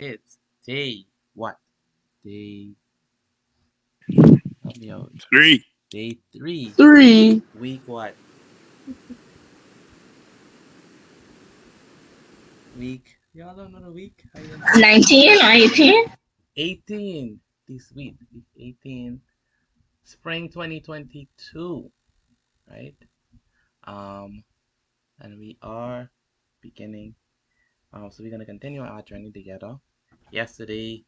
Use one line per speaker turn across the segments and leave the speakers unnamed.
It's day what? Day, help me out.
3.
Day 3.
3.
Week what? Week. Y'all don't know the week?
19 or 18?
18. This week. Week 18. Spring 2022. Right? And we are beginning. So we're gonna continue our journey together. Yesterday,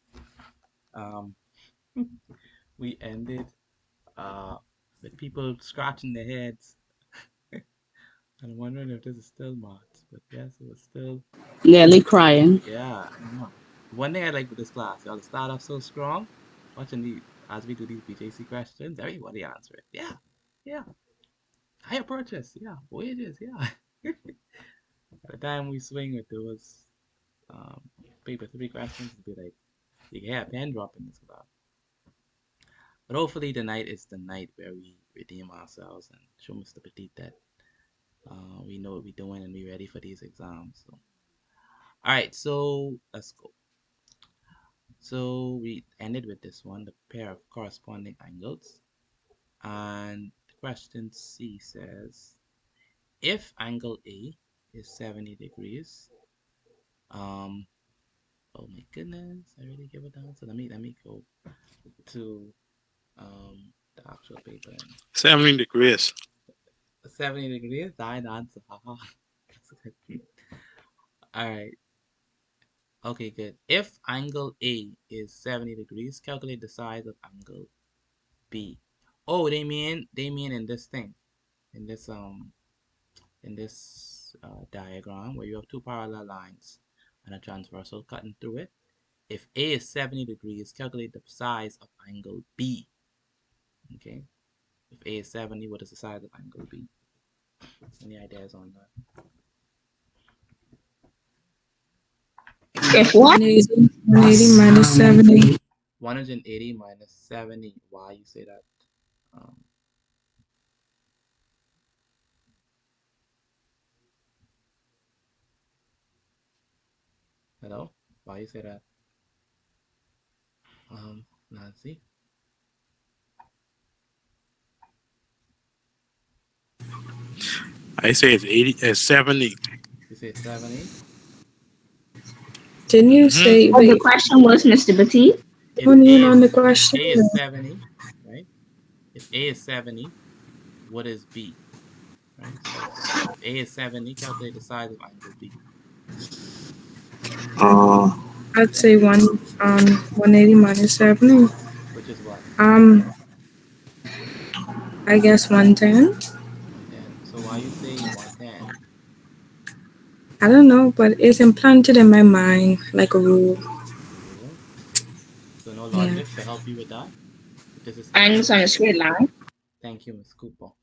we ended with people scratching their heads. I'm wondering if this is still marks, but yes, it was still.
Nearly crying.
Yeah. One thing I like with this class, y'all start off so strong. Watching as we do these Bgcse questions, everybody answer it. Yeah, yeah. Higher purchase, yeah. Wages, yeah. By the time we swing with those paper 3 questions, it'll be like you can have a pen drop in this class. But hopefully tonight is the night where we redeem ourselves and show Mr. Petit that we know what we're doing and we're ready for these exams. So, all right, so let's go. So we ended with this one, the pair of corresponding angles. And question C says, if angle A is 70 degrees, oh my goodness, I really give it down. So let me go to the actual paper.
70 degrees.
70 degrees, died answer. Haha. All right. Okay, good. If angle A is 70 degrees, calculate the size of angle B. Oh, they mean in this thing, in this diagram where you have two parallel lines and a transversal cutting through it. If A is 70 degrees, calculate the size of angle B. Okay. If A is 70, what is the size of angle B? Any ideas on that?
If what?
180 minus 70.
180 minus 70. Why you say that? Hello? Why you say that? Nancy?
I say it's 70.
You say 70?
Didn't you say,
What the
wait,
question was, Mr. Petit?
If
wasn't
A
even on the
is, if
question?
A is 70, right? If A is 70, what is B? Right? So if A is 70, calculate the size of angle B.
I'd say 180 minus 70.
Which is what?
I guess 110.
110. So why you say 110?
I don't know, but it's implanted in my mind like a rule.
Rule? So no
Yeah.
logic to help you with that? This is
Angles on a straight line.
Thank you, Miss Cooper.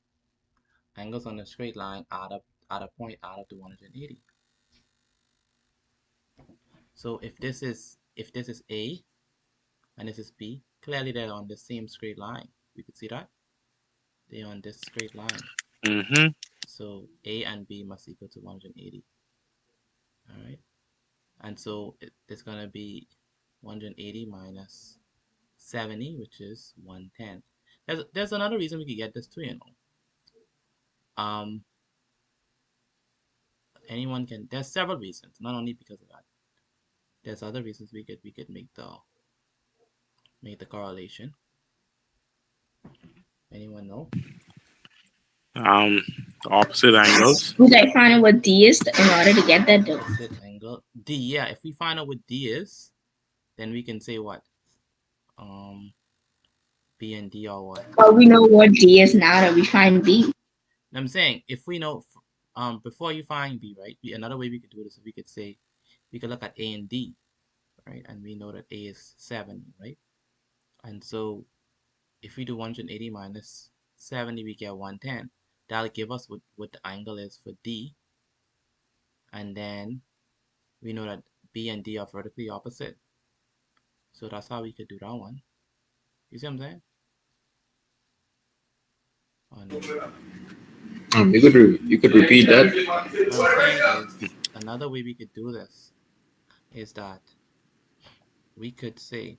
Angles on a straight line add up to 180. So if this is A and this is B, clearly they're on the same straight line. We could see that. They're on this straight line.
Mm-hmm.
So A and B must equal to 180. All right. And so it's going to be 180 minus 70, which is 110. There's another reason we could get this too, you know. Anyone can. There's several reasons, not only because of that. There's other reasons we could make the correlation. Anyone know?
Opposite angles.
We gotta find out what D is in order to get that though.
Opposite angle. D, yeah. If we find out what D is, then we can say what? B and D are what?
Well, we know what D is now that we find B.
I'm saying if we know, before you find B, right? Another way we could do this is we could say, we could look at A and D, right? And we know that A is 70, right? And so if we do 180 minus 70, we get 110. That'll give us what the angle is for D. And then we know that B and D are vertically opposite. So that's how we could do that one. You see what I'm saying? Oh, no.
You could repeat that.
What I'm saying is, another way we could do this is that we could say,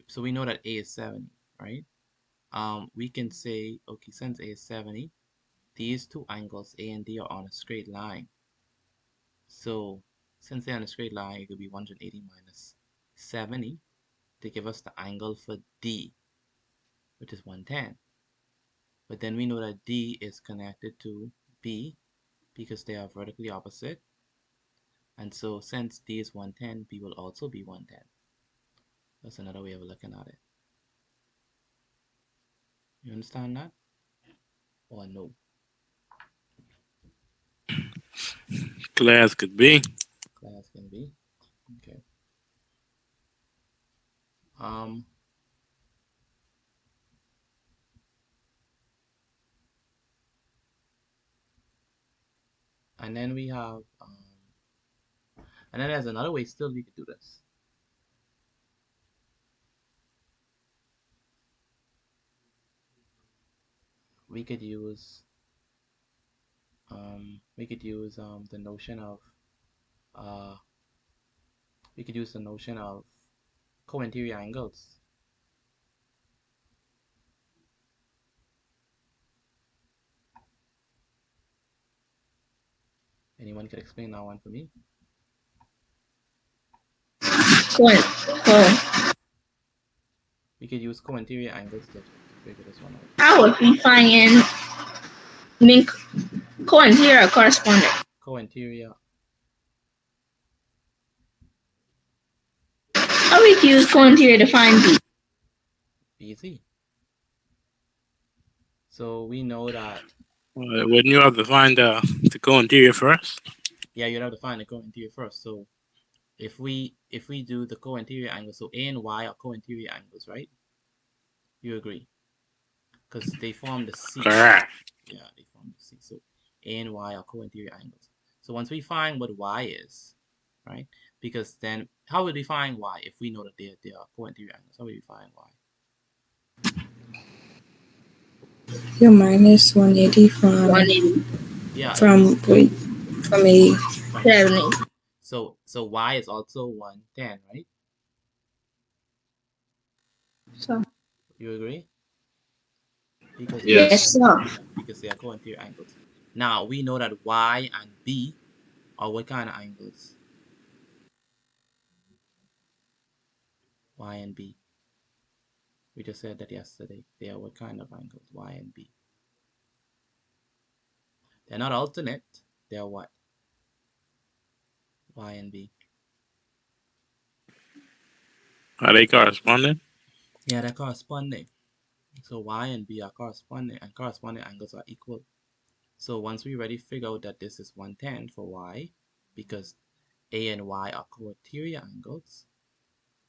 so we know that A is 70, right? We can say, okay, since A is 70, these two angles, A and D, are on a straight line. So since they're on a straight line, it could be 180 minus 70 to give us the angle for D, which is 110. But then we know that D is connected to B because they are vertically opposite. And so since D is 110, B will also be 110. That's another way of looking at it. You understand that? Or no?
Class could be.
Class can be. Okay. And then we have, and then there's another way still we could do this. We could use, the notion of, co-interior angles. Anyone could explain that one for me? We could use co-interior angles to figure this one out.
How would we find co-interior or corresponding?
Co-interior.
How we use co-interior to find B?
Easy. So we know that.
Wouldn't you have to find the co-interior first?
Yeah, you'd have to find the co-interior first. So if we do the co-interior angle, so A and Y are co-interior angles, right? You agree? Because they form the C.
Correct.
Yeah, they form the C. So A and Y are co-interior angles. So once we find what Y is, right? Because then, how would we find Y if we know that they are co-interior angles? How would we find Y?
Your minus 180 from
180.
Yeah.
from A.
From
70.
So Y is also 110, right?
So
You agree? Because
yes, sir.
because they are co-interior angles. Now we know that Y and B are what kind of angles? Y and B. We just said that yesterday. They are what kind of angles? Y and B. They're not alternate. They are what? Y and B.
Are they corresponding?
Yeah, they're corresponding. So Y and B are corresponding, and corresponding angles are equal. So once we already figure out that this is 110 for Y, because A and Y are co-interior angles,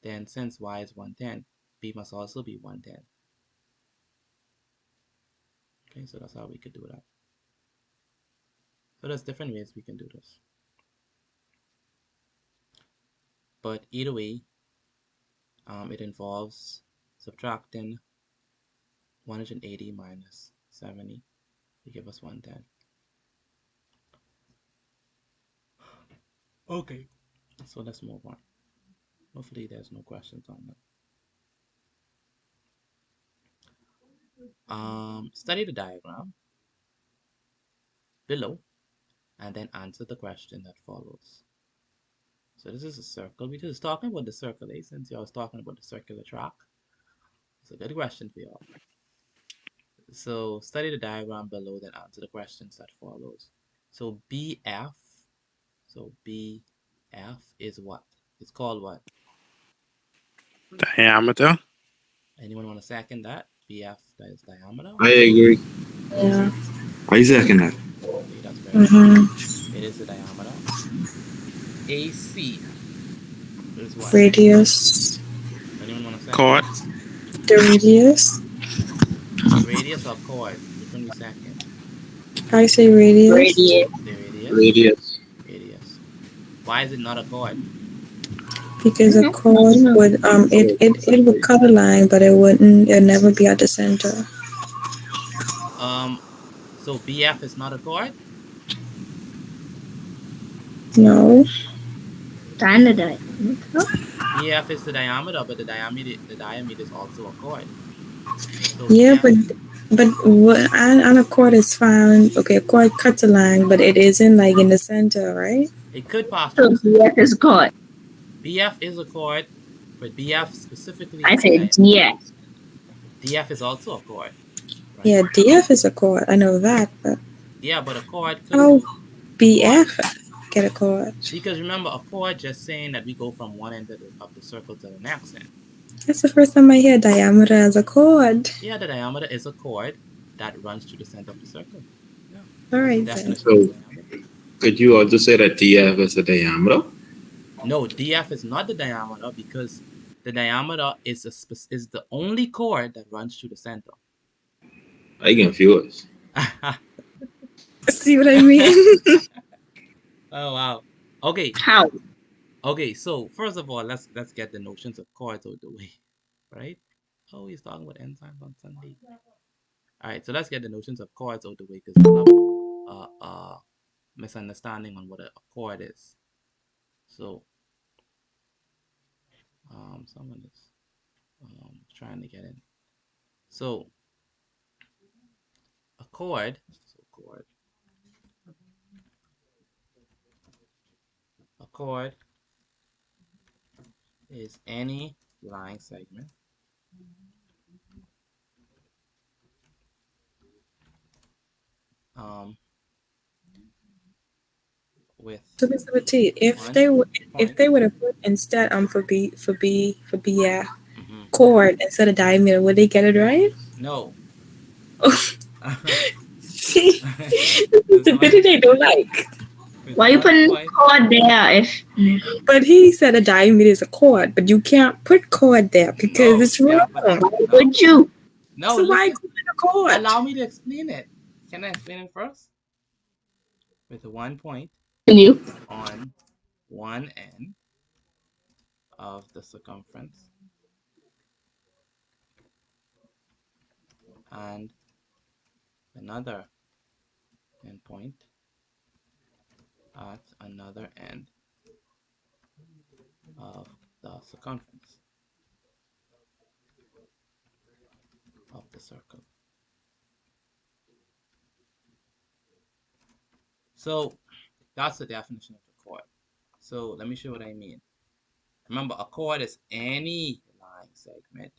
then since Y is 110, B must also be 110. Okay, so that's how we could do that. So there's different ways we can do this. But either way, it involves subtracting 180 minus 70 to give us 110. Okay, so let's move on. Hopefully there's no questions on that. Study the diagram below and then answer the question that follows. So this is a circle. We're just talking about the circle, since I was talking about the circular track. It's a good question for y'all. So study the diagram below, then answer the questions that follows. So BF, is what? It's called what?
Diameter.
Anyone want to second that? BF, that is diameter?
I agree.
Yeah.
I second that.
Okay, that's very good. It is the diameter. AC is what?
Radius.
Anyone want to second?
Chord.
The radius.
Radius or chord? Which one we second?
I say radius.
Radius.
The radius?
Radius.
Radius. Why is it not a chord?
Because a chord would it would cut a line, but it'd never be at the center.
So BF is not a chord?
No.
Time the diameter.
BF is the diameter, but the diameter is also a chord. So
Yeah,
BF,
but what on a chord is found. Okay, a chord cuts a line, but it isn't like in the center, right?
it could pass through
So
the center.
DF is chord.
BF is a chord, but BF specifically
I
is the
said DF.
DF is also a chord, right?
Yeah, DF is a chord. I know that, but
Yeah, but a chord could
how
a chord
BF get a chord?
because remember a chord just saying that we go from one end of the circle to the next end.
That's the first time I hear diameter as a chord.
Yeah, the diameter is a chord that runs through the center of the circle. Yeah,
All
that's the
right then.
definition of
So,
the diameter.
could you also say that DF is the diameter?
No, DF is not the diameter because the diameter is is the only chord that runs through the center.
I confused.
See what I mean?
Oh wow. Okay.
How?
Okay, so first of all, let's get the notions of chords out the way, right? Oh, he's talking about enzymes on Sunday. All right, so let's get the notions of chords out the way because there's a lot of misunderstanding on what a chord is. So, someone is trying to get in. So, a chord. So chord. A chord is any line segment with
So Mr. T, if
one
they would
point.
have put instead for BF
Mm-hmm.
chord instead of diameter, would they get it right?
No.
See,
With
the
one
bit they don't like.
with
Why you
one
putting
point.
chord there if
But he said a diameter is a chord, but you can't put chord there because
No,
it's
you can't put
wrong.
no.
would you?
No,
So why
listen.
put a chord?
Allow me to explain it. Can I explain it first? With one point
You.
on one end of the circumference and another endpoint at another end of the circumference of the circle. So that's the definition of a chord. So let me show you what I mean. Remember, a chord is any line segment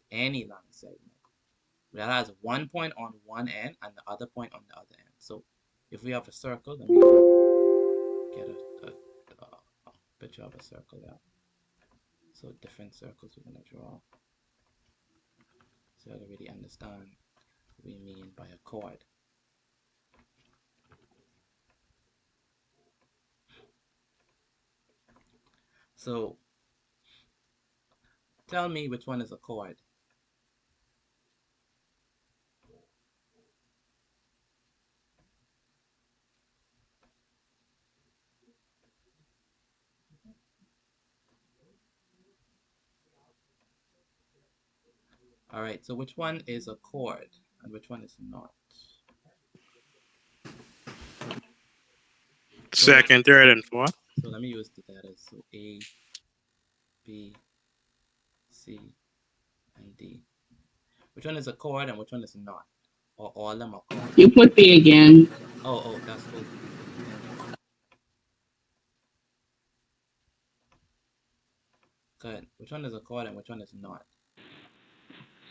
that has one point on one end and the other point on the other end. So if we have a circle, let me get a picture of a circle there. So different circles we're going to draw so you really understand what we mean by a chord. So tell me which one is a chord. All right, so which one is a chord and which one is not?
Second, third, and fourth.
So let me use the letters. So A, B, C, and D. Which one is a chord and which one is not? Or all of them are chords?
You put B again.
Oh, that's supposed to be B. Thank you. Good. Which one is a chord and which one is not?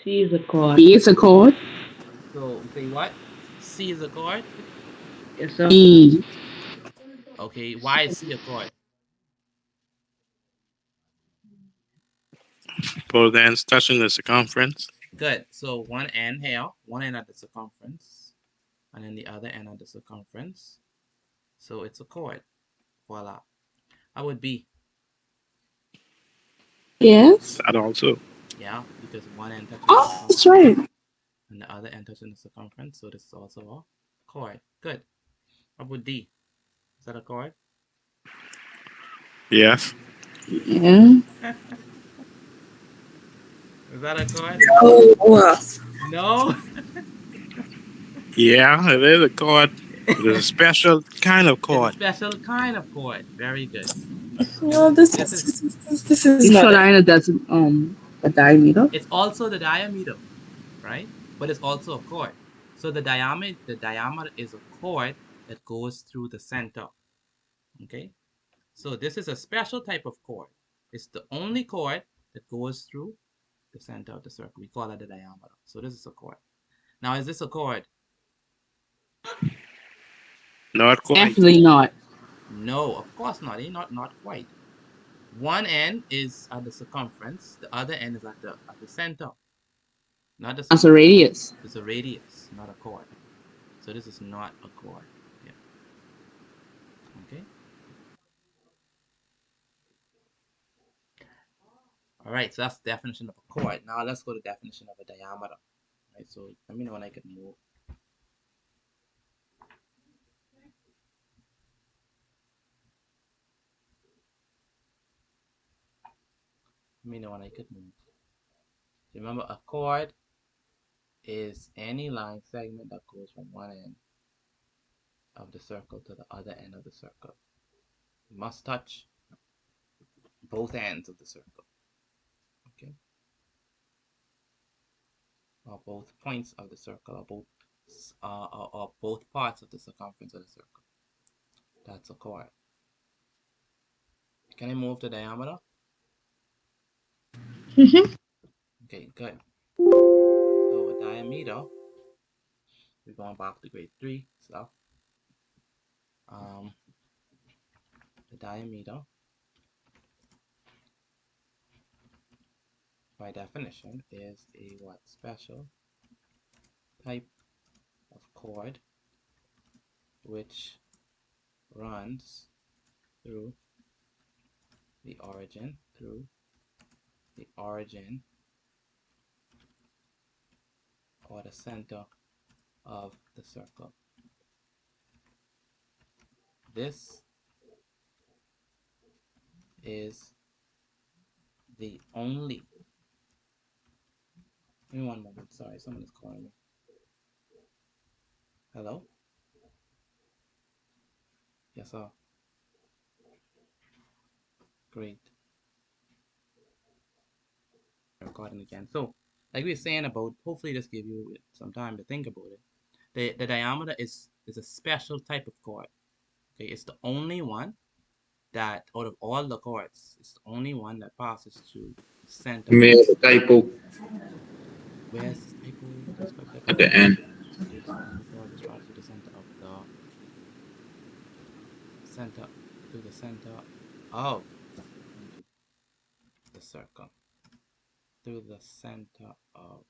C is a chord. B is a chord.
So we say what? C is a chord?
It's a E.
Okay, why is C a chord?
Both ends touching the circumference.
Good. So one end here, one end at the circumference, and then the other end at the circumference. So it's a chord. Voila. How would be?
Yes.
That also.
Yeah, because one end touching the
Oh, that's
circumference
right.
and the other end touching the circumference. So this is also a chord. Good. How about D? Is that a chord?
Yes.
Yeah.
Is that a chord?
Oh,
No.
Yeah, it is a chord. It is a special kind of
It's a
chord.
special kind of chord. Very good.
No, this
This is
You
not
sure
it.
line doesn't a diameter?
it's also the diameter, right? But it's also a chord. So the diameter is a chord that goes through the center. Okay? So this is a special type of chord. It's the only chord that goes through the center of the circle. We call it the diameter. So this is a chord. Now, is this a chord?
Not quite.
Definitely not.
No, of course not. Not quite. One end is at the circumference. The other end is at the center. Not the
That's a
circumference.
radius.
It's a radius, not a chord. So this is not a chord. Yeah. Okay. All right. So that's the definition of a chord. Now let's go to the definition of a diameter. All right. So let me know when I can move. Let me know when I could move. Remember, a chord is any line segment that goes from one end of the circle to the other end of the circle. You must touch both ends of the circle. Okay. Or both points of the circle, or both parts of the circumference of the circle. That's a chord. Can I move the diameter? Okay, good. So a diameter, we're going back to grade 3 stuff. The diameter, by definition, is a what? Special type of chord which runs through the origin, or the center of the circle. This is the only. Give me one moment. Sorry, someone is calling me. Hello? Yes, sir. Great. Recording again. So, like we were saying about, hopefully this give you some time to think about it. The diameter is a special type of chord. Okay, it's the only one that out of all the chords, it's the only one that passes through the center.
You made a typo
Where's the typo? Describe type of
at the
chord.
end.
Okay, this only chord which passes through the center of the center of the circle. Through the center of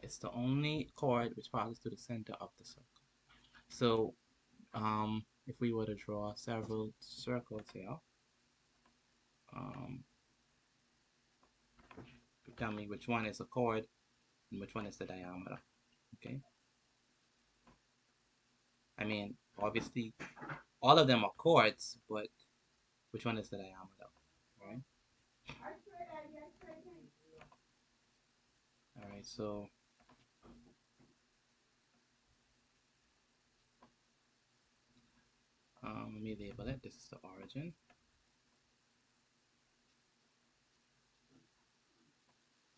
it's the only chord which passes through the center of the circle. So, if we were to draw several circles here, tell me which one is a chord and which one is the diameter. Okay. I mean, obviously, all of them are chords, but which one is the diameter, right? All right. So, let me label it. This is the origin.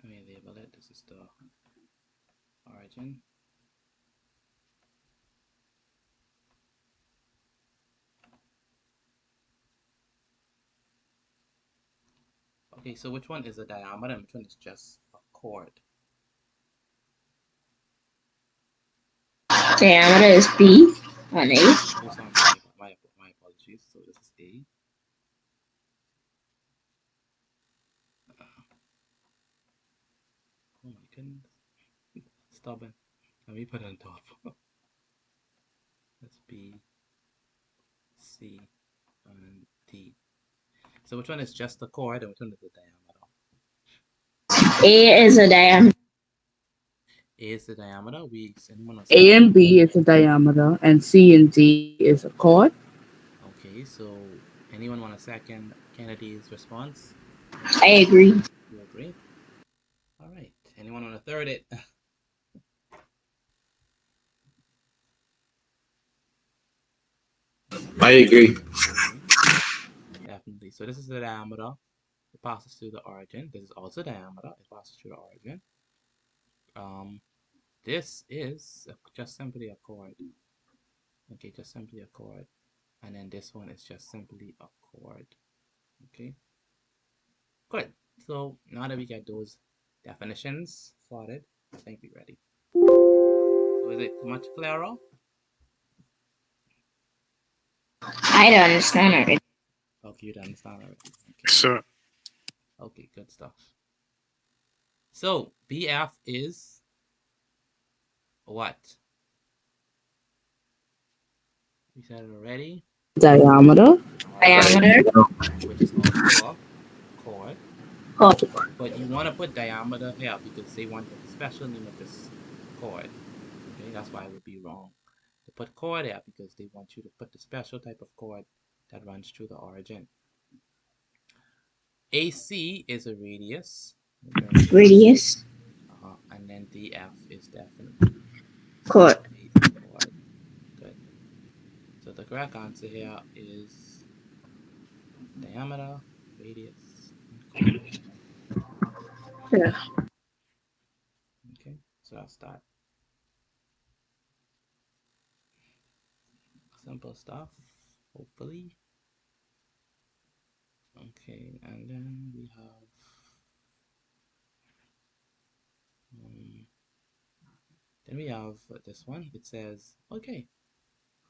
Let me label it. This is the origin. Okay, so which one is a diameter and which one is just a chord?
Diameter is B on A.
Oh, sorry, my apologies. So this is A. Oh my goodness. Stubborn. Let me put it on top. That's B, C, and D. So which one is just the chord and which one is the diameter?
A is a diameter.
A is the diameter. Anyone else?
A and B is a diameter, and C and D is a chord.
Okay, so anyone want a second Kennedy's response?
I agree.
You agree? Anyone want to third it?
I agree.
Definitely. So this is the diameter. It passes through the origin. This is also diameter. It passes through the origin. This is just simply a chord. Okay, just simply a chord. And then this one is just simply a chord. Okay. Good. So now that we get those definitions sorted, I think we're ready. So is it much clearer?
I don't understand already.
Okay, you understand already. Okay.
Sir.
Okay, good stuff. So BF is what? We said it already.
Diameter.
Diameter.
Which is also a chord.
Chord.
But you want to put diameter here because they want the special name of this chord. Okay, that's why it would be wrong to put chord here because they want you to put the special type of chord that runs through the origin. AC is a radius.
Radius.
And then DF is definitely
Chord.
a chord. Good. So the correct answer here is diameter, radius, and chord.
Yeah.
Okay, so that's that. Simple stuff, hopefully. Okay, and then we have this one. It says, okay,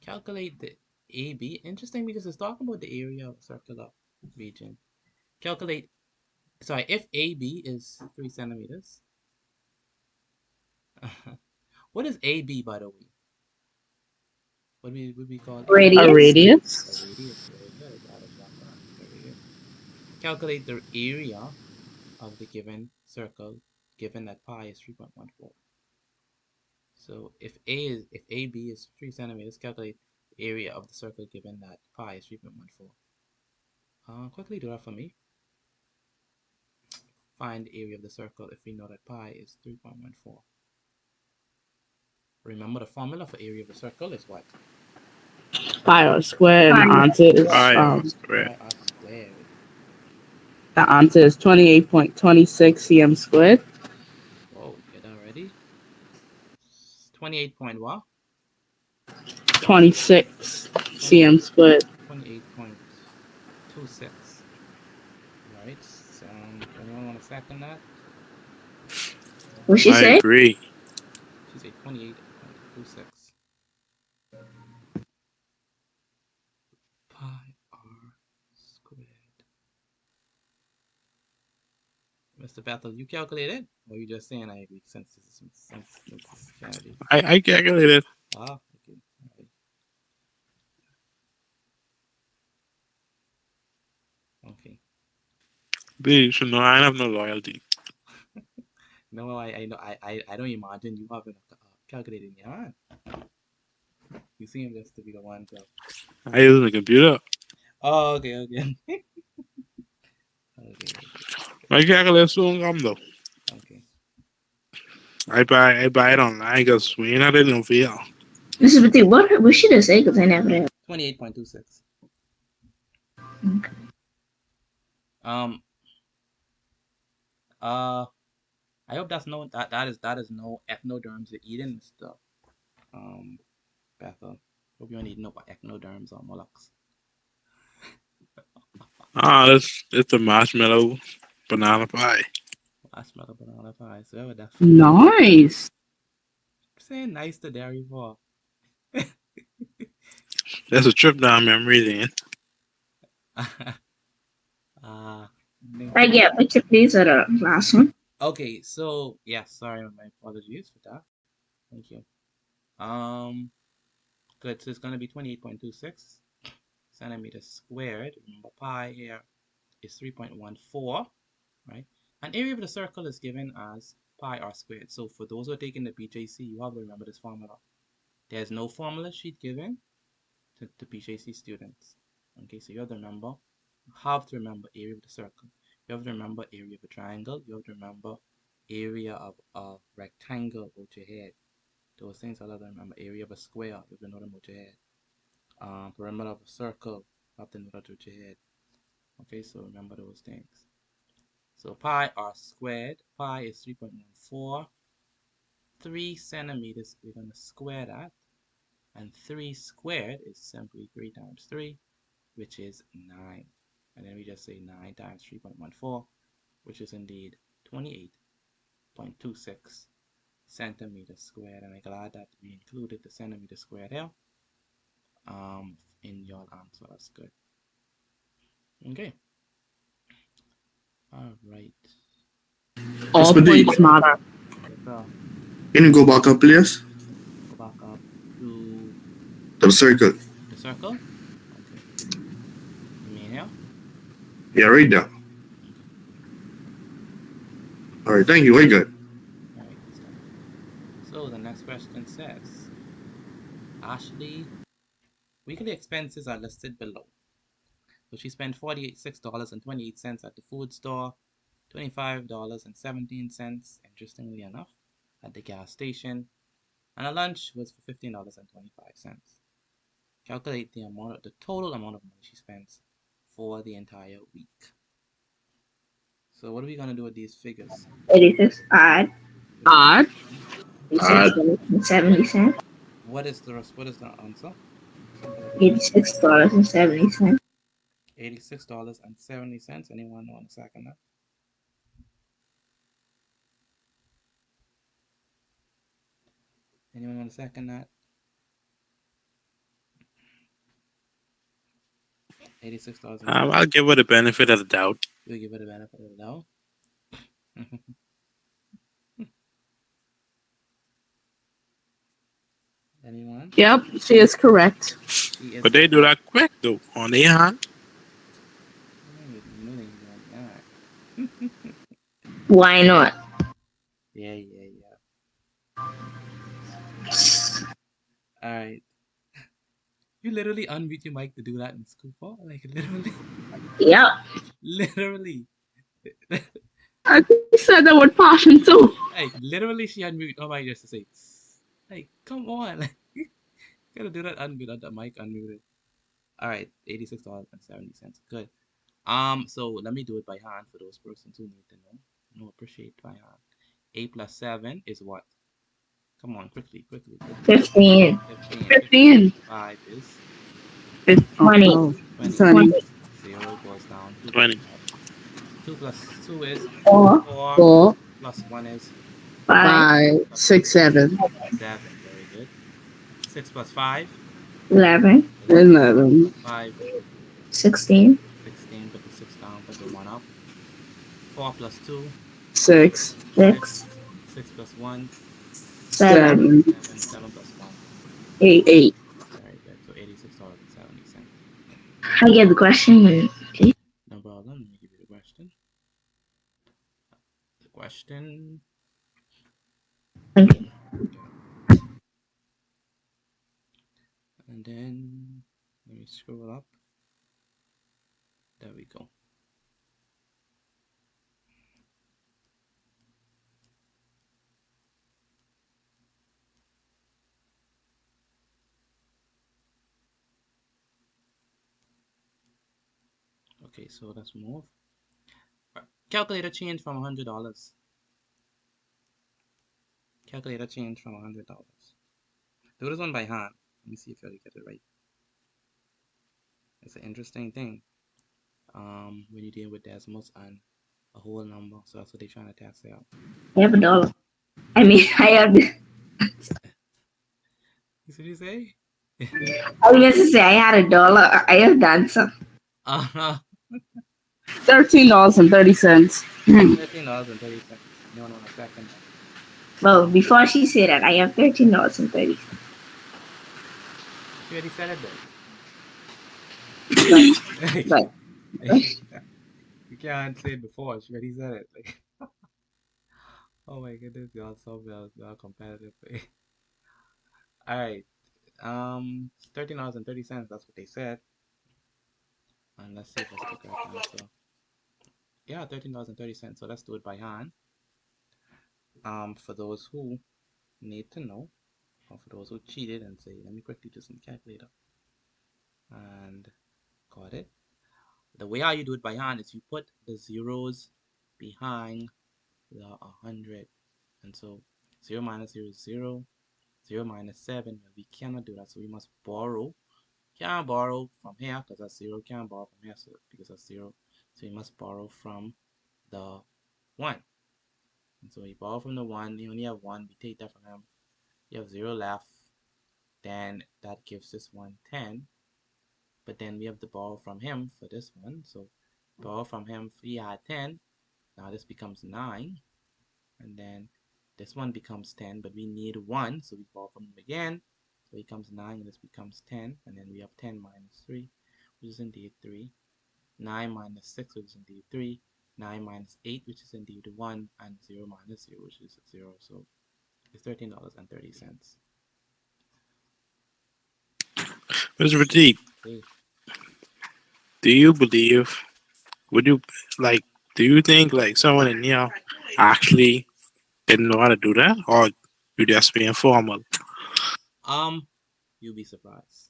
calculate the AB. Interesting because it's talking about the area of a circular region. Calculate, sorry, if AB is 3 centimeters. What is AB, by the way? What would we call AB?
A
Radius.
radius.
A radius. Very good. That is that correct. Very good. Calculate the area of the given circle, given that pi is 3.14. So if AB is 3 centimeters, calculate the area of the circle given that pi is 3.14. Quickly do that for me. Find the area of the circle if we know that pi is 3.14. Remember the formula for area of a circle is what?
Pi r squared. And the answer is
Pi r squared.
Pi r squared.
the answer is 28.26 cm squared.
Whoa, you get that already? 28 point what?
26 cm squared.
28.26. Alright, anyone want to second that?
What she
I
say?
agree.
She said 28.26. Pi r squared. Mr. Bethel, you calculated? Or you just saying I agree since this is Kennedy?
I calculated.
Ah, okay. Alright. Okay.
Dude, you should know I have no loyalty.
No, I know I don't imagine you having a calculator in your hand. You seem just to be the one to.
I use the computer.
Oh, okay, okay. Okay,
My calculator soon come though.
okay.
I buy it online because we ain't had it no feel.
This is what should I say? Because I never have.
28.26.
Okay.
Um. I hope that's no that is no ethnoderms you're eating, Mr. Bethel. Hope you don't eat no echinoderms or mollusks.
It's a marshmallow banana pie.
Marshmallow banana pie. So whatever that.
Nice.
Saying nice to dairy for.
That's a trip down memory lane.
I get which of these are the last one.
Okay, so yeah, sorry, my apologies for that. Thank you. Good. So it's gonna be 28.26 centimeters squared. Remember, pi here is 3.14, right? And area of the circle is given as pi r squared. So for those who are taking the Bgcse, you have to remember this formula. There's no formula sheet given to Bgcse students. Okay, so you have to remember area of the circle. You have to remember area of a triangle. You have to remember area of a rectangle out your head. Those things I love to remember. Area of a square, you can know them out your head. Perimeter of a circle, you have to know that out your head. Okay, so remember those things. So pi r squared, pi is 3.14. 3 centimeters, we're going to square that. And 3 squared is simply 3 times 3, which is 9. And then we just say 9 times 3.14, which is indeed 28.26 centimeters squared. And I'm glad that we included the centimeter squared here in your answer. That's good. Okay. All right.
All points matter.
Yes, sir.
Can you go back up, please?
Go back up to
To the circle.
the circle. Okay. You mean here?
Yeah, right there.
Okay.
All right, thank you. Very good.
All right, good stuff. So the next question says, Ashley, weekly expenses are listed below. So she spent $46.28 at the food store, $25.17, interestingly enough, at the gas station, and her lunch was for $15.25. Calculate the total amount of money she spends for the entire week. So what are we gonna do with these figures?
86 odd.
Odd.
$86.70.
What is the answer?
$86.70.
$86.70. Anyone want to second that? Anyone want to second that? 86 dollars.
I'll give her the benefit of the doubt.
You'll give it a benefit of the doubt. Anyone?
Yep, she is correct.
She is
But they do that quick, though, on their hand.
Why not?
Yeah. All right. You literally unmute your mic to do that in school, Paul? Like literally.
Yep.
Literally.
I said that with passion too.
Like literally, she unmute her mic just to say, like, come on, like, you gotta do that unmute on the mic unmuted. All right, $86.70. Good. So let me do it by hand for those persons who need to know. No, appreciate by hand. 8 plus 7 is what? Come on, quickly.
15.
15.
5 is
20.
20. 0 goes down. 2
20.
goes up. 2 plus 2 is
4.
4,
plus 1 is
5.
5, 6, 7.
7. Very good. 6 plus 5?
11.
11.
5,
16.
16. Put the 6 down. Put the 1 up. 4 plus 2?
6,
6.
6 plus 1?
7.
7. 7 plus 1?
8.
8.
Very good. So $86.70.
I get the question. Okay.
No problem. Let me give you the question. The question.
Thank you.
And then let me scroll up. There we go. Okay, so let's move. Calculator change from $100. Calculator change from $100. Do this one by hand. Let me see if I get it right. It's an interesting thing. When you deal with decimals and a whole number, so that's what they're trying to test out.
I have $1. I mean, I have.
What did you say?
I was going to say I had $1. I have done some.
$13.30.
$13.30. Anyone want a second?
Well, before she said that, I have $13.30.
She already said it then.
But
You can't say it before. She already said it. Like, oh my goodness, y'all so well competitive. All right. $13.30. That's what they said. And let's see if that's the correct answer. Yeah, $13.30. So let's do it by hand. For those who need to know, or for those who cheated and say, let me quickly do some calculator. And got it. The way how you do it by hand is you put the zeros behind the 100. And so 0 minus 0 is 0. 0 minus 7, we cannot do that, so we must borrow. Can't borrow from here because that's 0. Can't borrow from here because that's 0. So we must borrow from the 1. And so we borrow from the 1. You only have 1. We take that from him. You have 0 left. Then that gives this one 10. But then we have to borrow from him for this one. So borrow from him, he had 10. Now this becomes 9. And then this one becomes 10, but we need 1. So we borrow from him again. So it becomes 9, and this becomes 10. And then we have 10 minus 3, which is indeed 3. 9 minus 6, which is indeed 3. 9 minus 8, which is indeed 1. And 0 minus 0, which is 0. So it's $13.30.
Mr. Petit,
Hey.
do you believe? Would you like? Do you think like someone in here actually didn't know how to do that, or you just being formal?
You'll be surprised.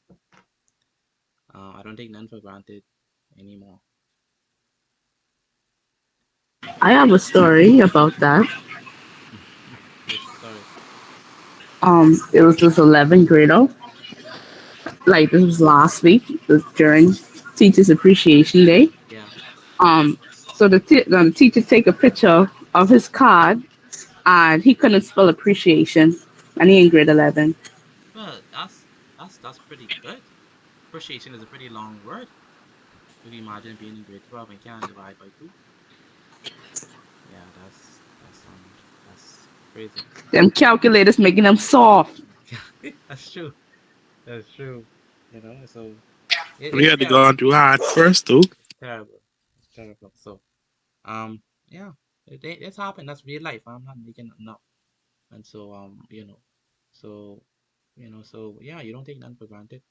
I don't take none for granted anymore.
I have a story about that.
Which story?
It was this 11th grader. Like this was last week. It was during Teachers Appreciation Day.
Yeah.
So the teacher take a picture of his card, and he couldn't spell appreciation, and he in grade 11.
Well, that's pretty good. Appreciation is a pretty long word. Could you imagine being in grade 12 and can't divide by 2? Yeah, that's crazy.
Them calculators making them soft.
That's true. That's true. So
We
it's
had to go
terrible.
on too hard first, too.
Terrible. It's terrible. So yeah, it's happened. That's real life. I'm not making it up. And so so yeah, you don't take none for granted.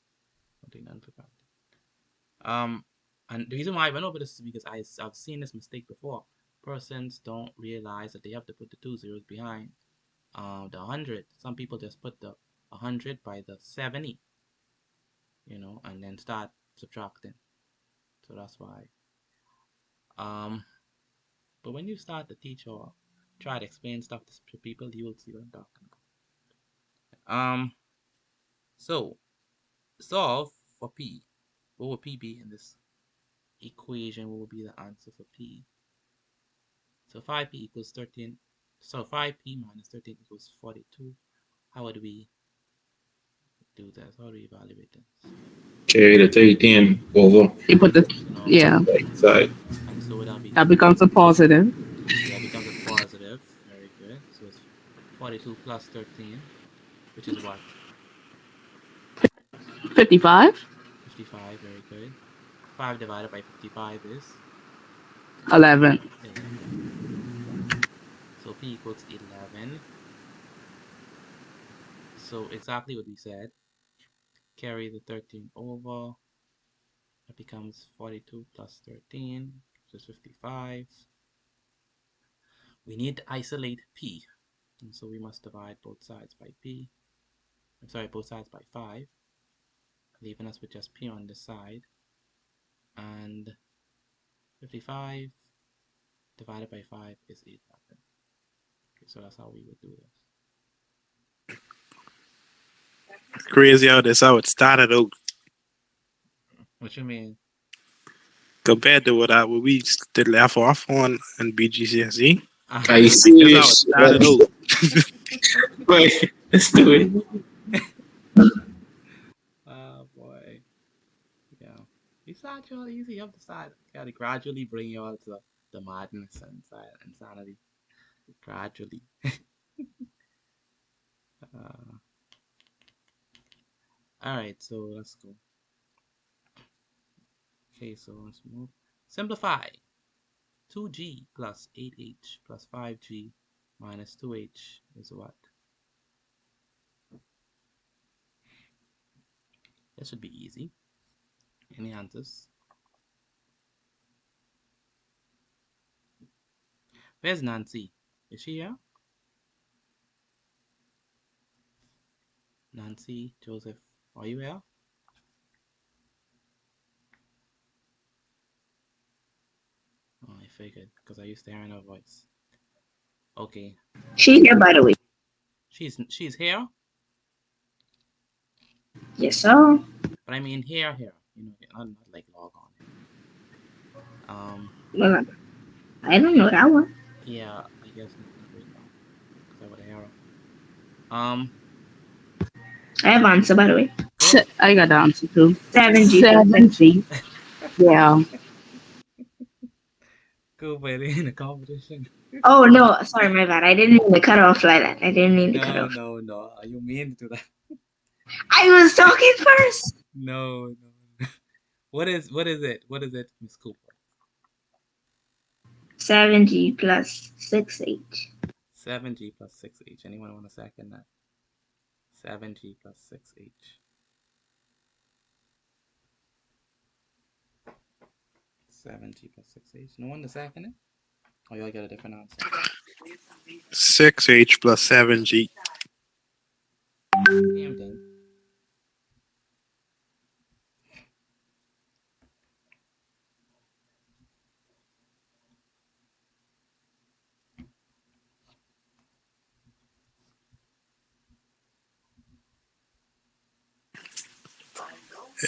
Don't take none for granted. And the reason why I went over this is because I've seen this mistake before. Persons don't realize that they have to put the 2 zeros behind the 100. Some people just put the 100 by the 70, and then start subtracting. So that's why. But when you start to teach or try to explain stuff to people, you will see what I'm talking about. So solve for P. What would P be in this equation? What would be the answer for P? So 5P equals 13. So 5P minus 13 equals 42. How would we do this? How do we evaluate this?
Carry the 13 over
You put the yeah.
right side.
And so would that be?
That becomes a positive.
Yeah, it becomes a positive. Very good. So it's 42 plus 13, which is what?
55.
55. Very good. 5 divided by 55 is
11.
11. So P equals 11. So exactly what we said. Carry the 13 over. That becomes 42 plus 13, which is 55. We need to isolate P. And so we must divide both sides by P. I'm sorry, both sides by 5. Leaving us with just P on this side. And 55 divided by 5 is 11. Okay, so that's how we would do this.
Crazy how this how it started out
What you mean?
compared to what we did left off on in Bgcse.
I see
That's how it started out.
Wait, let's do it.
Oh boy. Yeah. It's actually easy. You have to start. Gotta gradually bring you all to the madness and insanity. Gradually. Alright, so let's go. Okay, so let's move. Simplify. 2G plus 8H plus 5G minus 2H is what? That should be easy. Any answers? Where's Nancy? Is she here? Nancy, Joseph, are you here? Oh, I figured, because I used to hear her voice. Okay.
She here, by the way.
She's here?
Yes, sir.
But I mean here. You know, not like log on.
Well, I don't know that one.
Yeah, I guess not right now, because I would hear her.
I have answer, by the way.
Go.
I got the answer too.
7G.
7G. Yeah.
Go, buddy, in the competition.
Oh, no. Sorry, my bad. I didn't mean to cut off like that. I didn't mean to cut off.
No. You mean to that?
I was talking first.
No. What is it? What is it, Miss Cooper?
7G plus 6H.
7G plus 6H. Anyone want to second that? 7G plus 6H. 7G plus 6H. No one to second it? Oh, y'all got a different answer.
6H plus 7G.
Same thing.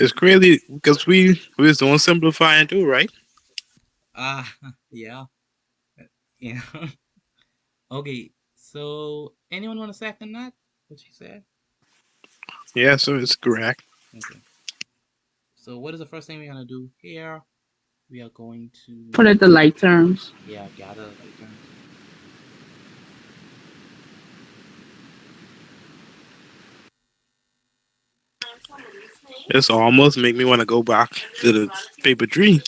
It's crazy because we was doing simplifying too, right?
Yeah. Yeah. Okay, so anyone want to second that? What she said?
Yeah, so it's correct.
Okay. So what is the first thing we're gonna do here? We are going to
Put it the like terms.
Yeah, gather the like terms.
It's almost make me want to go back to the paper tree.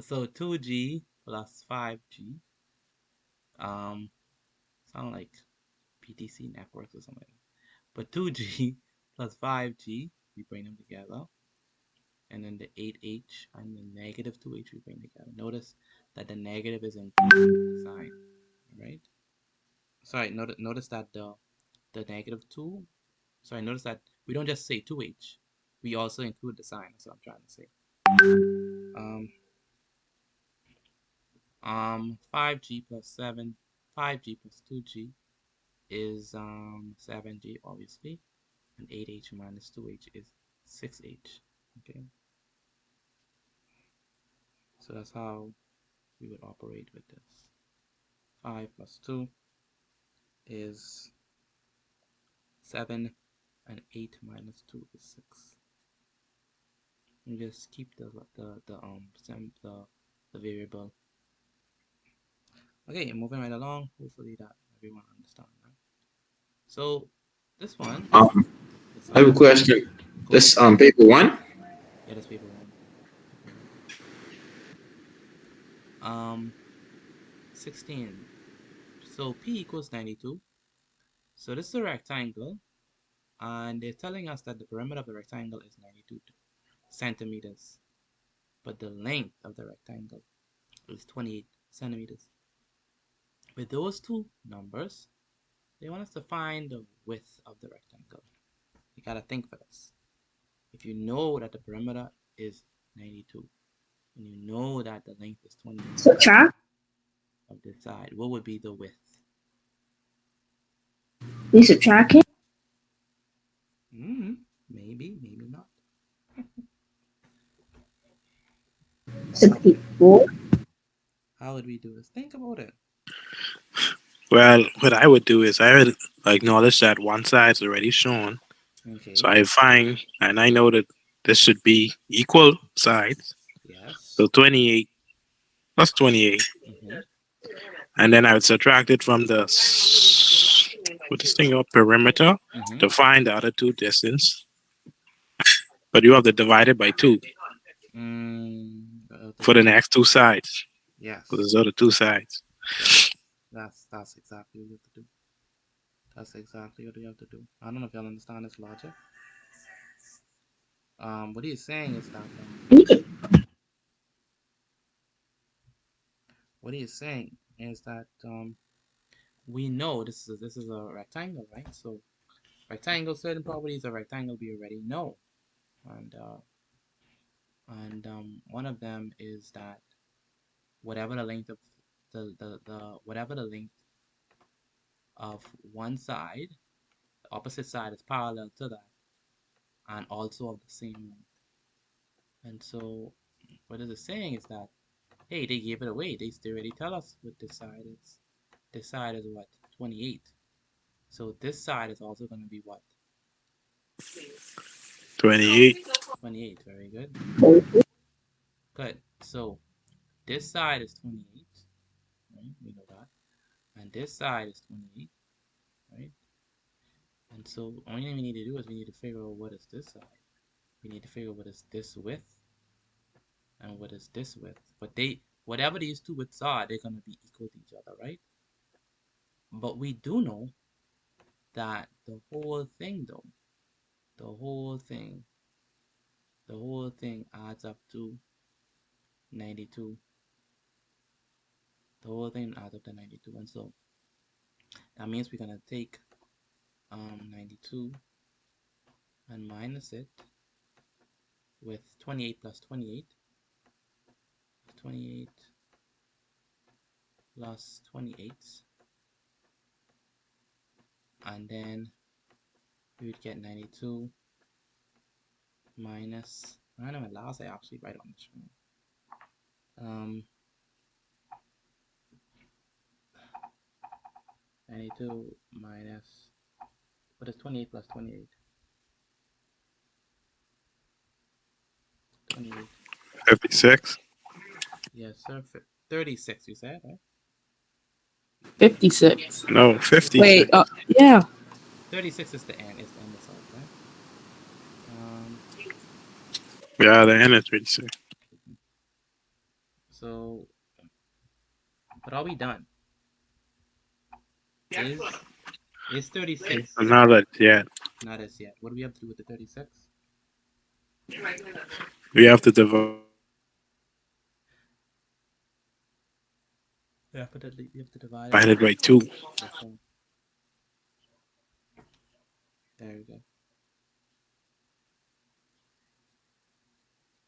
So 2G plus 5G. Sound like PTC networks or something. But 2G plus 5G, we bring them together. And then the 8H and the negative 2H we bring together. Notice that the negative is included in the sign, right? Sorry, notice that the negative 2, notice that we don't just say 2H. We also include the sign. That's what I'm trying to say. 5G plus 7, 5G plus 2G is 7G, obviously. And 8H minus 2H is 6H. Okay. So that's how we would operate with this. 5 plus 2 is 7, and 8 minus 2 is 6. You just keep the variable. Okay, moving right along. Hopefully that everyone understands that. So this one.
I have a question. This paper one.
Yeah, that's paper 1. 16. So P equals 92. So this is a rectangle, and they're telling us that the perimeter of the rectangle is 92 centimeters, but the length of the rectangle is 28 centimeters. With those two numbers, they want us to find the width of the rectangle. You gotta think for this. If you know that the perimeter is 92, and you know that the length is 28
Subtract.
of this side, what would be the width?
We subtract it.
Maybe not.
64.
How would we do this? Think about it.
Well, what I would do is I would acknowledge that one side is already shown.
Okay.
So I find, and I know that this should be equal sides.
Yes.
So 28 plus 28. And then I would subtract it from the, what this thing called, perimeter to find the other two distance. But you have to divide it by 2 for the next two sides.
Yes.
For those other two sides.
That's exactly what you have to do. That's exactly what you have to do. I don't know if y'all understand this logic. What he's saying is that we know this is a rectangle, right? So rectangle, certain properties of rectangle we already know, and one of them is that whatever the length of the whatever the length of one side, the opposite side is parallel to that, and also of the same length. And so what it is saying is that, hey, they gave it away. They already tell us what this side is. This side is what? 28. So this side is also going to be what?
28.
28. Very good. Good. So this side is 28. Right? We know that. And this side is 28. Right? And so only thing we need to do is we need to figure out what is this side. We need to figure out what is this width and what is this width. But whatever these two widths are, they're going to be equal to each other, right? But we do know that the whole thing, though, the whole thing adds up to 92. The whole thing adds up to 92. And so that means we're going to take 92 and minus it with 28 plus 28. 28 plus 28. And then we would get 92 minus, I don't know, last I actually write on the screen. 92 minus, what is 28 plus 28? 28.
56.
Yes, sir. 36, you said, right?
56.
No, 56.
Wait, yeah.
36 is the end. It's the end result, right?
Yeah, the end is 56.
So, but are we done? Is 36?
Not yet.
Not as yet. What do we have to do with the 36?
We have to divide
Definitely, we have to divide
it by 2.
Yes, sir. There we go.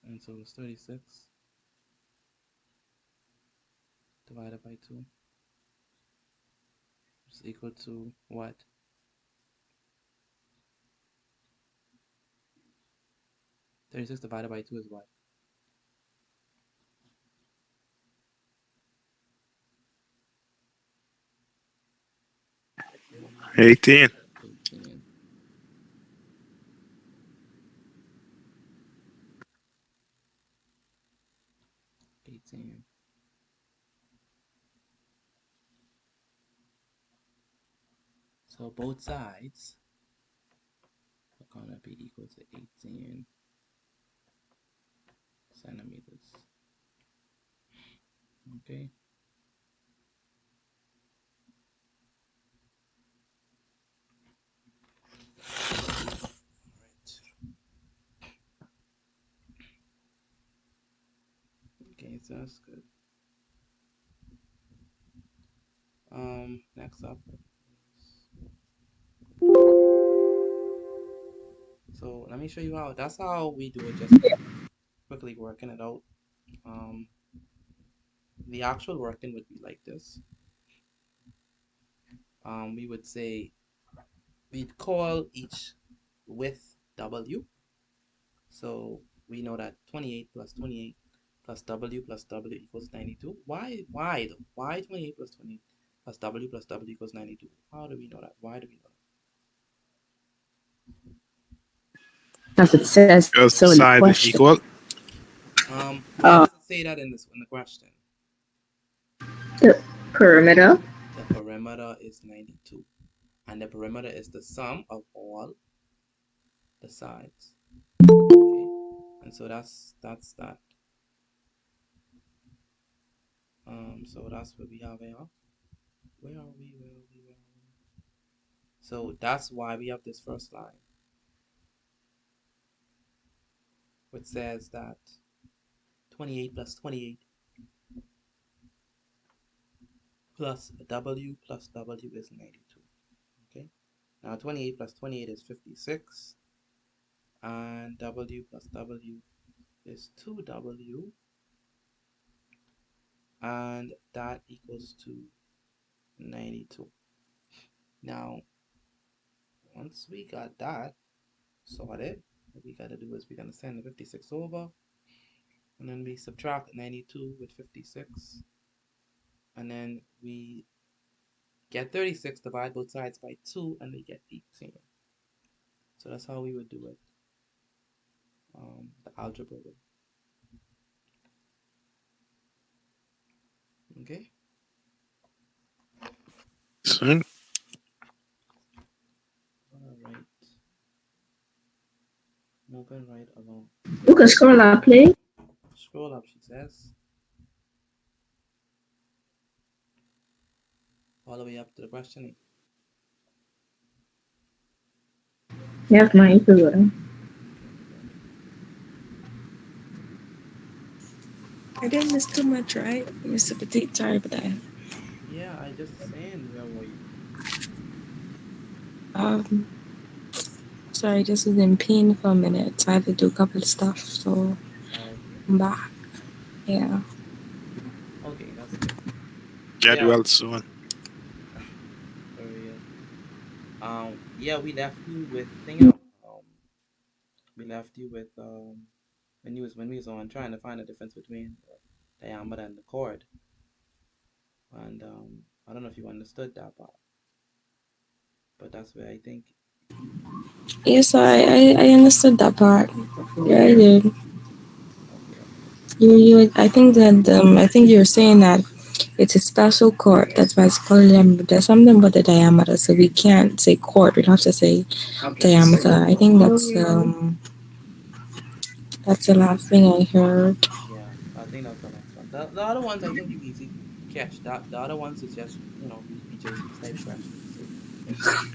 And so it's 36 divided by 2 is equal to what? 36 divided by 2 is what?
18.
18. So both sides are gonna be equal to 18 centimeters. Okay. Okay, so that's good. Next up. So let me show you how. That's how we do it. Just quickly working it out. The actual working would be like this. We would say we'd call each width W. So we know that 28 plus 28 plus W equals 92. Why though? Why 28 plus 28 plus W equals 92? How do we know that? Why do we know
Because it says
Because
so
the
in the
side is
question.
equal.
that? Where does it say that in the question?
The perimeter.
The perimeter is 92. And the perimeter is the sum of all the sides. Okay. And so that's that. So that's what we have here. Where are we? So that's why we have this first line, which says that 28 plus 28 plus W plus W is 92. Okay. Now 28 plus 28 is 56. And W plus W is 2W. And that equals to 92. Now, once we got that sorted, what we got to do is we're going to send the 56 over. And then we subtract 92 with 56. And then we get 36, divide both sides by 2, and we get 18. So that's how we would do it. The algebra way. Okay?
So,
Alright. Moving right along.
You can scroll up, please.
Scroll up, she says. All the way up to the questioning.
Yes, my good.
I didn't miss too much, right? Mr. Petite, sorry for that.
Yeah, I just saying, where were you?
Sorry, this was in pain for a minute, so I had to do a couple of stuff, so
Okay.
I'm back. Yeah.
Okay, that's good.
get
Yeah,
well soon.
for real. Yeah, we left you with thing up. We left you with when we was on trying to find the difference between the diameter and the chord. And I don't know if you understood that part, but that's where I think.
Yes, I understood that part. Yeah, I did.
Okay, that's good.
I think that I think you're saying that it's a special chord. That's why it's called diameter. There's something about the diameter, so we can't say chord. We have to say diameter. I think that's the last thing I heard.
Yeah, I think that's the last one. The other ones I think you easy catch. The other ones is just BJC type questions. So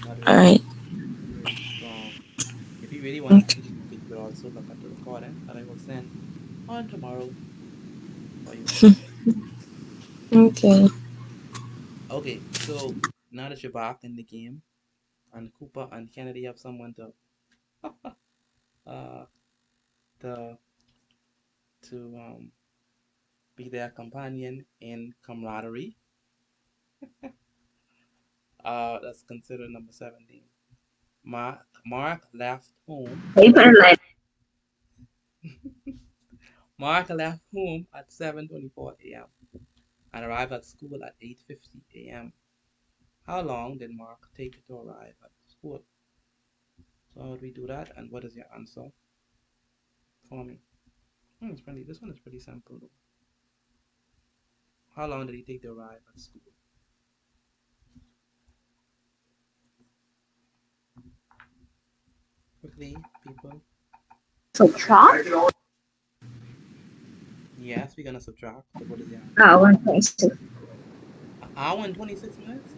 not
All
really
right.
really strong. If you really want to
Okay.
see, you could also look at the recording that I will send on tomorrow for you.
Okay.
Okay, so now that you're back in the game, and Cooper and Kennedy have someone to uh to be their companion in camaraderie. That's considered number 17. Mark left home.
You better like
Mark left home at 7:24 a.m. and arrived at school at 8:50 a.m. How long did Mark take to arrive at school? So how would we do that? And what is your answer for me? This one is pretty simple though. How long did he take to arrive at school? Quickly, people.
subtract.
Yes, we're gonna subtract. So what is the answer?
1.6.
An hour and 26 minutes?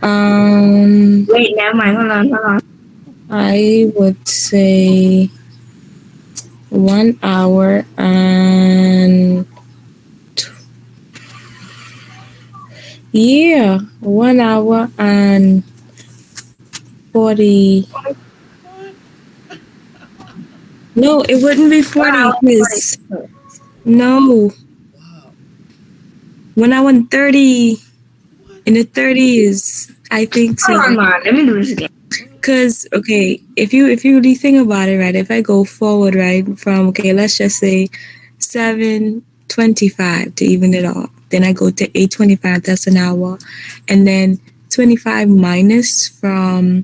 Aye.
Wait, never mind. Hold on.
I would say 1 hour and 1 hour and 40.
What?
No, it wouldn't be 40 because no,
Wow.
1 hour and 30
What?
in the 30s. I think so.
Hold on, man. Let me do this again.
Cause okay, if you really think about it, right? If I go forward, right, from let's just say 7:25 to even it off, then I go to 8:25. That's an hour, and then 25 minus from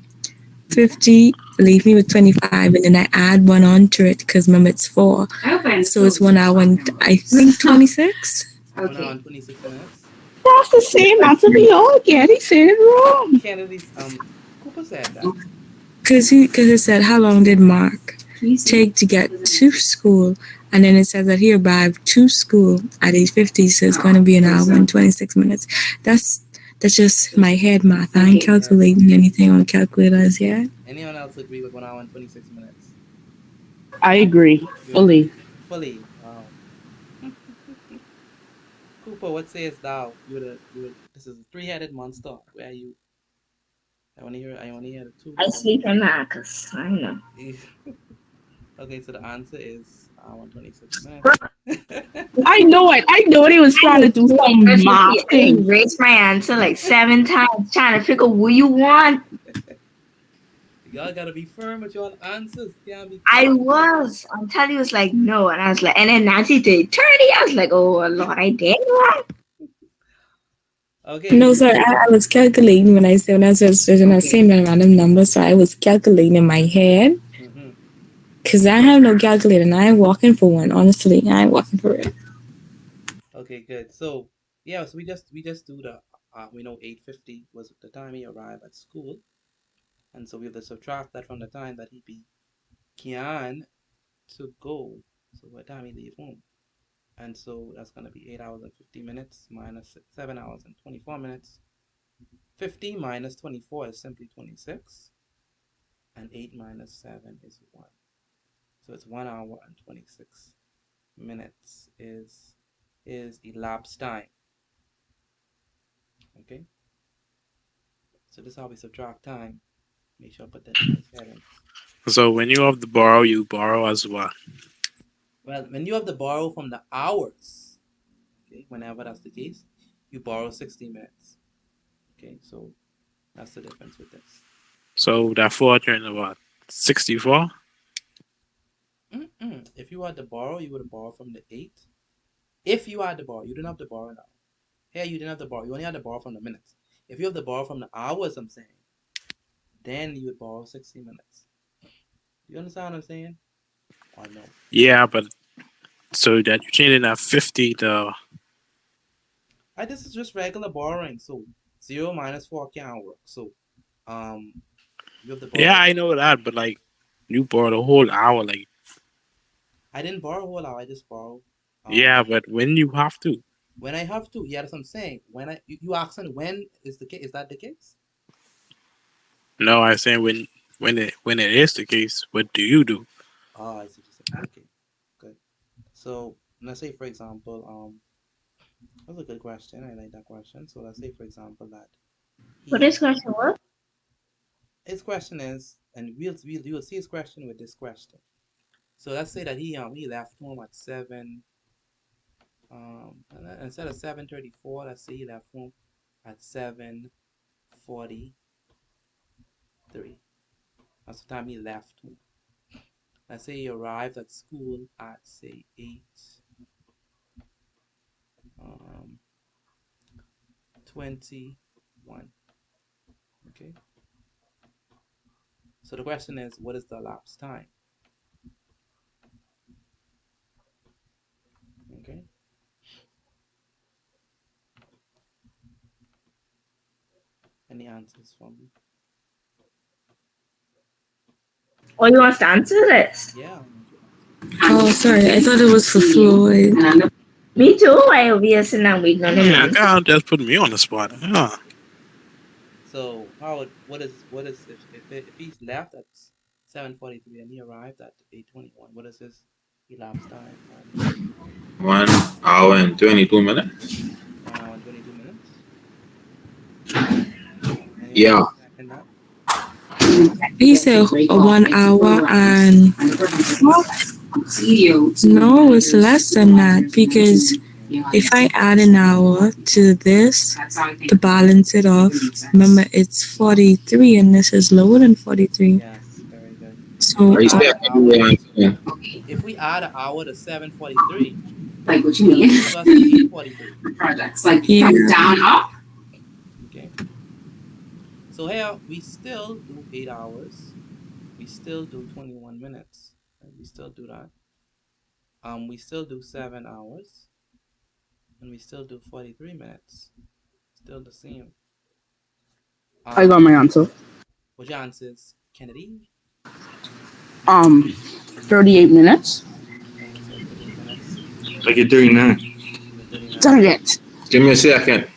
50 leave me with 25, and then I add one onto it because remember it's 4, so it's 1 hour and I think 26.
1 hour and 26 minutes.
That's the same answer we all get. He said it wrong.
Kennedy's Cooper said that.
Because it said how long did Mark take to get to school, and then it says that he arrived to school at 8:50, so it's going to be an hour and 26 minutes. That's just my head math. I ain't calculating anything on calculators yet.
Anyone else agree with 1 hour and 26 minutes?
I agree fully.
Fully. Wow. Cooper, what sayest thou? This is a three-headed monster. Where are you? I only hear the two.
I sleep in Marcus. I know.
Okay, so the answer is 126 minutes.
I know it. I know it. He was trying to do some math
I
thing.
raised my answer like 7 times trying to figure what you want.
Y'all gotta be firm with your answers. Can't be
I
crazy.
was until he was like, no. And I was like, and then Nancy did 30. I was like, oh, Lord, I did what?
Okay.
No, sorry, I was calculating when I said I was saying a random number, so I was calculating in my head.
Mm-hmm.
Because I have no calculator and I ain't walking for one, honestly. I ain't walking for it.
Okay, good. So yeah, so we just do the we know 8:50 was the time he arrived at school, and so we have to subtract that from the time that he began to go. So what time he leave home? And so that's gonna be 8 hours and 50 minutes minus 7 hours and 24 minutes. 50 minus 24 is simply 26, and 8 minus 7 is 1. So it's 1 hour and 26 minutes is elapsed time. Okay, so this is how we subtract time. Make sure I put that nice headings.
So when you have to borrow, you borrow as well.
Well, when you have to borrow from the hours, okay, whenever that's the case, you borrow 60 minutes. Okay, so that's the difference with this.
So that 4 turns to what? 64?
If you had to borrow, you would have borrowed from the 8. If you had to borrow, you didn't have to borrow now. Here, you didn't have to borrow. You only had to borrow from the minutes. If you have to borrow from the hours, I'm saying, then you would borrow 60 minutes. Do you understand what I'm saying? Or no?
Yeah, but so that you're changing that 50 to.
This is just regular borrowing. So 0 minus 4 can't work. So you have to
Yeah,
borrow.
I know that, but like you borrowed a whole hour. Like,
I didn't borrow a whole hour. I just borrowed.
yeah, but when you have to.
When I have to. Yeah, that's what I'm saying. When you asking when is the case? Is that the case?
No, I'm saying when it is the case, what do you do?
Oh, I see what you're saying. Okay, good. So let's say, for example, that's a good question. I like that question. So let's say, for example, that
What
he
is question what?
his question is, and you'll see his question with this question. So let's say that he left home at 7 and instead of 7:34, let's say he left home at 7:43. That's the time he left home. Let's say he arrived at school at say 8:21. Okay. So the question is, what is the elapsed time? Okay. Any answers from me?
Oh, you want to answer this?
Yeah, I want you to answer.
Oh, sorry. I thought it was for Floyd.
Me too. I obviously now we gonna
Yeah,
answer.
God, just put me on the spot. Huh.
So Howard, what is if he's left at 7:43 and he arrived at 8:21? What is his elapsed time, Harley?
1 hour and 22 minutes.
1 hour and 22 minutes.
Yeah.
Anyone second that?
He said 1 hour and no, it's less than that because if I add an hour to this to balance it off, remember it's 43 and this is lower than 43.
Yes, very good. So if
So
we
I
add
said
an hour, if we add an hour to 7:43, it'll give us 8:43.
yeah.
Okay. So here we still do 8 hours. We still do 21 minutes. And we still do that. We still do 7 hours. And we still do 43 minutes. Still the same.
I got my answer.
What your answer is, Kennedy?
38 minutes.
Someone said 38 minutes.
I get 39.
You get 39.
Dang it.
Give me a second.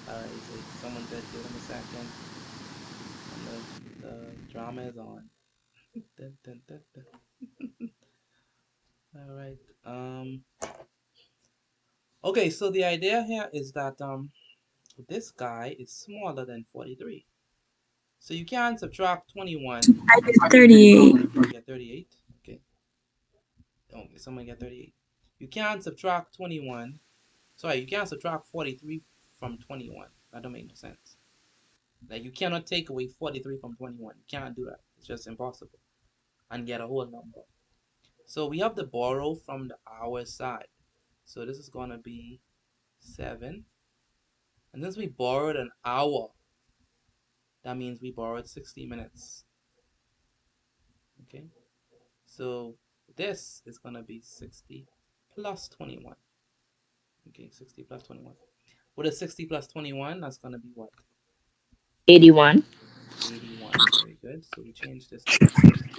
All right. So someone said, give them a second. And the drama is on. Dun, dun, dun, dun. All right. Okay, so the idea here is that this guy is smaller than 43. So you can't subtract 21.
I get 38.
You get 38. Okay. Okay, someone get 38. You can't subtract 21. Sorry, you can't subtract 43 from 21. That don't make no sense. Like you cannot take away 43 from 21. You can't do that. It's just impossible. And get a whole number. So we have to borrow from the hour side. So this is gonna be 7. And since we borrowed an hour, that means we borrowed 60 minutes. Okay. So this is gonna be 60 plus 21. Okay, 60 plus 21. What is 60 plus 21? That's gonna be what?
81.
81. Very good. So we change this to 80.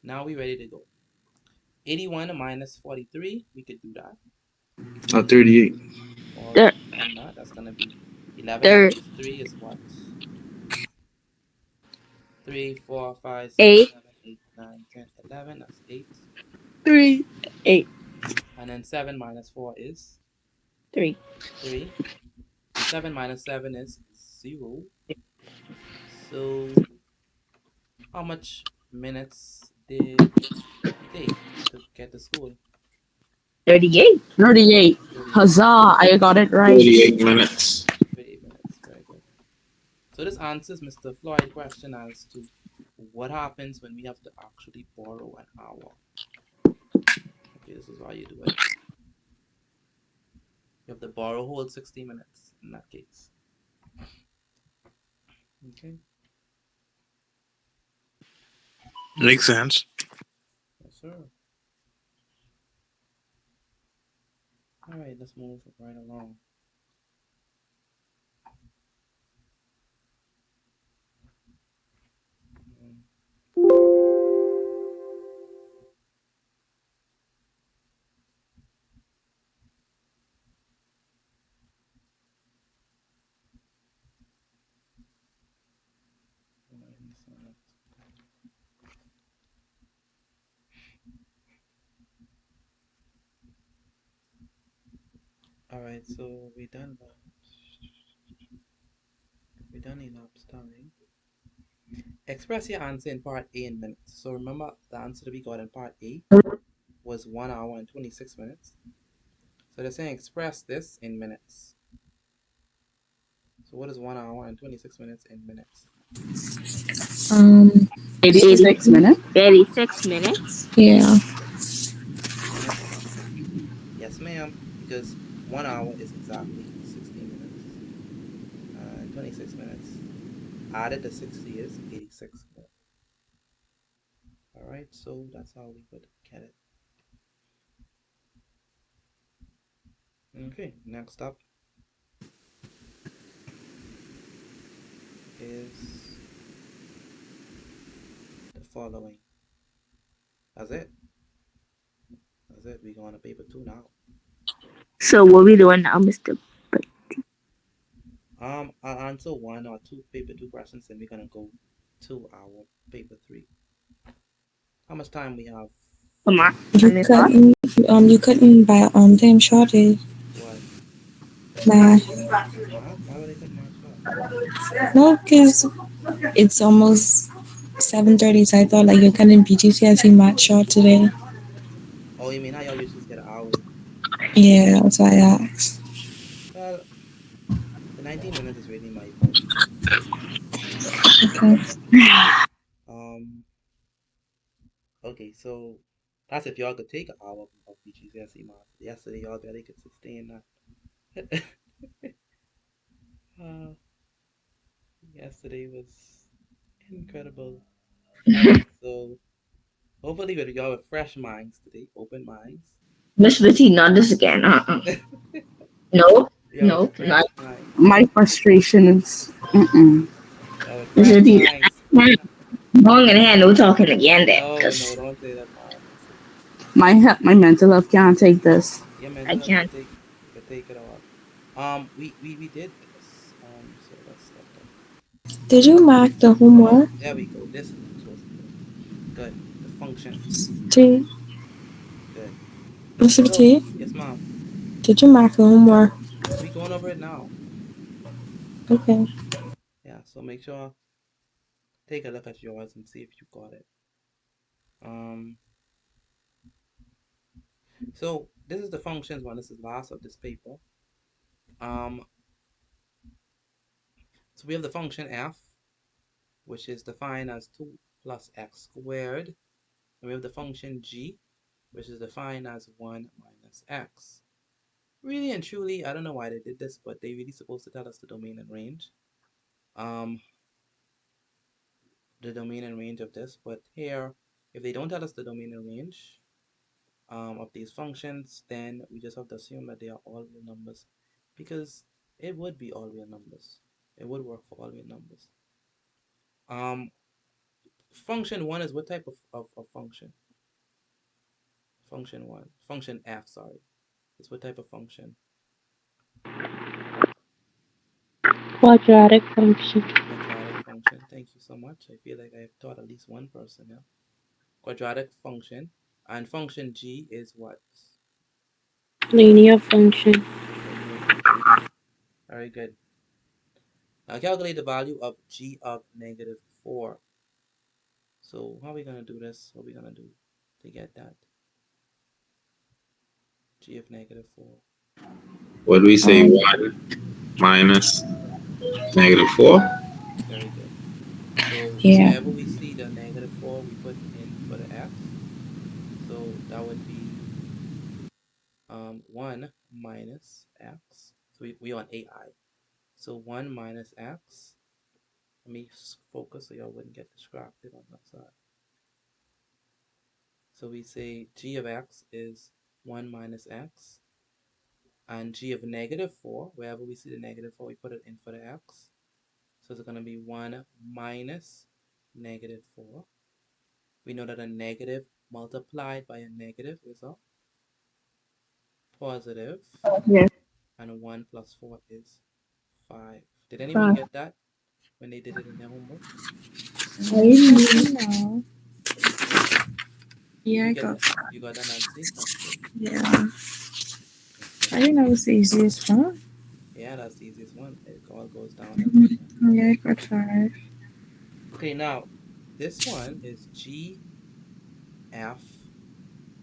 Now we ready to go. 81 minus 43. We could do that.
38.
Or
There.
and that. That's gonna be 11
There.
minus 3 is what? 3, 4, 5, 6,
8.
7, 8, 9, 10, 11. That's 8.
3. 8.
And then 7 minus 4 is
3.
3. And 7 minus 7 is 0. So how much minutes did it take to get to school?
38.
38.
38.
Huzzah! I got it right.
48 minutes.
38 minutes. Very good. So this answers Mr. Floyd's question as to what happens when we have to actually borrow an hour. Okay, this is how you do it. You have to borrow whole 60 minutes in that case. Okay.
Makes sense.
Yes, sir. All right, let's move right along. All right, so we done elapsed time. Express your answer in part A in minutes. So remember the answer that we got in part A was 1 hour and 26 minutes. So they're saying express this in minutes. So what is 1 hour and 26 minutes in minutes?
86 minutes.
86 minutes.
Yeah.
Minutes? Yes, ma'am. Because 1 hour is exactly 60 minutes. 26 minutes added to 60 is 86 minutes. Alright, so that's how we would get it. Okay, next up is the following. That's it. That's it. We're going to paper 2 now.
So what we doing now, Mr.
I'll answer 1 or 2 paper 2 questions, and we're gonna go to our paper 3. How much time we have?
Come on.
You couldn't by time shortage.
What?
Math.
Math? Why would I cut math short?
No, because it's almost 7:30, so I thought like you're cutting Bgcse math short today.
Oh, you mean how y'all usually get an hour?
Yeah, that's why I asked.
Well, the 19 minutes is really my fault.
Okay.
Okay, so that's if y'all could take an hour of Bgcse math. Yesterday y'all barely could sustain that. Yesterday was incredible. So hopefully with y'all with fresh minds today, open minds.
Miss Betty, not this again. No, no, not.
My frustration is.
Miss Betty, long and hand, no talking again there.
No, don't say that,
My mental health can't take this.
Yeah, man,
I can't.
You can take it all. We did this. So let's stop that.
Did you mark the homework?
There we go. This is what we're supposed to do. Good. The functions.
See?
Good.
Mr.
So,
T,
yes, ma'am.
did you mark your homework?
We going over it now.
Okay.
Yeah, so make sure take a look at yours and see if you got it. So this is the functions one. This is last of this paper. So we have the function f, which is defined as 2 plus x squared. And we have the function g, which is defined as 1 minus x. Really and truly, I don't know why they did this, but they really supposed to tell us the domain and range. The domain and range of this, but here, if they don't tell us the domain and range of these functions, then we just have to assume that they are all real numbers, because it would be all real numbers. It would work for all real numbers. Function 1 is what type of function? Function 1. Function f, sorry. It's what type of function?
Quadratic function.
Quadratic function. Thank you so much. I feel like I have taught at least one person now. Quadratic function. And function g is what?
Linear function.
Linear function. Very good. Now calculate the value of g of negative 4. So how are we going to do this? What are we going to do to get that? G of negative 4.
What do we say? 1 minus negative 4?
Very good. So
Yeah.
wherever we see the negative 4, we put in for the x. So that would be 1 minus x. So we on AI. So 1 minus x. Let me focus so y'all wouldn't get distracted on that side. So we say g of x is 1 minus x. And g of negative 4, wherever we see the negative 4, we put it in for the x. So it's going to be 1 minus negative 4. We know that a negative multiplied by a negative is a positive.
Yes.
And 1 plus 4 is 5. Did anyone get that when they did it in their homework?
No. Yeah,
You
I
get
got
that? You got that, Nancy? That's good.
Yeah.
Okay.
I didn't know it was the easiest one.
Yeah, that's the easiest one. It all goes downhill from there.
Yeah, I got 5.
Okay, now this one is g f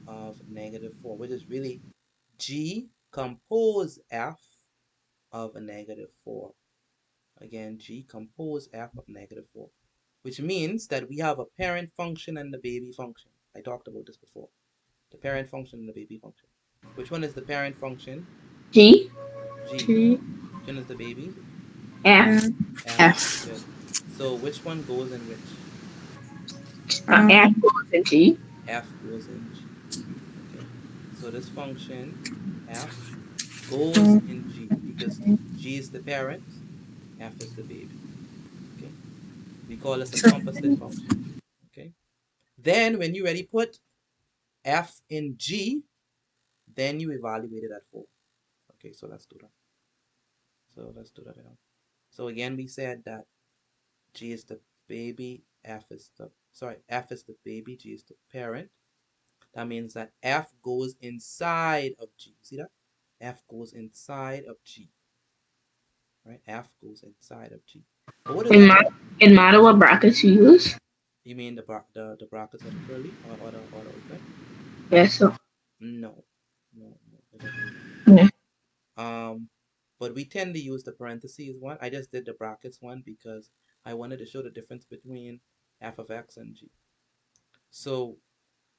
of negative 4, which is really g compose f of a negative 4. Again, g compose f of negative 4, which means that we have a parent function and the baby function. I talked about this before. The parent function and the baby function. Which one is the parent function?
G,
G.
T.
Which one is the baby?
F,
F.
F.
Good. So which one goes in which?
F goes in G.
F goes in G. Okay. So this function F goes in G because G is the parent, F is the baby. Okay. We call this a composite function. Okay. Then when you already put F in G, then you evaluate it at 4. Okay, so let's do that. Now. So again, we said that G is the baby, F is the baby, G is the parent. That means that F goes inside of G. See that? F goes inside of G. Right? F goes inside of G. But what is F?
It matter what brackets you use.
You mean the brackets or the curly or the open?
Yes, so.
No, it doesn't.
Yeah.
But we tend to use the parentheses one. I just did the brackets one because I wanted to show the difference between f of x and g. So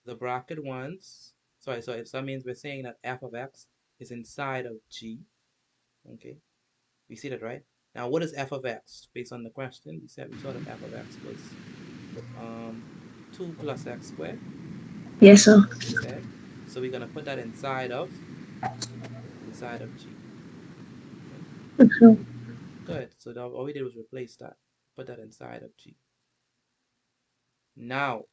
the bracket ones, so that means we're saying that f of x is inside of g. Okay, we see that, right? Now, what is f of x? Based on the question, we saw that f of x was 2 plus x squared.
Yes, sir.
That's what we said. So we're gonna put that inside of g. Okay, good. So all we did was replace that, put that inside of g. Now,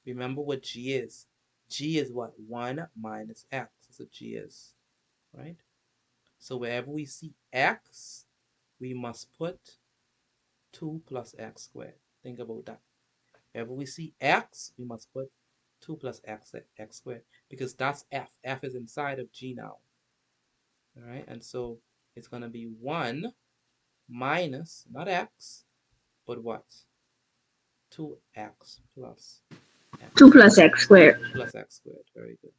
remember what g is. G is what? 1 minus x. That's what g is, right? So wherever we see x, we must put 2 plus x squared. Think about that. Wherever we see x, we must put 2 plus x squared, because that's f. F is inside of g now. All right, and so it's going to be 1 minus, not x, but what? 2x plus x.
2 plus x squared.
2 plus x squared. Very good.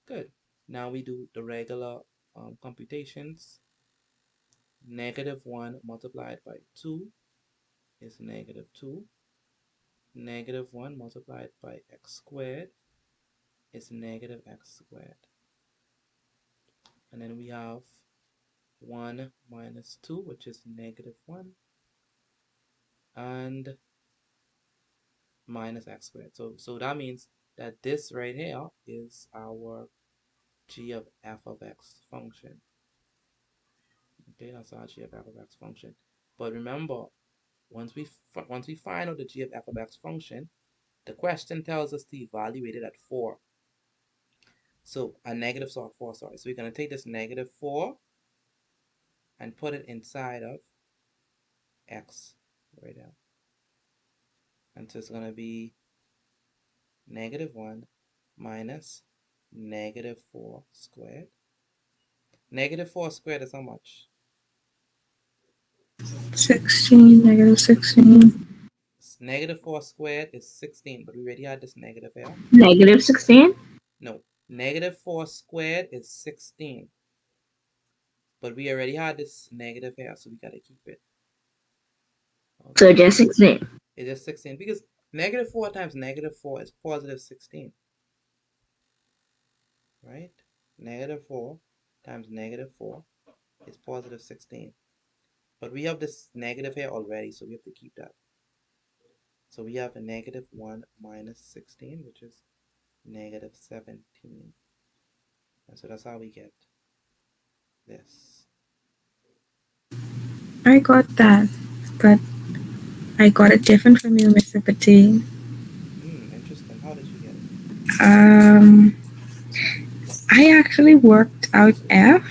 Good. Now we do the regular computations. -1 multiplied by 2 is -2. -1 multiplied by x squared is -x squared. And then we have 1 minus 2, which is -1, and minus x squared. So that means that this right here is our g of f of x function. Okay, that's our g of f of x function. But remember, once we find out the g of f of x function, the question tells us to evaluate it at 4. So a negative 4, sorry. So we're going to take this -4 and put it inside of x right now. And so it's going to be -1 minus -4 squared. -4 squared is how much?
16, -16.
-4 squared is 16, but we already had this negative here.
-16?
No, -4 squared is 16. But we already had this negative here, so we gotta keep it. Okay.
So just 16.
It's just 16, because -4 times -4 is positive 16. Right? -4 times -4 is positive 16. But we have this negative here already, so we have to keep that. So we have a -1 minus 16, which is -17. And so that's how we get this.
I got that, but I got it different from you, Mr. Petit.
Interesting. How did you get it?
I actually worked out f,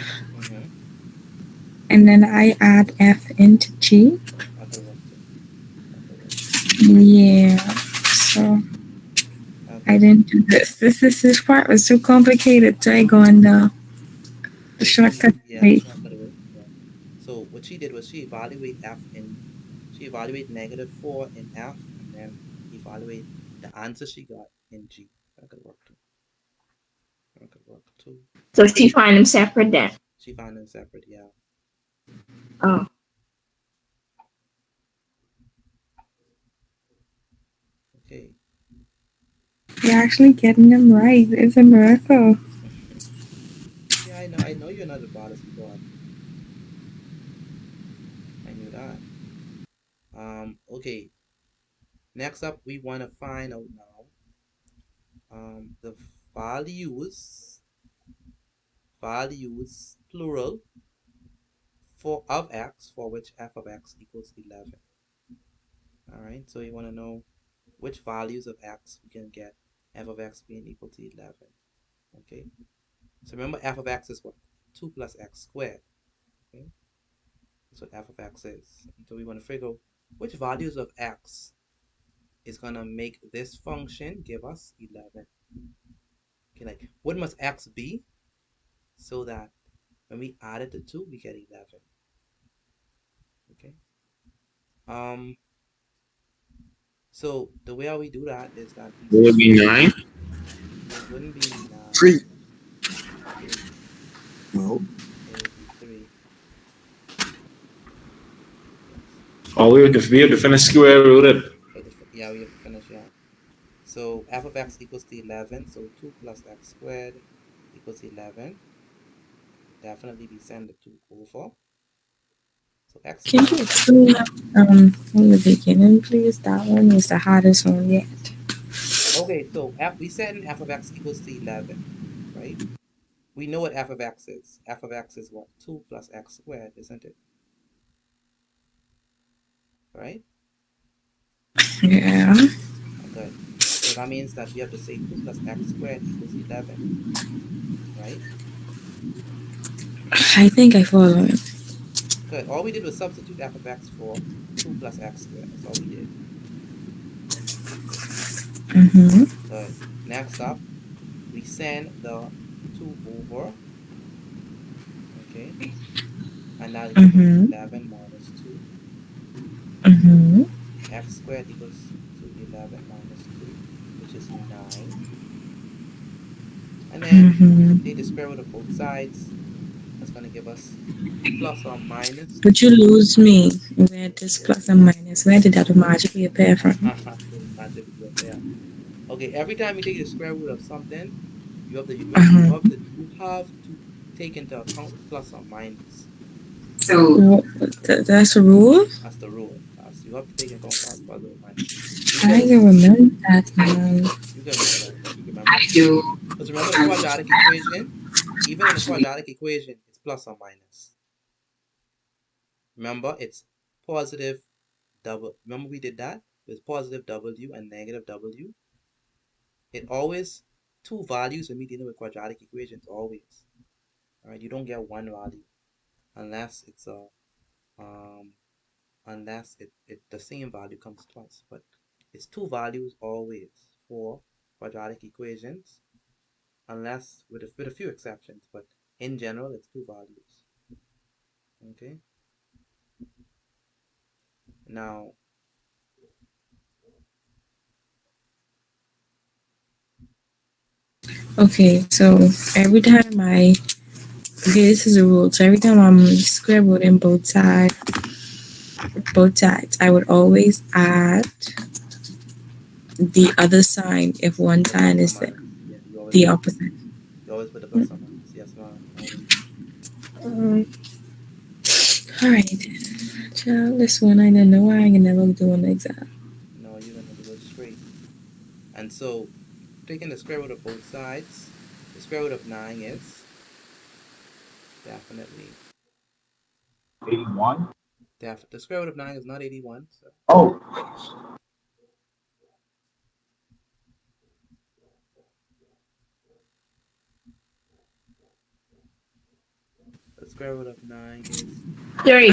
and then I add f into g. Yeah, so I didn't do this. This part was too complicated, so I go on the shortcut way.
So what she did was she evaluated -4 in f, and then evaluate the answer she got in g. That could work too.
So she find them separate then?
She found them separate, yeah.
Oh.
Okay.
You're actually getting them right. It's a miracle.
Yeah, I know you're not a goddess god. I knew that. Okay. Next up, we want to find out now the values plural of x for which f of x equals 11. All right, so you want to know which values of x we can get f of x being equal to 11. Okay, so remember f of x is what? 2 plus x squared. Okay, that's what f of x is. And so we want to figure out which values of x is going to make this function give us 11. Okay, like what must x be so that when we add it to 2, we get 11. Okay. So the way how we do that is that
It would be 9.
It wouldn't be 9.
3.
3.
No.
It would be 3.
Oh, we have to finish square root it.
Yeah, we have to finish, yeah. So f of x equals to 11. So 2 plus x squared equals 11. Definitely we send the 2 over. So x.
Can you explain that from the beginning, please? That one is the hardest one yet.
Okay, so we said f of x equals to 11, right? We know what f of x is. F of x is what? 2 plus x squared, isn't it? Right?
Yeah.
Good. So that means that we have to say 2 plus x squared equals 11. Right?
I think I follow it.
Good. All we did was substitute f of x for 2 plus x squared. That's all we did. Good. Next up, we send the 2 over, okay? And now it gives us 11 minus 2. X squared equals to 11 minus 2, which is 9. And then we take the square root of both sides. That's going to give us plus or minus
But you
2.
lose me. Where this plus and minus, where did that magically appear from?
It magically appear. Okay, every time you take the square root of something, you have to take into account plus or minus.
So that's a rule?
That's the rule. You have to take into account plus or minus.
I
Because
can remember that, man.
you can remember it. You can remember it. Because remember the quadratic equation? Even in the quadratic equation, it's plus or minus. Remember, it's positive double. Remember we did that? With positive W and negative W. It always, two values when we dealing with quadratic equations, always. Alright, you don't get one value unless it's a unless the same value comes twice. But it's two values always for quadratic equations, unless with a few exceptions, but in general it's two values. Okay. Now
Okay, so every time this is a rule. So every time I'm square rooting both sides, I would always add the other sign if one sign is
yeah,
the opposite.
you always put the plus or minus. Yes, ma'am. Always.
All right, child. This one I don't know. I ain't never do an exam.
No, you're gonna do it straight. And so taking the square root of both sides, the square root of 9 is definitely
81.
the square root of 9 is not 81. So
Oh,
the square root of 9 is
3.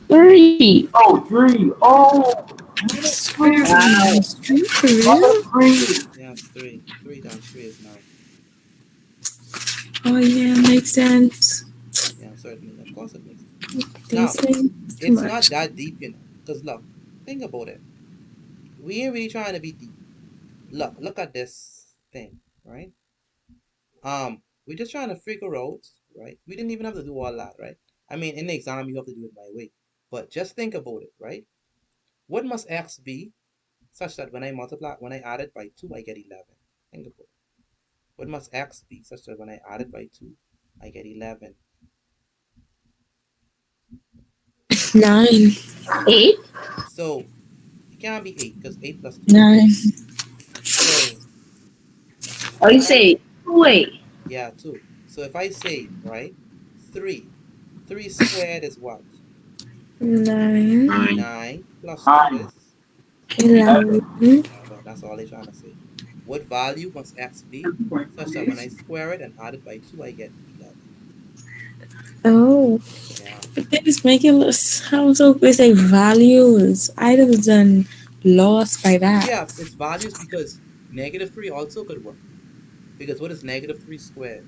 3.
oh, 3. Oh,
Wow.
For real?
3.
yes 3. 3 times 3 is 9.
Oh yeah, makes sense.
Yeah, certainly. Of course it makes sense.
These
Now,
things too
it's
much.
not that deep, Because look, think about it. We ain't really trying to be deep. Look at this thing, right? We're just trying to figure out, right? We didn't even have to do all that, right? I mean, in the exam, you have to do it my way. But just think about it, right? What must x be such that when I add it by 2, I get 11? Think about it. What must x be such that when I add it by 2, I get 11?
9.
8.
So, it can't be 8 because 8 plus 2 is
9.
10. So,
Oh, you
if I,
say 2.
yeah, 2. So if I say, right, 3. 3 squared is what?
9.
9.
9 plus 2
9.
is?
11.
That's all they're trying to say. What value must x be such that when I square it and add it by 2, I get 11?
Oh,
Yeah.
but then it's making us sound so we say values. I was done lost by that.
Yeah, it's values because negative 3 also could work. Because what is negative 3 squared?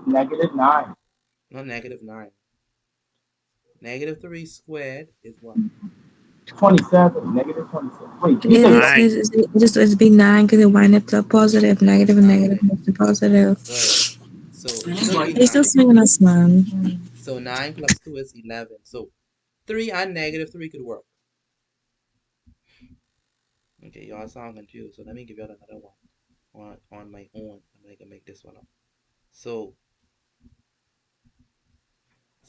-9.
Not negative 9. Negative 3 squared is what?
27. -27. Wait, you
Yeah,
said
Nine.
it's be 9 because it wind up to positive, negative, and negative
Exactly.
makes it positive.
Good. So it could be
They still
9.
swinging us, man.
So 9 plus 2 is 11. So 3 and negative 3 could work. Okay, y'all sound confused. So let me give y'all another one on my own. I'm gonna make this one up. So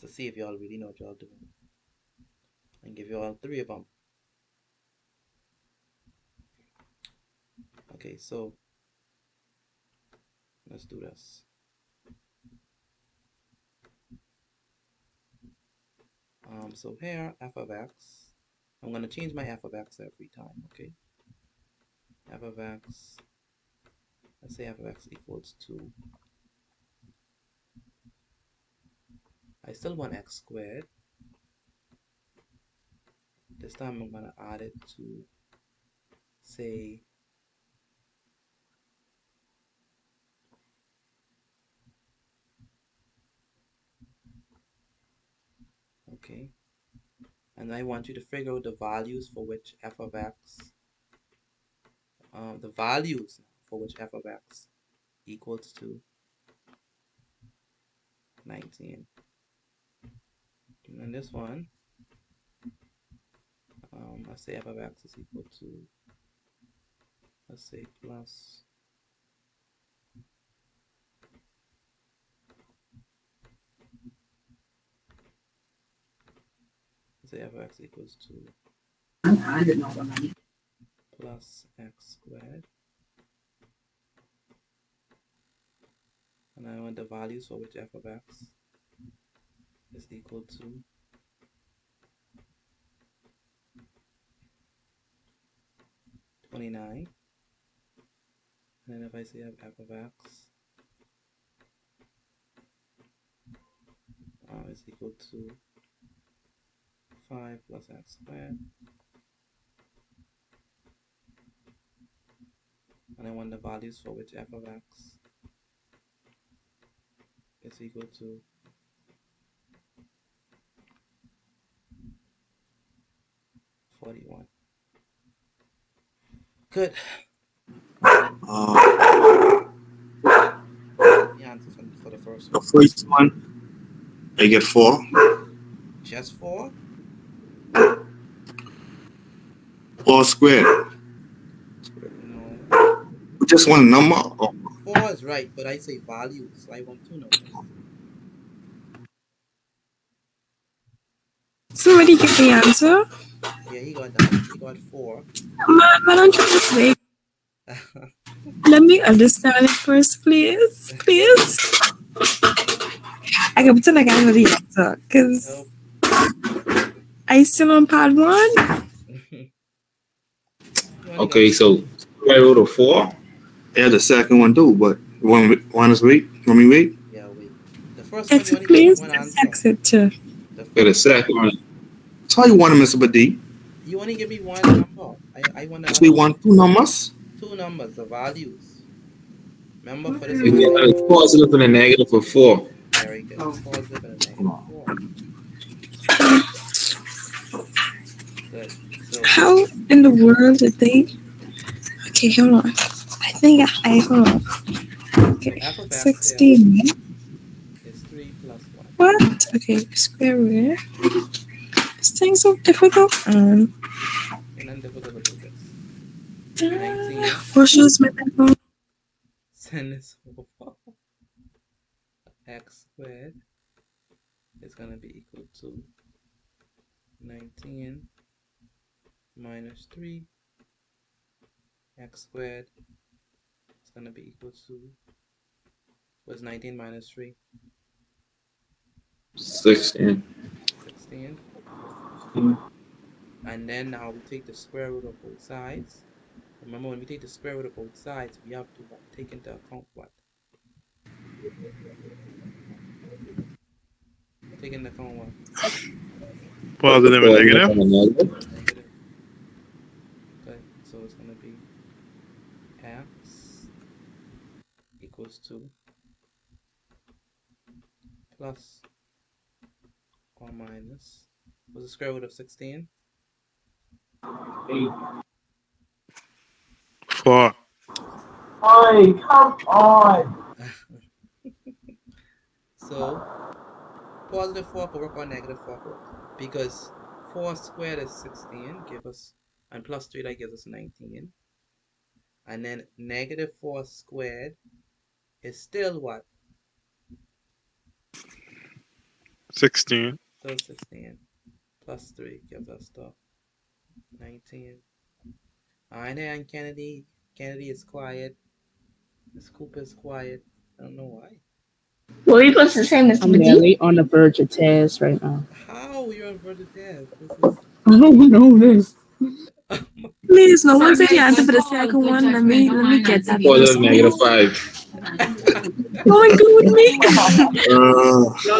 let's see if y'all really know what y'all doing. And give y'all 3 of them. Okay, so let's do this. So here f of x. I'm gonna change my f of x every time. Okay, f of x. Let's say f of x equals 2. I still want x squared. This time I'm gonna add it to say okay, and I want you to figure out the values for which f of x, the values for which f of x equals to 19. And then this one, let's say f of x is equal to, let's say plus, let's say f of x equals to plus x squared. And I want the values for which f of x is equal to 29. And then if I say f of x is equal to 5 plus x squared, and I want the values for which f of x is equal to 41. Good. The answer for the first
The
one.
first one, I get 4.
Just 4?
4 squared.
No.
Just one number.
4 is right, but I say values, so I want 2 numbers.
Somebody get the answer.
Yeah, he got that. He got 4.
Man, don't you just wait. Let me understand it first, please. Please. I can pretend like I know the answer, because I still on part 1.
Okay, so square root of 4. Yeah, the second one too, but want us wait? Want me wait?
Yeah, wait. The first
It's
one, you only
please
get one answer.
exit too.
The second one. That's how you want to, Mr. Badi.
You only give me one number. I want
Yes, we want 2 numbers.
2 numbers, the values. Remember for this
You get a positive and a negative of 4.
Very good. Positive and a negative 4. Good. So
How in the world did they? Okay, hold on. I think I hold on. Okay, 16.
is 3 plus 1.
What? Okay, square root. This thing's so difficult.
And then difficult to do this. 19.
What shows my phone?
Send this over. X squared is going to be equal to 19 minus 3. X squared is going to be equal to, what's 19 minus 3?
16.
16. And then now we take the square root of both sides. Remember, when we take the square root of both sides, we have to take into account what? Take into account what?
Positive and negative.
Negative. Okay, so it's going to be x equals to plus or minus, what's the square root of 16?
8.
4.
Hey, come on.
So positive 4 could work or negative 4 could work, because 4 squared is 16, give us, and plus 3, that gives us 19. And then negative 4 squared is still what?
16.
Still 16. Plus 3 gives us the 19. Alright, and Kennedy. Kennedy is quiet. Miss Cooper is quiet. I don't know why.
Well, it was the same as
I'm
Badi.
nearly on the verge of tears right now.
How you're on verge of death? This
I don't know this.
Please, no one said the answer for the second one. Let me get that.
Positive, negative 5.
Oh my god, with me.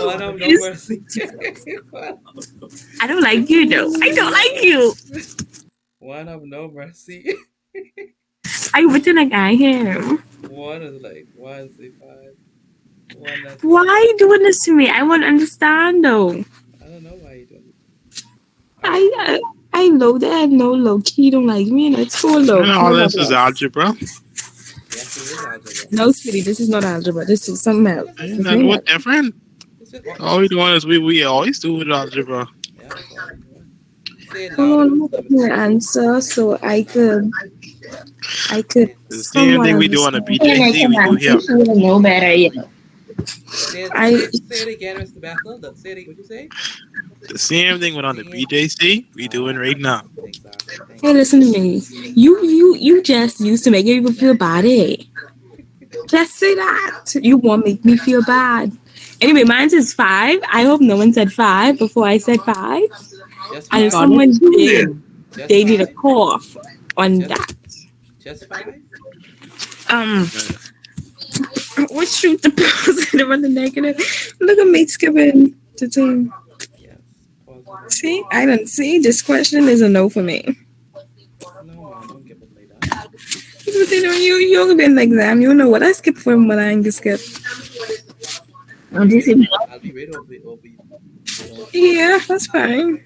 One of no mercy.
I don't like you though. I don't like you.
One of no mercy.
I wouldn't like I him.
One is like 1C5. One that's
Why are
like,
you doing this to me? I want to understand though.
I don't know why you doing it. All right.
I know that no low key don't like me and it's so low.
And all this is algebra.
Yes, it is algebra.
No, sweetie, this is not algebra. This is something else.
Ain't nothing what different.
It's just,
All we doing is we always do with algebra.
yeah, that's all we're doing. Say it
Hold
louder.
on, let me answer so I could
The same
somewhat
thing we do on the
understand.
BJC, we do here.
She would know better, you know.
Say it again, Mr. Bethel. Say it. What you say?
The same thing with on the BJC, we doing right now.
Exactly. Thank
Hey,
you.
listen to me. You just used to make people feel bad, eh? Just say that. You won't make me feel bad. Anyway, mine is 5. I hope no one said 5 before I said 5.
Just
And if
5.
someone did,
Just
they need a
5.
cough on
Just-
that.
Just 5.
Let's shoot the positive and the negative. Look at me skipping the team.
Yes. Positive.
See, I don't see. This question is a no for me.
No, man, don't give up like that.
But you know, you only been in the exam. You know what I skip from what I ain't skip.
I'll be right over you.
Yeah, that's fine.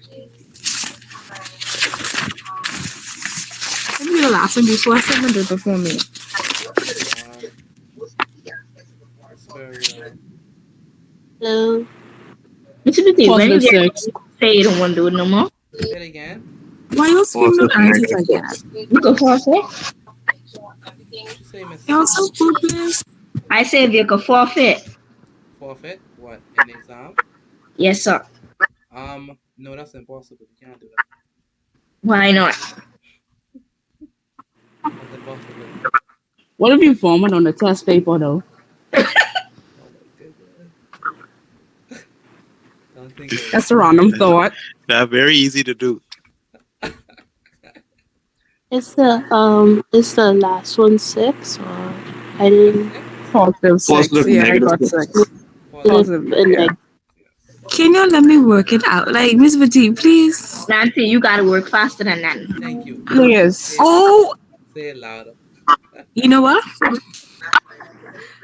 Let me do the last one before I said do it before me.
Hello.
What's the thing? When you
Positive
get
6.
say you don't want to do it no more,
Say it again.
Why you screaming no answers like that?
you can forfeit.
What you say, Miss?
Y'all so hopeless.
I say if you can forfeit.
Forfeit? What? An exam?
Yes, sir.
No, that's impossible. You can't do that.
Why not?
That's impossible.
What if you vomit on the test paper though?
Oh my goodness. Don't think of
That's a random thought.
That's very easy to do.
Is the last one 6 or I didn't
Positive 6.
Positive,
Yeah, I
negative
got 6. Positive. Yeah.
Can you let me work it out? Like, Miss Vati, please.
Nancy, you gotta work faster than that.
Thank you.
Please.
Oh,
Say it louder.
you know what?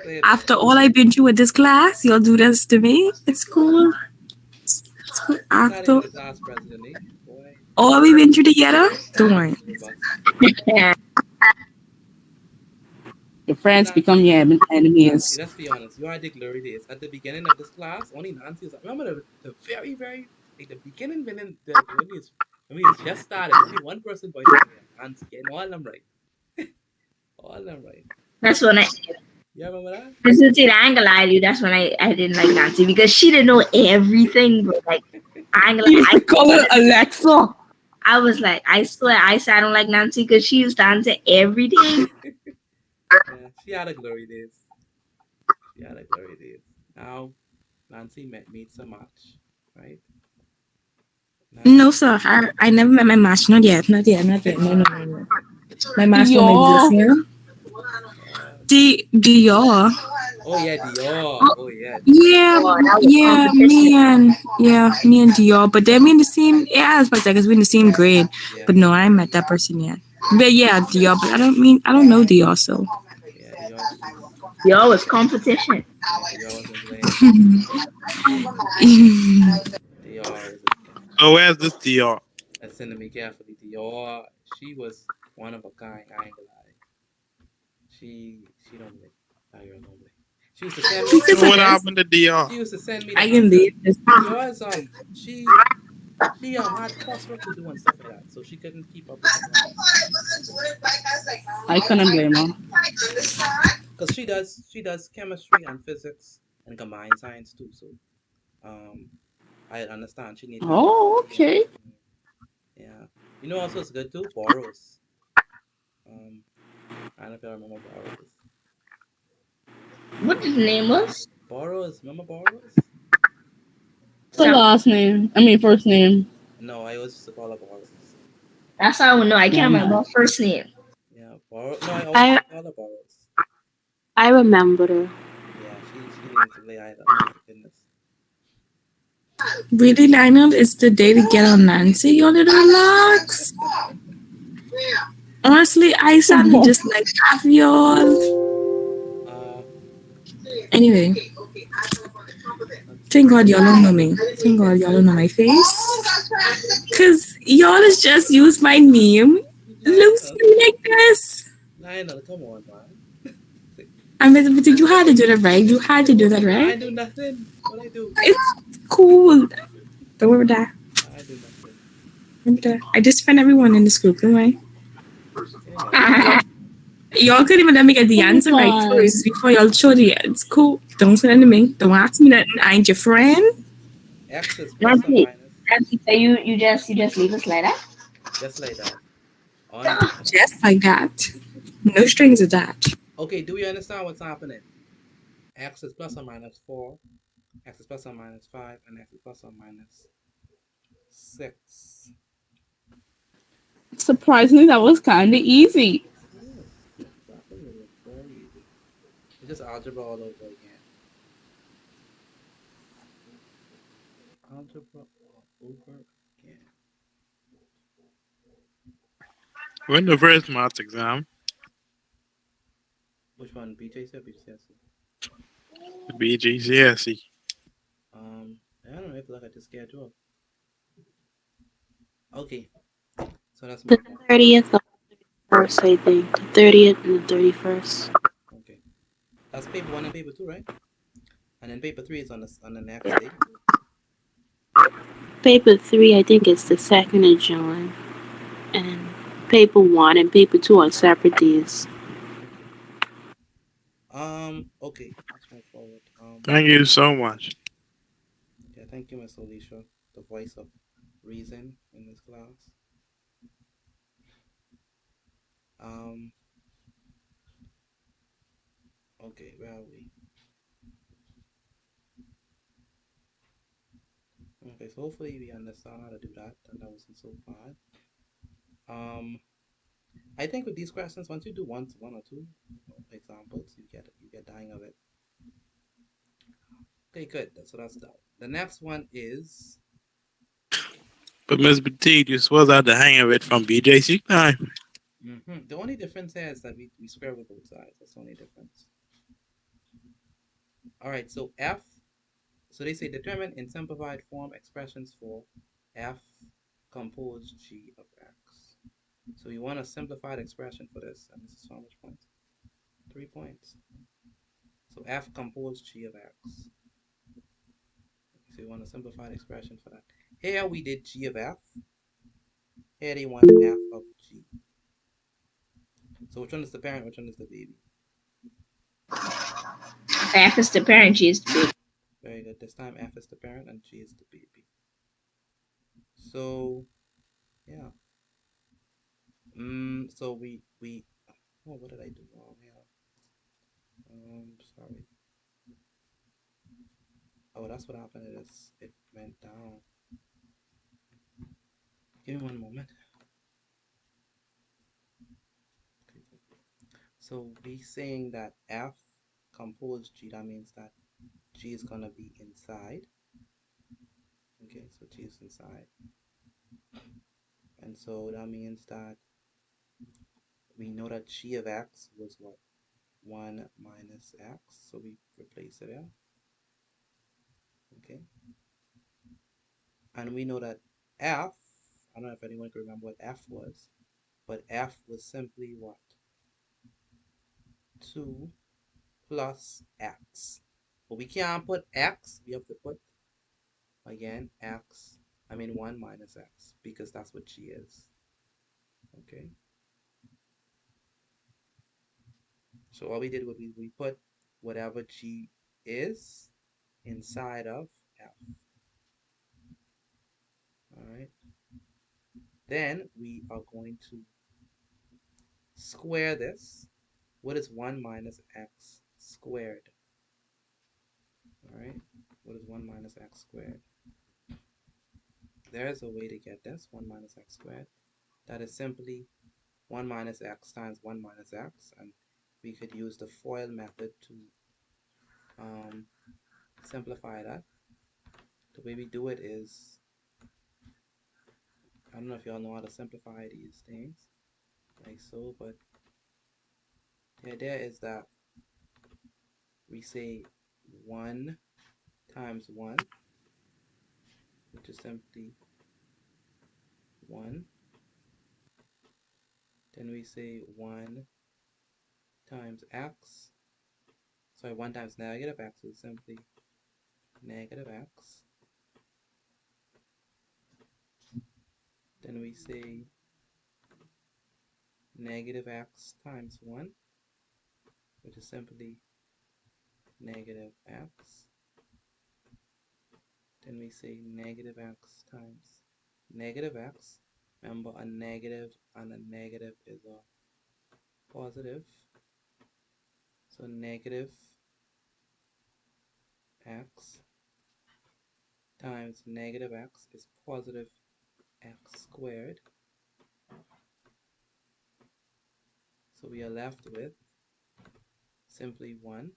Say it
After all I've been through with this class, you'll do this to me. It's cool. It's cool.
Not
After
even the class president, eh? Boy.
all we've been through together, don't worry.
Your friends become your enemies.
Let's be honest. You are the glory days. At the beginning of this class, only Nancy was like, remember the very, very, like the beginning when we just started, only one person pointed at me. Nancy getting all of them right. All of them right.
That's when
You remember that?
this is it. I ain't gonna lie to you. That's when I didn't like Nancy because she didn't know everything. But like, I ain't gonna
You
lie.
used to call her Alexa.
I was like, I swear, I said I don't like Nancy because she used to answer everything.
Yeah, she had a glory days. She had a glory days. Now, Nancy made so much, right? Nancy,
No, sir. I never met my match. Not yet. Not yet. Not yet. No. My match don't exist here. Dior.
Oh yeah, Dior. Oh yeah.
Me and Dior. But they're in the same. Yeah, I was about to say because we're in the same grade.
Yeah.
But no, I ain't met that person yet. But yeah, Dior. But I don't know Dior. So
Yeah, Dior.
Yo, it's competition.
Dior wasn't playing. Dior was
So where's this DR?
listen to me carefully. Dior, she was one of a kind. I ain't gonna lie. She don't play. That girl don't play. She used to send me.
So what happened to DR?
She used to send me.
I can leave this.
Dior's she had coursework to do and stuff like that, so she couldn't keep up with the class.
I couldn't blame her.
Because she does chemistry and physics and combined science too. So, I understand she needs.
Oh, okay.
Yeah, you know also it's good too. Boros. I don't know if you remember Boros.
What his name was?
Boros, remember Boros?
What's the last name? I mean, first name.
No, I always used to call her Boros.
That's how I would know. I can't remember her first name.
Yeah, Boros. No, I always used to call her Boros.
I remember her.
Yeah, she didn't play either. Oh my goodness.
Really, Daniel, it's the day to get on Nancy. You little relax. Honestly, I sadly just like half y'all. Anyway, thank God y'all don't know me. Thank God y'all don't know my face. Cause y'all just use my name loosely like this.
Lionel, come on, man.
I mean, but you had to do that right. You had to do that
I
right.
do nothing. What I do?
It's cool. Don't worry about that.
I do nothing.
I just find everyone in this group, don't worry.
Yeah.
Y'all couldn't even let me get the answer right first before y'all show the It's cool. Don't say that to me. Don't ask me nothing. I ain't your friend.
X is plus or
Nancy,
minus.
Nancy, so you just leave us like that?
Just like that. On that.
Just like that. No strings attached.
Okay, do we understand what's happening? X is plus or minus 4, X is plus or minus 5, and X is plus or minus 6.
Surprisingly, that was kind of easy.
Yeah, exactly. It was very easy. It's just algebra all over again. Algebra all over again.
When the first maths exam?
Which one? BJC or BCSE?
Bgcse.
I don't know if look at the schedule. Okay, so let's
The
move on.
30th or 31st, I think. The 30th and the 31st.
Okay, that's paper 1 and paper 2, right? And then paper 3 is on the next day.
Paper 3, I think it's the 2nd of June. And paper 1 and paper 2 on separate days.
Okay. Okay, let's move forward.
Thank you so much.
Yeah, thank you, Miss Alicia, the voice of reason in this class. Okay, where are we? Okay, so hopefully we understand how to do that, and that wasn't so bad. I think with these questions, once you do one or two examples, you get the hang of it. Okay, good. So that's done. The next one is
But Miss Petit, you supposed to have the hang of it from BJC time.
the only difference here is that we square with both sides. That's the only difference. All right, so F. So they say determine in simplified form expressions for F composed G of X. So we want a simplified expression for this, and this is how much points? 3 points. So F composed G of X. So we want a simplified expression for that. Here we did G of F. Here they want F of G. So which one is the parent, which one is the baby?
F is the parent, G is the baby.
Very good. This time F is the parent and G is the baby. So yeah. So we oh, what did I do wrong here? Sorry. Oh, that's what happened. It went down. Give me one moment. Okay. So we saying that F composed G, that means that G is gonna be inside. Okay, so G is inside. And so that means that we know that G of X was what? 1 minus X. So we replace it here. Okay. And we know that F, I don't know if anyone can remember what F was, but F was simply what? 2 plus X. But we can't put X, we have to put, again, 1 minus X, because that's what G is. Okay. So all we did was we put whatever G is inside of F. Alright. Then we are going to square this. What is 1 minus X squared? Alright. What is 1 minus X squared? There's a way to get this, 1 minus X squared. That is simply 1 minus X times 1 minus X, and we could use the FOIL method to simplify that. The way we do it is, I don't know if y'all know how to simplify these things. like so, but the idea is that we say 1 times 1, which is simply 1. Then we say 1 times x. Sorry, 1 times negative x is simply negative x. Then we say negative x times 1, which is simply negative x. Then we say negative x times negative x. Remember, a negative and a negative is a positive. So negative x times negative x is positive x squared. So we are left with simply 1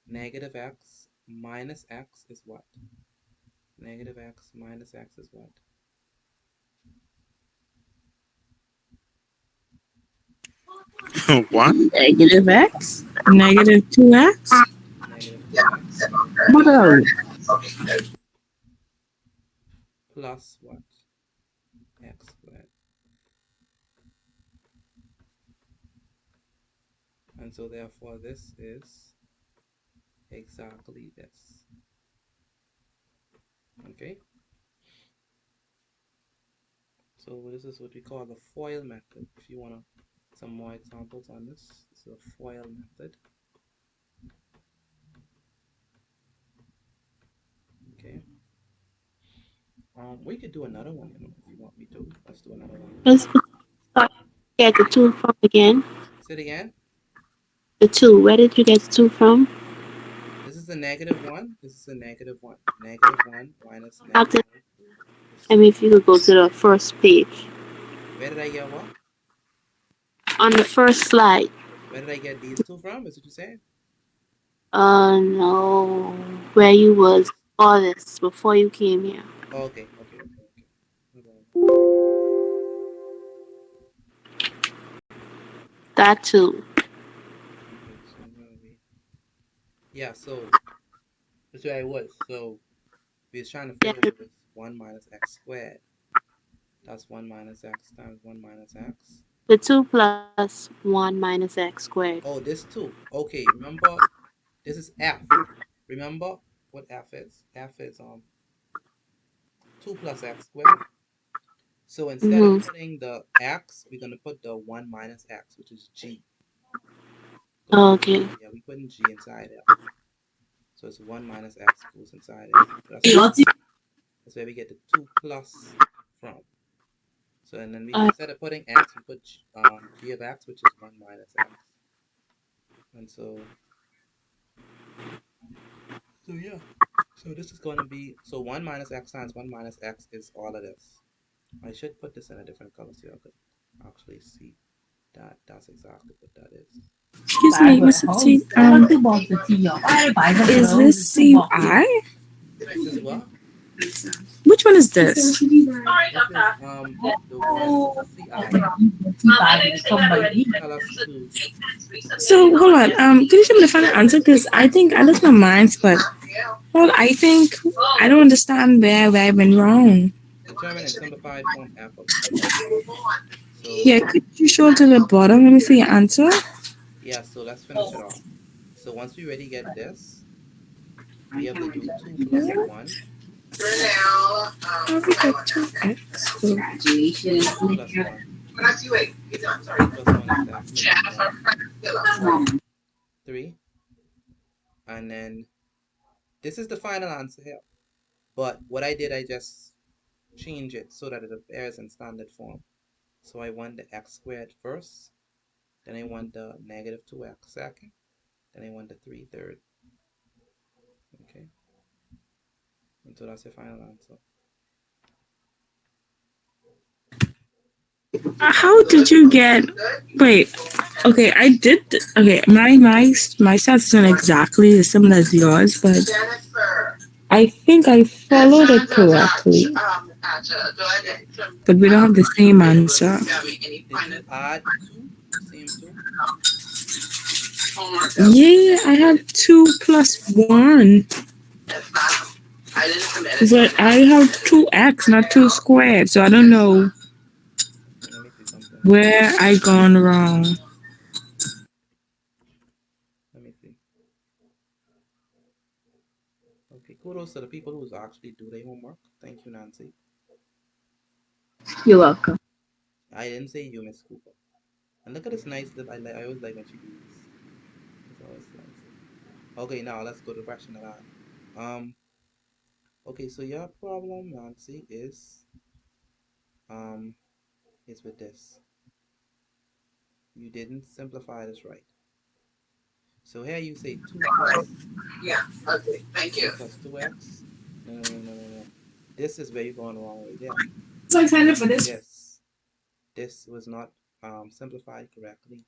negative x minus x is what? Negative x minus x is what?
What?
Negative x.
Negative 2x.
Negative 2x
Mother.
plus what? X squared. And so therefore this is exactly this. Okay? So this is what we call the FOIL method. If you want some more examples on this, it's the FOIL method. Okay. We could do another one, if you want me to. Let's do another one.
Let's get the 2 from again.
Say it again.
The 2. Where did you get the 2 from?
This is a negative 1. This is a negative 1. Negative 1 minus
After,
negative 1.
I mean, if you could go to the first page.
Where did I get what?
On the first slide.
Where did I get these 2 from? Is what you saying?
No. Where you was all this before you came here.
Oh, okay.
That too.
Okay, so I'm gonna be... Yeah, so that's where I was. So we was trying to figure out this 1 minus x squared. That's 1 minus x times 1 minus x.
The 2 plus 1 minus x squared.
Oh, this 2. Okay, remember, this is f. Remember what f is? F is 2 plus x squared. So instead of putting the x, we're going to put the 1 minus x, which is g.
Oh, okay.
Yeah, we putting g inside f. So it's 1 minus x goes inside f. That's where we get the 2 plus from. So and then we instead of putting x, we put g of x, which is 1 minus x. And so yeah. So this is going to be, so 1 minus x times 1 minus x is all of this. I should put this in a different color so you could actually see that that's exactly what that is.
Excuse me, Mr. T. Is this CI?
Is this what?
Which one is this?
This is the one CI. Tell us to.
So hold on. Can you show me the final answer? Because I think I lost my mind, but well, I think I don't understand where I went wrong.
Determine and simplify form f of. So,
yeah, could you show to the bottom? Let me see your answer.
Yeah, so let's finish it off. So once we already get this, we have to do 2 plus 1.
How we get 2x?
2 plus 1. 2 plus 1 is 3. And then this is the final answer here. But what I did, I just changed it so that it appears in standard form. So I want the x squared first, then I want the negative 2x second, then I want the 3 third. Okay. And so that's the final answer.
How did you get? Wait. Okay, I did. Okay, my stats isn't exactly as similar as yours, but I think I followed it correctly. But we don't have the same answer.
Did you add 2? Same 2?
Yeah, I had 2 plus 1. But I have 2x, not 2 squared, so I don't know
Let me see something.
where I gone wrong.
Let me see. Okay, kudos to the people who actually do their homework. Thank you, Nancy.
You're welcome.
I didn't say you, Miss Cooper. And look at this nice little. I always like when she do this. It's always nice. Okay, now let's go to the question at hand. Okay, so your problem, Nancy, is with this. You didn't simplify this right. So here you say 2 plus 2x. No. This is where you're going wrong right there.
So excited for this.
This was not simplified correctly.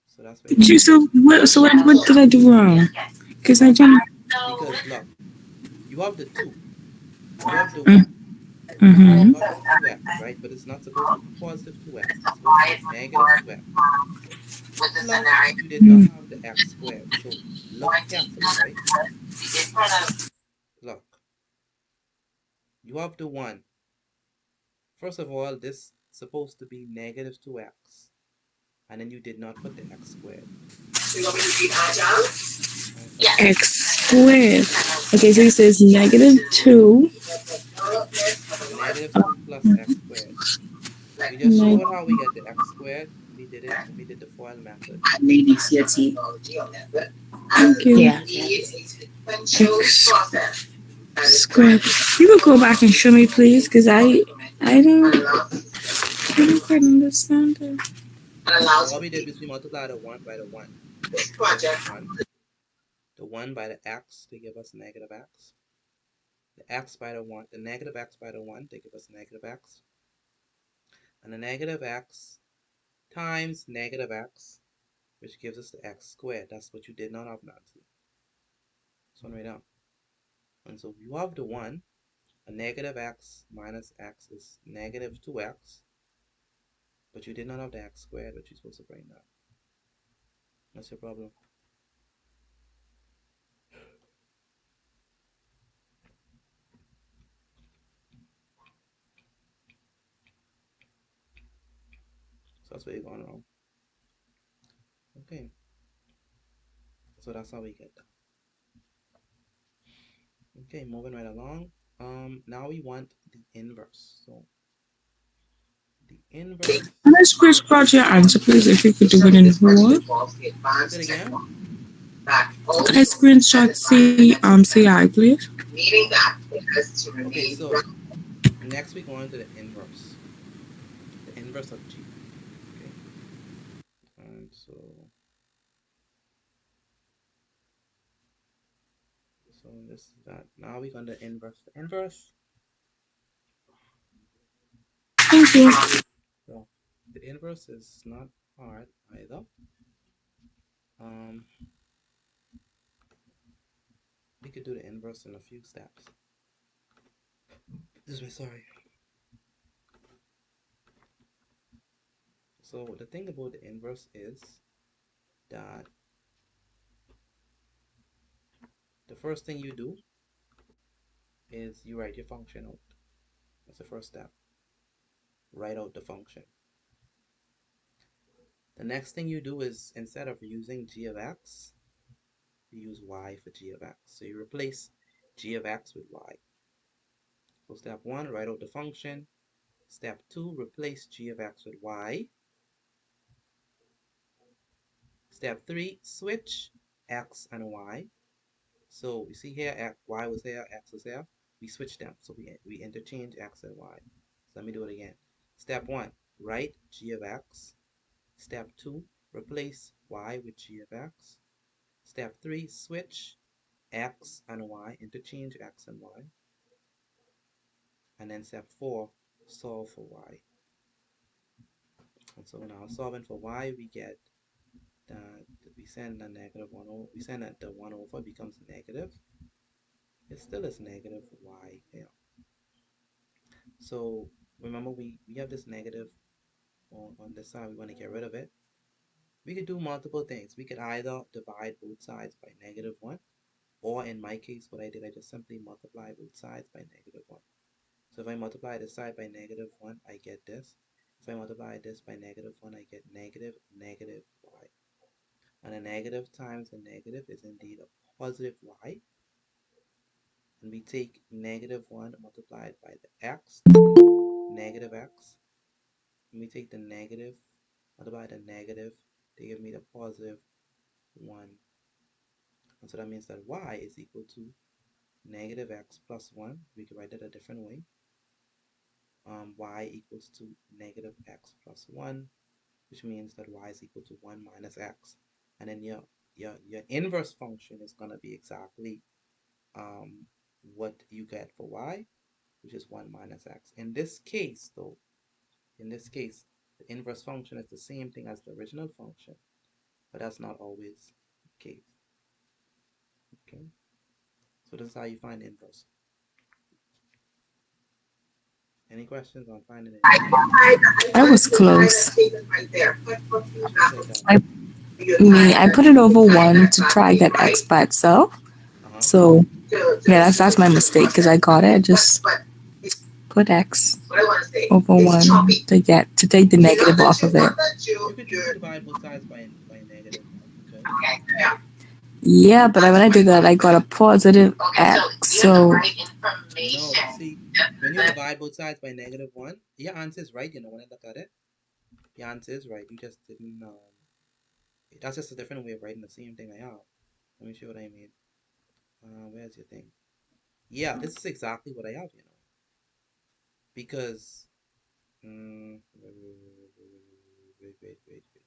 So that's why
What did I do wrong? Because I don't.
Because look, you have the 2. You have the 1.
Mm-hmm.
You have the 2x, right? But it's not supposed to be positive 2x. It's supposed to be negative 2x. Plus, you did not have the x squared. So look carefully, right? Look. You have the 1. First of all, this is supposed to be negative 2x. And then you did not put the x squared.
X squared. Okay, so it says negative 2.
Negative 2 plus x squared. We just showed how we get the x squared. We did the FOIL method.
Thank you.
Yeah.
X squared. You will go back and show me, please, because I don't quite understand it.
So what we did is we multiplied the 1 by the 1. The 1 by the x to give us negative x. The x by the 1, the negative x by the 1 to give us negative x. And the negative x times negative x, which gives us the x squared. That's what you did not have, Nancy. This one right now. And so you have the 1, a negative x minus x is negative 2x, but you did not have the x squared, which you're supposed to bring down. That's your problem. So that's where you're going wrong. Okay. So that's how we get that. Okay, moving right along. Now we want the inverse. So the inverse.
Can I screenshot your answer, please, if you could do it in whole?
Say it again.
Can I screenshot CI, please?
Okay, so next we go on to the inverse. The inverse of G. Okay. And so this is that. Now we're going to inverse the inverse.
Thank you.
So the inverse is not hard either. We could do the inverse in a few steps. This way, sorry. So the thing about the inverse is that the first thing you do is you write your function out. That's the first step. Write out the function. The next thing you do is, instead of using g of x, you use y for g of x. So you replace g of x with y. So step 1, write out the function. Step 2, replace g of x with y. Step 3, switch x and y. So you see here, y was here, x was here. We switch them, so we interchange x and y. So let me do it again. Step 1, write g of x. Step 2, replace y with g of x. Step 3, switch x and y, interchange x and y. And then step 4, solve for y. And so now solving for y, we get that we send the negative 1 over, we send that the 1 over becomes negative. It still is negative y here. So remember we have this negative on this side. We want to get rid of it. We could do multiple things. We could either divide both sides by -1, or in my case, what I did, I just simply multiply both sides by -1. So if I multiply this side by -1, I get this. If I multiply this by -1, I get negative y. And a negative times a negative is indeed a positive y. And we take -1 multiplied by the x, negative x. And we take the negative multiplied by the negative, they give me the positive 1. And so that means that y is equal to negative x plus 1. We can write it a different way. Y equals to negative x plus 1, which means that y is equal to 1 minus x. And then your inverse function is going to be exactly what you get for y, which is 1 minus x. In this case, though, the inverse function is the same thing as the original function, but that's not always the case. Okay, so this is how you find the inverse. Any questions on finding it?
I was close.
I
I put it over 1 to try get x by itself. So, yeah, that's my mistake because I got it. Just put x over 1 to take the negative off of it.
You could divide both sides by -1. Okay.
Yeah, but when I did that, I got a positive x. So
No, see, when you divide both sides by -1, your answer is right. When I look at it, your answer is right. You just didn't. That's just a different way of writing the same thing I have. Let me show you what I mean. Where's your thing? Yeah, this is exactly what I have. Because wait.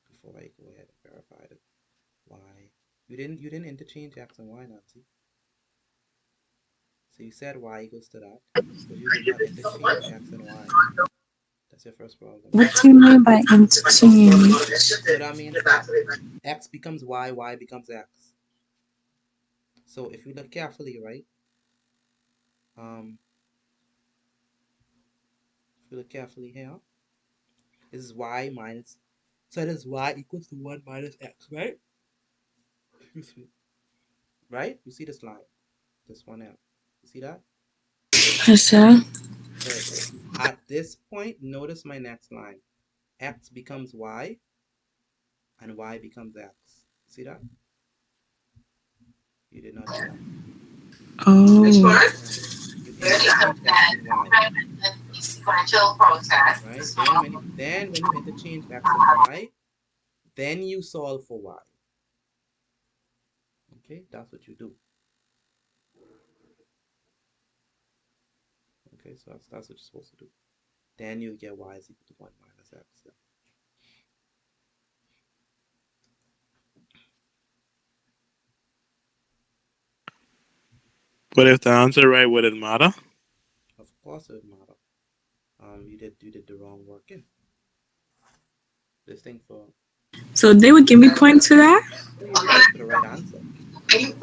Before I go ahead and verify it, y. You didn't interchange x and y, Nancy. So you said y equals to that, but you did not interchange x and y. That's your first problem.
what do you mean by interchange?
So that means that x becomes y becomes x. So if you look carefully, right? If you look carefully here, this is y minus. So it is y equals to 1 minus x, right? Right? You see this line? This one out. You see that?
Yes, sir.
Good. At this point, notice my next line. X becomes y, and y becomes x. See that? You did not do that.
Oh.
You interchange x and y. Right? Then when you interchange x and y, then you solve for y. Okay, that's what you do. Okay, so that's what you're supposed to do. Then you get y is equal to 1 minus x. Yeah.
But if the answer right, would it matter?
Of course it would matter. You did the wrong working. This thing for.
So they would give me points for that?
They give you points for the right answer.
Okay.
You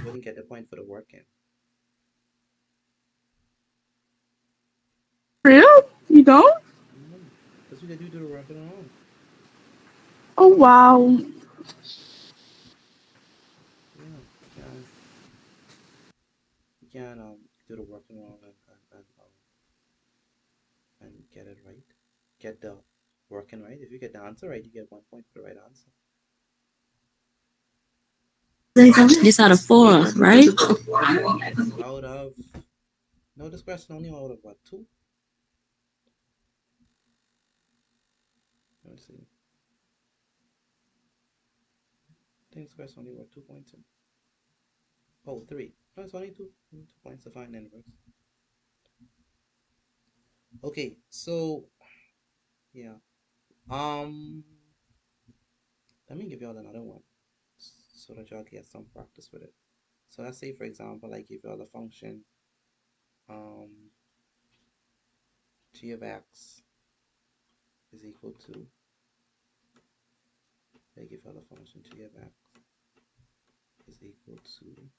wouldn't get the point for the working.
Real? You don't?
Because you do the working wrong.
Oh wow.
Yeah, you can do the working wrong and get it right. Get the working right. If you get the answer right, you get 1 point for the right answer.
This out of 4, right?
Out of no, this question only out of what, 2? Let's see. I think this question only worth 2 points. Oh, 3. No, it's only 2 points to find inverse. Okay, so yeah. Let me give y'all another one so that y'all get some practice with it. So let's say, for example, I give y'all the function g of x is equal to, I give y'all the function g of x is equal to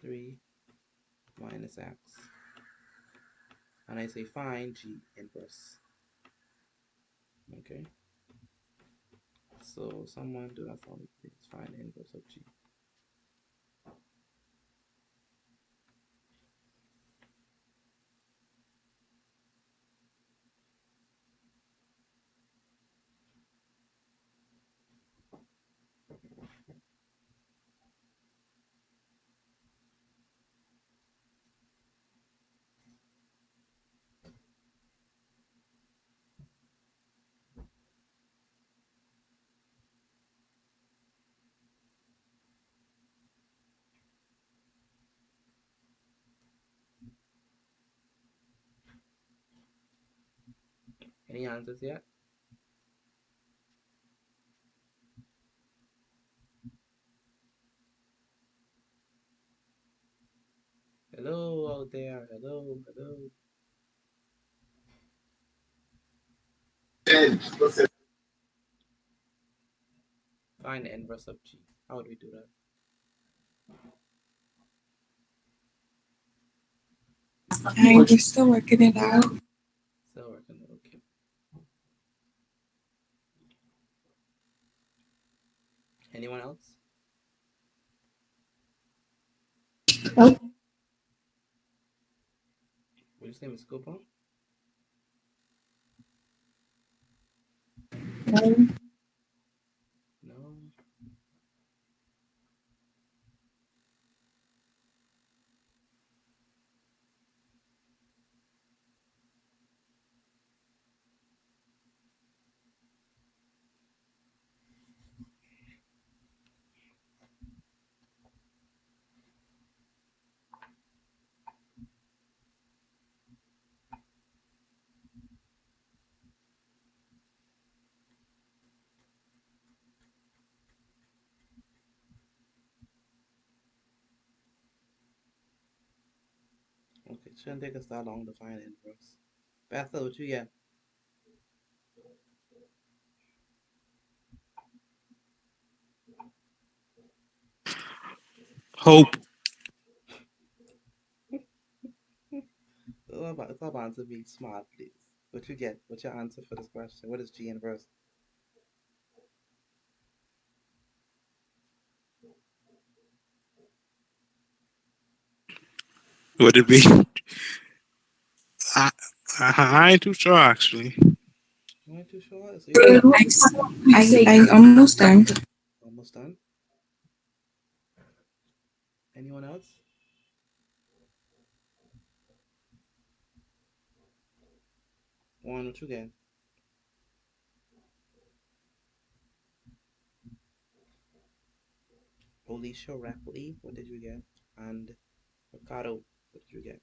3 minus x. And I say find G inverse. Okay. So someone do that for me, please. Find inverse of G. Any answers yet? Hello out there. Hello, hello. Find the inverse of G. How would we do that?
I'm just still working it out.
Still working. Okay. Anyone else?
Nope.
What you say, Miss Cooper? No. Okay, shouldn't take us that long to find inverse. Bethel, what you get?
Hope.
It's about answer being smart, please. What you get? What's your answer for this question? What is G inverse?
Would it be? I, I ain't too sure actually.
You ain't too sure? So you
I almost done.
almost done? Anyone else? One, what you get? Alicia Rapley, what did you get? And Ricardo, what did you get?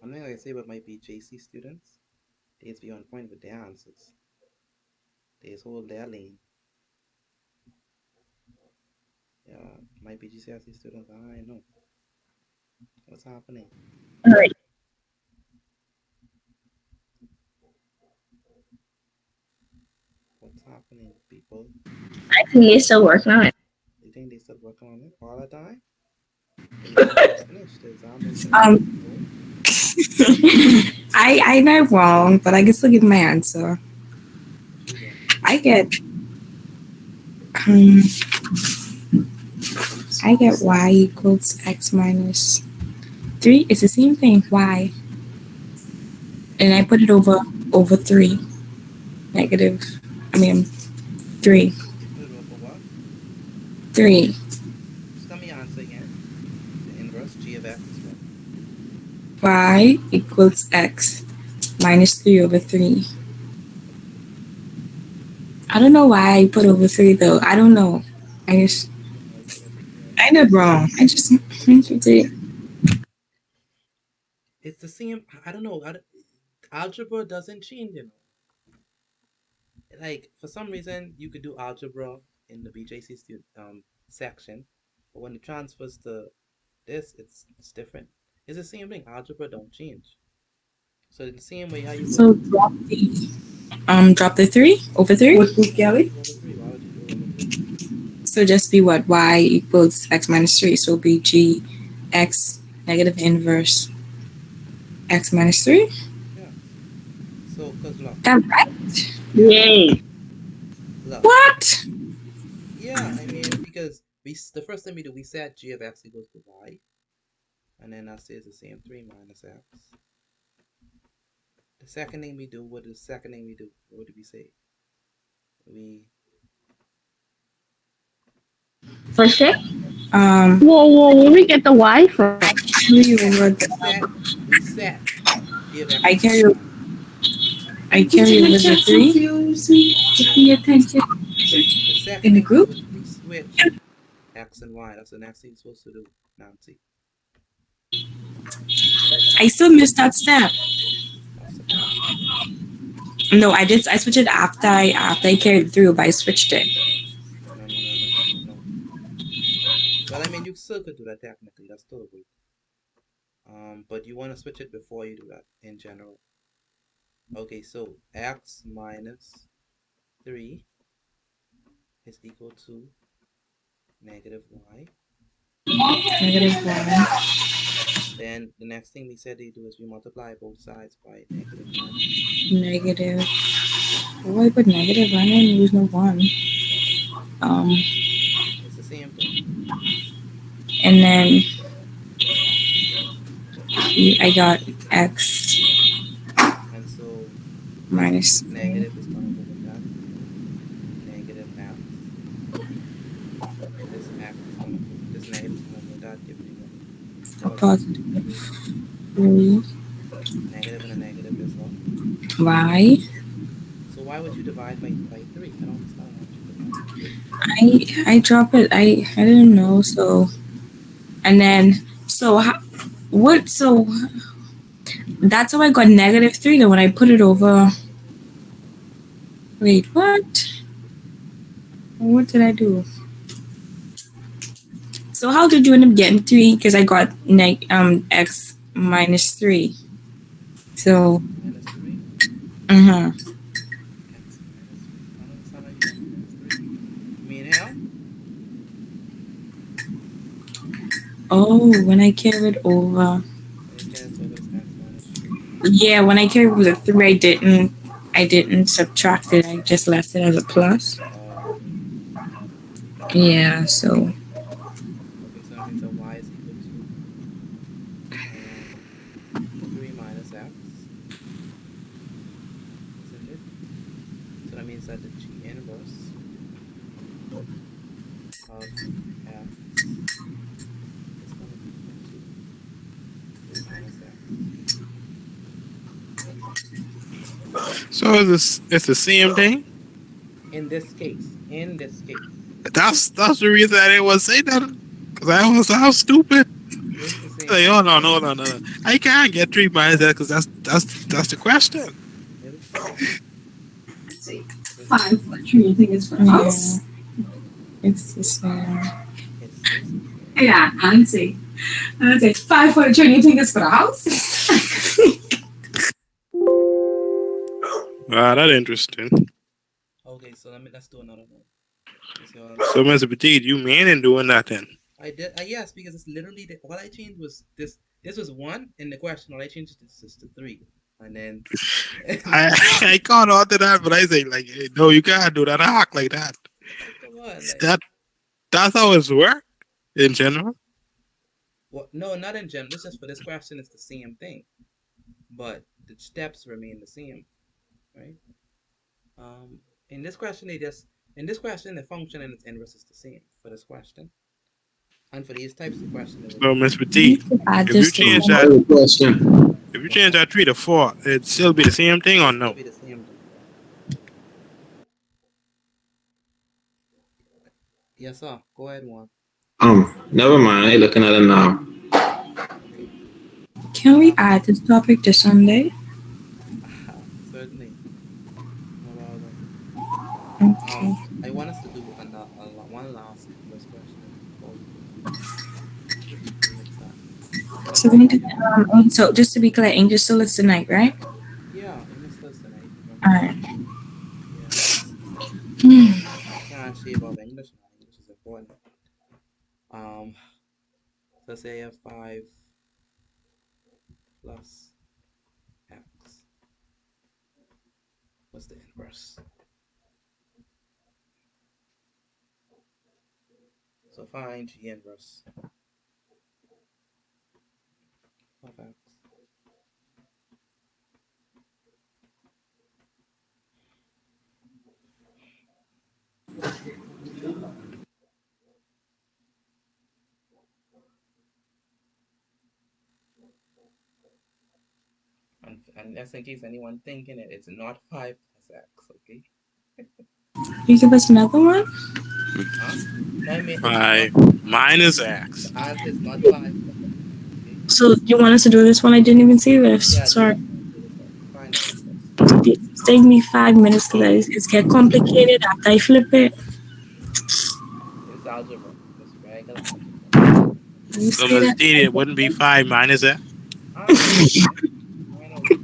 One thing I can say about my BJC students, they be on point with their answers. They just hold their lane. Yeah, my BGCSE students, I know. What's happening?
All right.
What's happening, people?
I think they're still working on it.
You think they still working on it all the time? The exam is finished. The exam is finished.
I know wrong, but I can still give my answer.
What you get?
Um, I get y equals x minus 3. It's the same thing, y. And I put it over 3. Negative, 3.
You put it over what?
3.
Just tell me your answer again. The inverse, G of x is what?
Y equals x minus 3 over 3. I don't know why I put over 3 though. I don't know. I just,
Why you put over 3?
I did wrong. I just did it.
It's the same. I don't know. Algebra doesn't change, Like, for some reason, you could do algebra in the BJC section, but when it transfers to this, it's different. It's the same thing. Algebra don't change. So the same way how you
So
would
drop the 3 over 3.
why would you do over 3? Why would you do over 3?
So just be what? Y equals x minus 3. So be g x negative inverse x minus 3.
Yeah. So cause look.
That right?
Yeah.
Yay.
Look.
What?
Yeah, I mean because the first thing we do, we set g of x equals to y. And then that says the same 3 minus x. The second thing we do, what is the second thing we do? What did we say? We
For sure.
Whoa, we get the Y from?
Carry over
we set g of x
I
equals
carry
to y.
I carry over the 3
Pay attention.
The second
in the
thing we do
group.
is we switch x and y. That's the next thing you're supposed to do, Nancy.
I still missed that step.
What's the problem?
No, I did. I switched it after I carried through, but I switched it.
No. Well, I mean, you still could do that technically. That's still good. But you want to switch it before you do that in general. Okay, so x minus 3 is equal to negative y.
Negative 1.
Then the next thing we said they do is we multiply both sides by negative 1.
Negative. Why put negative? I didn't lose no 1.
It's the same thing.
And then I got x
And so
minus
this negative is going to go with that. Negative x. This negative is going to go with that, giving you
a positive 3
negative and a negative is what?
y.
So why would you divide by 3? I don't understand why would you divide by 3.
I drop it. I didn't know. So and then so what? So that's how I got negative 3. Then when I put it over. Wait, what? What did I do? So how did you end up getting 3? Because I got x minus 3. So.
Minus 3?
Uh-huh.
X minus 3. I don't understand how you got minus 3. You mean how?
Oh, when I carried over.
It carries over as x minus 3.
Yeah, when I carried over the 3, I didn't subtract it. I just left it as a plus.
Oh, okay.
Yeah, so.
Okay, so that means that y is equal to 3 minus x. Isn't it? So that means that the g inverse of x is going to be equal to 3 minus x.
So it's the same thing.
In this case.
That's the reason I didn't want to say that, because I was stupid.
It's the same.
Like, oh no. I can't get 3 minus that because that's the question.
It is the same.
5 for you think it's for us?
It's the same.
It's the same.
Yeah, I'd say 5 for you think it's for the house?
Wow, that's interesting.
Okay, so let's do another one.
So, Mr. Petit, you mean in doing that then?
I did. Yes, because it's literally what I changed was this. This was 1 in the question. All I changed this to 3, and then
I caught on to that, but I say like, hey, no, you can't do that. Hack like that.
Come on, like,
That's how it's work in general.
well, no, not in general. This is for this question. It's the same thing, but the steps remain the same, right? In this question, the function and its inverse is the same for this question. And for these types of questions,
So, Miss Petit, if you change that 3 to 4, it'd still be the same thing or no?
It'll be the same thing. Yes, sir. Go ahead, one.
Never mind. I ain't looking at it now.
Okay.
Can we add this topic to Sunday?
Certainly. No problem.
Okay.
I want us to do one last first question before we go. But
So we need to, so just to be clear, Angel still is tonight, right?
Yeah, English does tonight.
All
Remember?
right.
Yeah.
Hmm.
Can't shave off English now. English is important. Um, so say you have 5 plus x. What's the inverse? So find g inverse of x. And just in case anyone thinking it, it's not 5 plus x, okay?
You give us another one?
Huh? No, I mean, it's not,
5 minus x.
the answer is not 5 plus x, okay?
So you want us to do this one? I didn't even see this.
Yeah, do
Sorry.
this one, do this one. Find that one first.
It's taking me 5 minutes because it's get complicated after I flip it.
It's algebra, just regular algebra.
You
So
say
Ms.
that.
Didi, it wouldn't be 5 minus x.
I know we. I know we.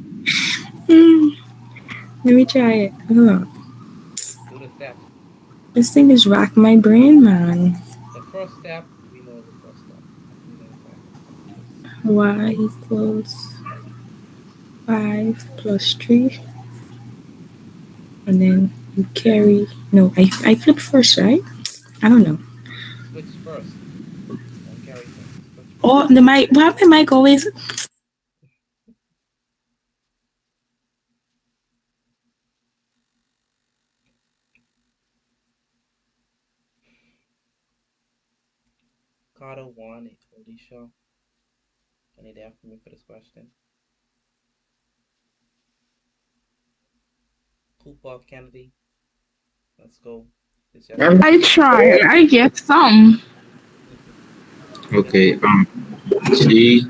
Hmm. Let me try it. Hold on.
Do the steps.
This thing is rack my brain, man.
The first step, we know the first step. We're going to find the inverse.
Y equals 5 plus 3. And then you carry. No, I flip first, right? I don't know.
Switch first. Don't carry first. Switch first.
Oh, the mic. Why my mic always?
Carter 1, Alicia. Any there for me for this question? Cooper, Kennedy. Let's go. It's just
I try and I get some.
Okay. G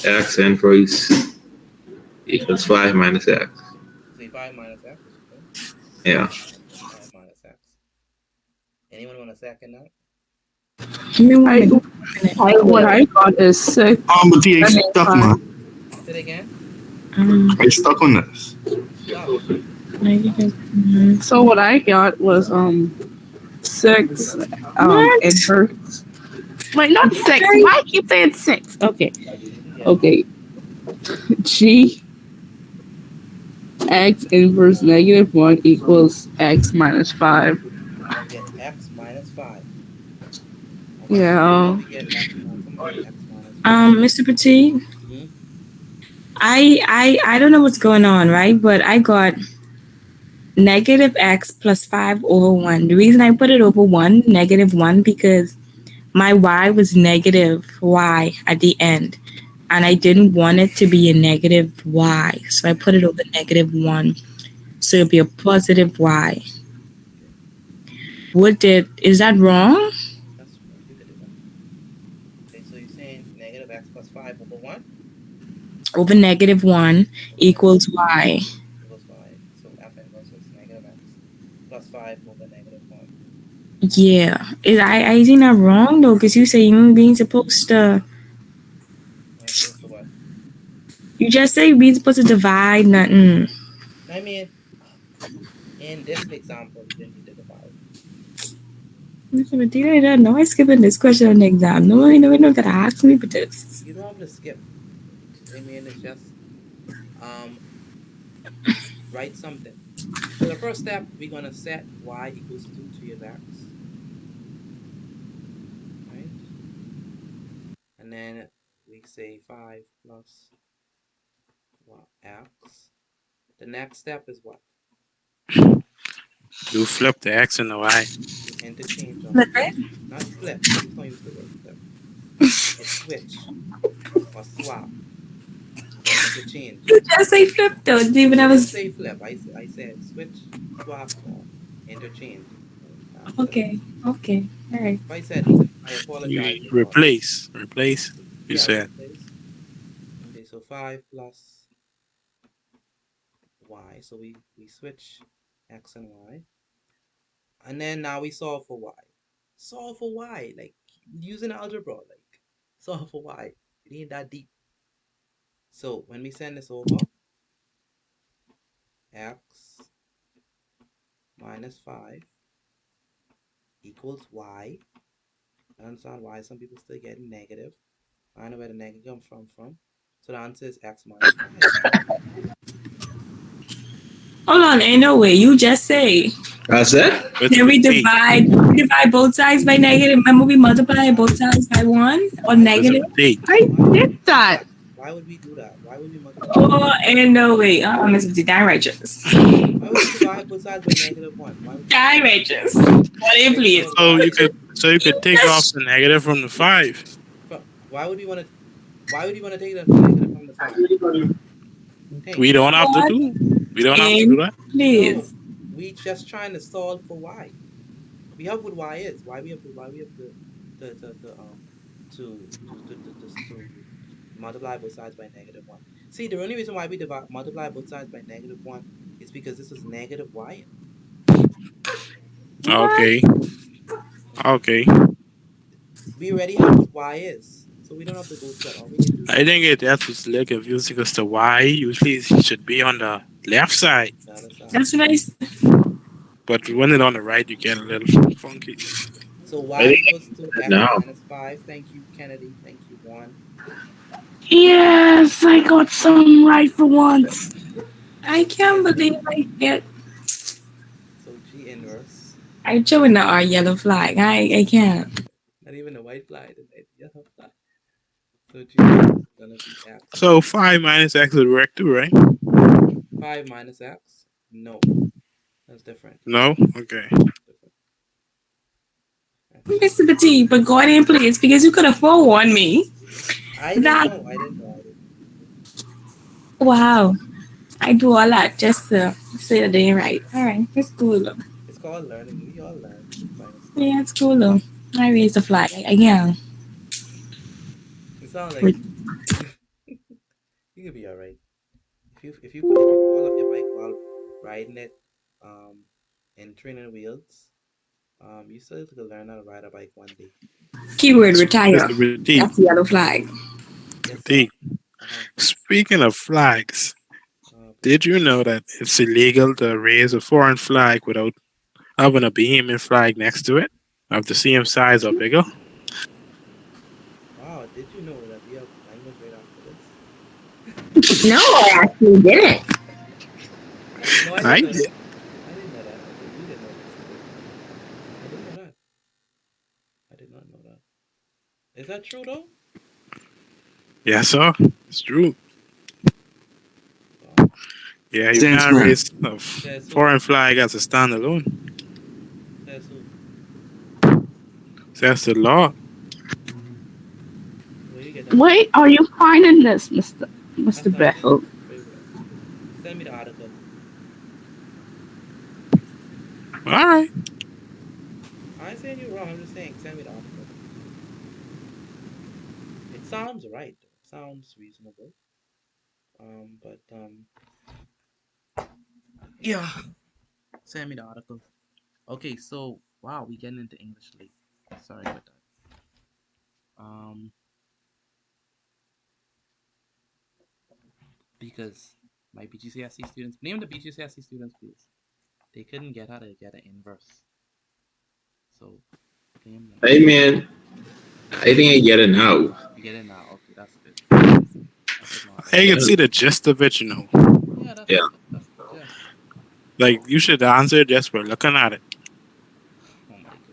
x inverse equals 5 minus x.
say 5 minus x, okay?
Yeah.
5 minus x. Anyone want to second that?
Give me 1
I,
minute.
what I got is 6.
But you ain't
And then
stuck,
5.
man.
Say it again.
I stuck on this.
You stuck.
So what I got was 6
What?
inverse. Wait, not 6. Why I keep saying 6? Okay.
Do it again.
Okay. G x inverse negative 1 equals x minus 5.
Now we get x minus 5.
Yeah.
We get x minus, someone get x minus 5.
Mr. Petit,
Hmm?
I don't know what's going on, right? But I got negative x plus 5 over 1. The reason I put it over 1, negative 1, because my y was negative y at the end. And I didn't want it to be a negative y. So I put it over negative 1. So it'll be a positive y. Is that wrong?
That's right. You could do that. Okay, so you're saying negative x plus 5 over 1?
Over negative 1
Over
equals y.
equals y. So f inverse is negative x plus 5 over negative 1.
Yeah. Is he not wrong though? Because you say human beings supposed to.
Am I supposed to what?
You just say being supposed to divide nothing.
I mean, in this example, you didn't need to divide.
But you don't know I skipping this question on the exam. No one gotta ask me for this.
You don't have to skip. I mean, it's just write something. So the first step, we're gonna set y equals to 3 of x, right? And then we say 5 plus x. The next step is what?
You flip the x and the y.
You interchange them.
Flip it.
Not flip. Please don't use the word flip. It's switch or swap or interchange.
You just say flip though. It's even
I
I
didn't
was
say flip. I said switch, swap, or interchange.
okay. Okay. All right.
If I said flip, I
You
apologize in advance.
replace. You
Yeah,
said.
replace. Okay, so 5 plus y. So we switch x and y. And then now we solve for y. Solve for y, like using algebra, like Solve for y. It ain't that deep. So when we send this over, x minus 5 equals y. I understand why some people still getting negative. I know where the negative comes from. So the answer is x minus 5.
Hold on, ain't no way. You just say.
That's it.
It's
Then we
with T.
divide both sides by negative. Remember, we multiply both sides by 1 or
It's
negative.
with T.
I did that.
Why would we do that? Why would we multiply?
Oh, ain't no way. Miss Beauty, die righteous.
Why would we divide both sides by -1? Why would we
Die righteous. What do you please?
So you could take off the negative from the 5.
Why would you want to take the negative from the 5?
We don't have to
What?
do. We don't have to
In,
do that.
please.
No, we just trying to solve for y. We have what y is. Why we have to multiply both sides by -1. See, the only reason why we multiply both sides by -1 is because this is negative y.
Okay. Okay.
We already have what y is, so we don't have to go to that. All we need to do is
I think that was a little confusing because the Y usually should be on the left side,
the other side.
That's nice.
but when it's on the right, you get a little funky.
So
I
y
think
equals to x
now.
minus 5. Thank you, Kennedy. Thank you, Juan.
Yes, I got some right for once.
I can't believe I get.
So g inverse.
I showing our yellow flag. I can't.
Not even a white flag, the yellow flag. So g inverse is gonna be x.
So 5 minus X would work too, right?
5 minus x? No, that's different.
No? Okay.
Different. That's
Mr. Petit, but go ahead, please, because you could have forewarned me.
I didn't
That
know. I didn't know.
wow. I do all that just to say that they ain't right. All right, it's cool though.
It's called learning. We all learn. It's fine. It's fine.
Yeah, it's cool though. I raised the flag. I can.
It sounds like you could be all right. If you fall off your bike while riding it, and training wheels, you still could learn how to ride a bike one day.
Keyword retire.
Mr. T.
That's the yellow flag.
Yes, sir.
T. Speaking of flags, did you know that it's illegal to raise a foreign flag without having a Bahamian flag next to it of the same size or bigger?
Wow, did you know that we have language right after this?
No, I actually didn't.
No, I
I
didn't know
did.
that. I didn't know that. Okay, you didn't know this. I didn't know that. I did not know that. Is that true though?
Yes, sir. It's true.
Wow.
Yeah, you
Thanks,
can't
man.
raise a
Says who?
foreign flag as a standalone.
Says who?
That's the law.
Where you get that?
Wait, are you finding this, Mr.
I'm
Mr.
finding
Bethel?
it. Wait. Send me the article.
All right.
I ain't saying you're wrong. I'm just saying send me the article. It sounds right. It sounds reasonable. But yeah. Send me the article. Okay, so wow, we getting into English late. Sorry about that. Because my BGCSE students, name the BGCSE students, please. They couldn't get how to get an inverse. So, name them.
Hey, man. I think I get it now.
You get it now. Okay, that's good.
I can see the gist of it, you know.
Yeah, that's
Yeah.
that's the gist.
Like, you should answer just by looking at it.
Oh my goodness.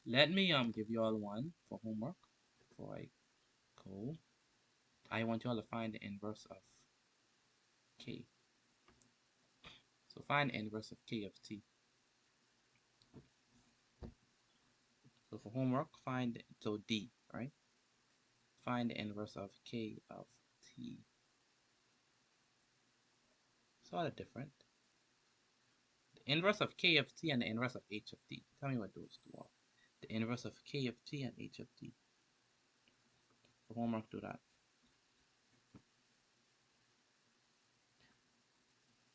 Let me give you all one for homework before I go. I want you all to find the inverse of k. So find the inverse of k of t. So for homework, find so d, right? Find the inverse of k of t. Sort of different. The inverse of k of t and the inverse of h of t. Tell me what those two are. The inverse of k of t and h of t. For homework, do that.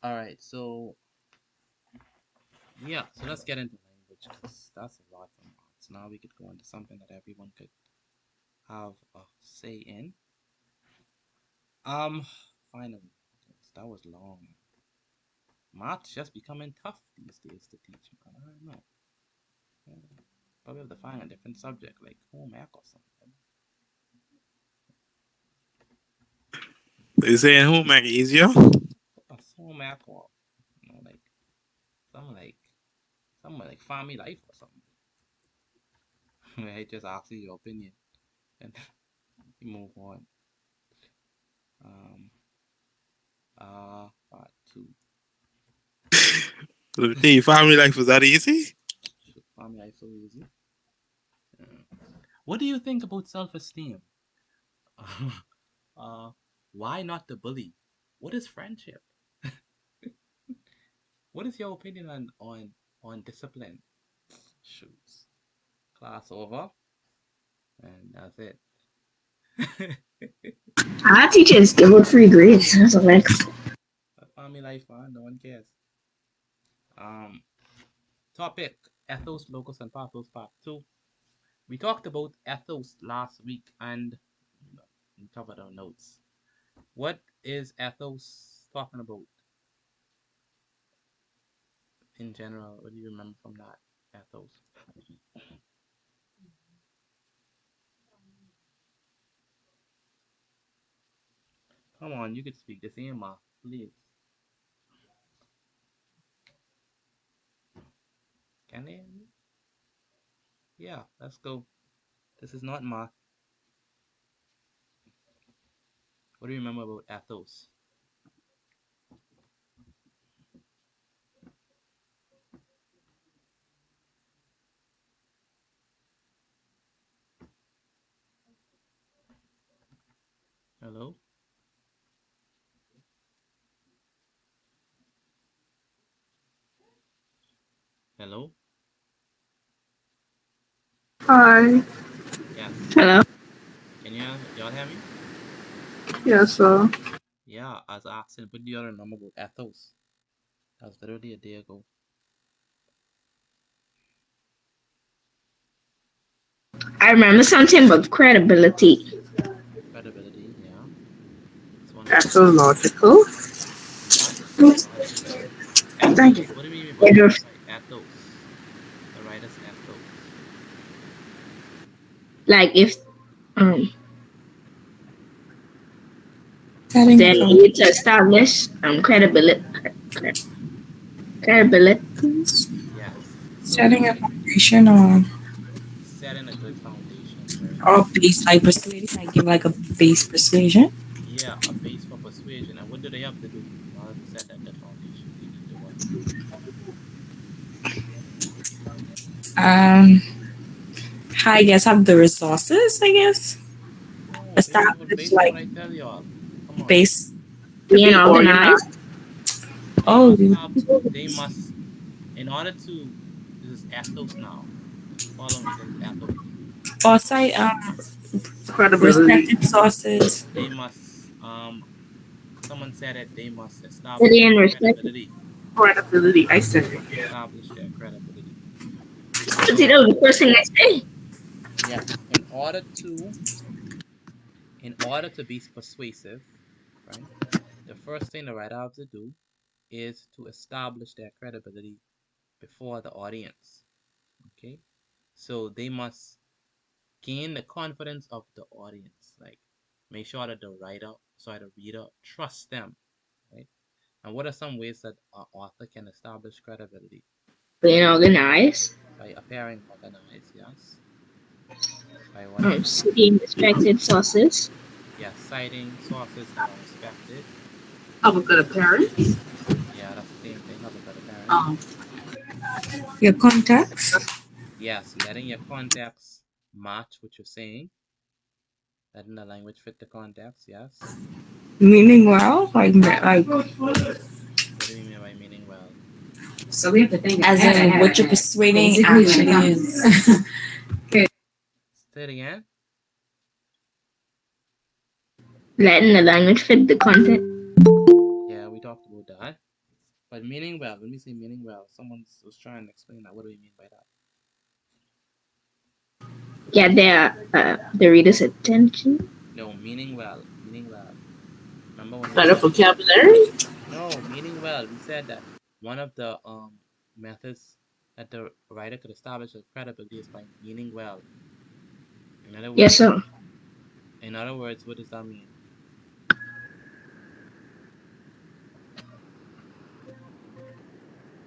Alright, so yeah, so let's get into language because that's a lot from arts. Now we could go into something that everyone could have a say in. Finally, that was long. Math's just becoming tough these days to teach, man. I don't know. Yeah. Probably have to find a different subject like home ec or something.
They saying who make it easier?
Home ec or like something like family life or something. Where I just ask you your opinion and you move on. Part two.
Hey, family life was that easy?
Family life so easy. What do you think about self-esteem? Why not the bully? What is friendship? What is your opinion on discipline? Shoots. Class over, and that's it.
Our teachers give out free grades. That's a like.
Family life, man. No one cares. Topic: Ethos, Locus, and Pathos, Part 2. We talked about ethos last week and we covered our notes. What is ethos talking about in general? What do you remember from that ethos? Come on, you could speak the same, please. Can they? Yeah, let's go. This is not math. What do you remember about ethos? Hello? Hello?
Hi.
Yes.
Hello.
Can y'all hear me?
Yes, sir.
Yeah, I was asking, what do y'all remember about ethos? That was literally a day ago.
I remember something about credibility.
Credibility, yeah. That's one
That's
thing.
so logical.
Yep, logical.
Thank you.
Ethos. What do you mean
It was
by ethos? The writer's ethos.
like if
Setting a
then
foundation.
it's established credibility. Credibility.
Yes. So
Setting a foundation or
setting a good foundation. Very
or
good.
base like persuading, like give like a base persuasion.
Yeah, a base for persuasion. And what do they have to do in order to set that good foundation? They need to what?
Um, I guess have the resources. I guess
No,
establish
based on
like
what I tell y'all. Come on.
base.
To
Being
be organized.
organized.
Oh,
They must, in order to, this is ethos now. Follow me, this is ethos.
foresight.
Credibility.
Respected sources.
They must, someone said that they must establish
Study
their
and respect.
credibility.
Credibility. I said it.
Establish their credibility.
But you
So,
know, the first thing I say.
yes, in order to be persuasive, right, the first thing the writer has to do is to establish their credibility before the audience. Okay? So they must gain the confidence of the audience. Like, make sure that the reader trusts them, right? And what are some ways that an author can establish credibility?
Being organized.
By appearing organized, yes. By what else?
Studying respected sources.
Yes, citing sources that are respected.
Have a good appearance.
Yeah, that's the same thing. Have a good appearance.
Um,
Your context.
Yes, letting your context match what you're saying. Letting the language fit the context, yes.
Meaning well, like
What do you mean by meaning well?
so we have to think.
as in what you're persuading actually is.
Say it again.
Letting the language fit the content.
Yeah, we talked about that. But meaning well, let me say meaning well. Someone was trying to explain that. What do we mean by that?
get the reader's attention.
No, meaning well. Meaning well. Remember when we
Better
said
vocabulary.
no, meaning well. We said that one of the methods that the writer could establish a credibility is by meaning well. In other
Yes,
words,
sir.
what does that mean?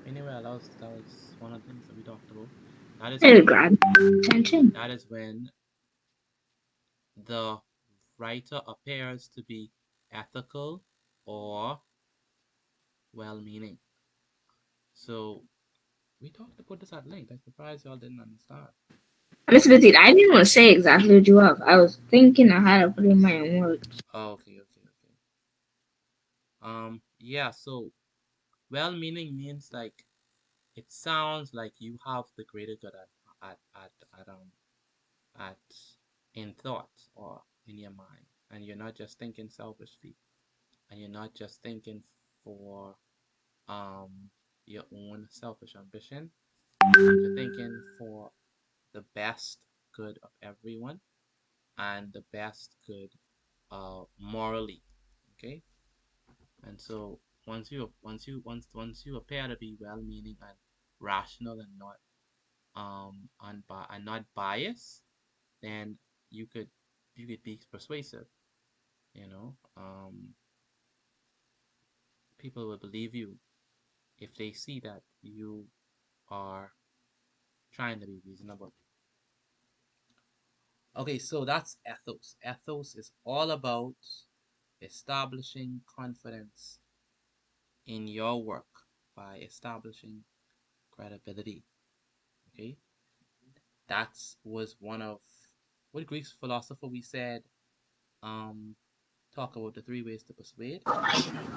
Meaning well, that was one of the things that we talked about. That is
It'll
when
grab attention.
that is when the writer appears to be ethical or well-meaning. So we talked about this at length. I'm surprised y'all didn't understand.
Miss Betty, I didn't want to say exactly what you have. I was thinking I had to put in my own words.
Oh, okay. Yeah, so well-meaning means like it sounds like you have the greater good at in thought or in your mind, and you're not just thinking selfishly, and you're not just thinking for um your own selfish ambition. You're thinking for the best good of everyone and the best good morally. Okay? And so once you appear to be well meaning and rational and not and not biased, then you could be persuasive, you know. People will believe you if they see that you are trying to be reasonable. Okay, so that's ethos. Ethos is all about establishing confidence in your work by establishing credibility. Okay, that was one of what Greek philosopher we said. Talk about the three ways to persuade. What was his name?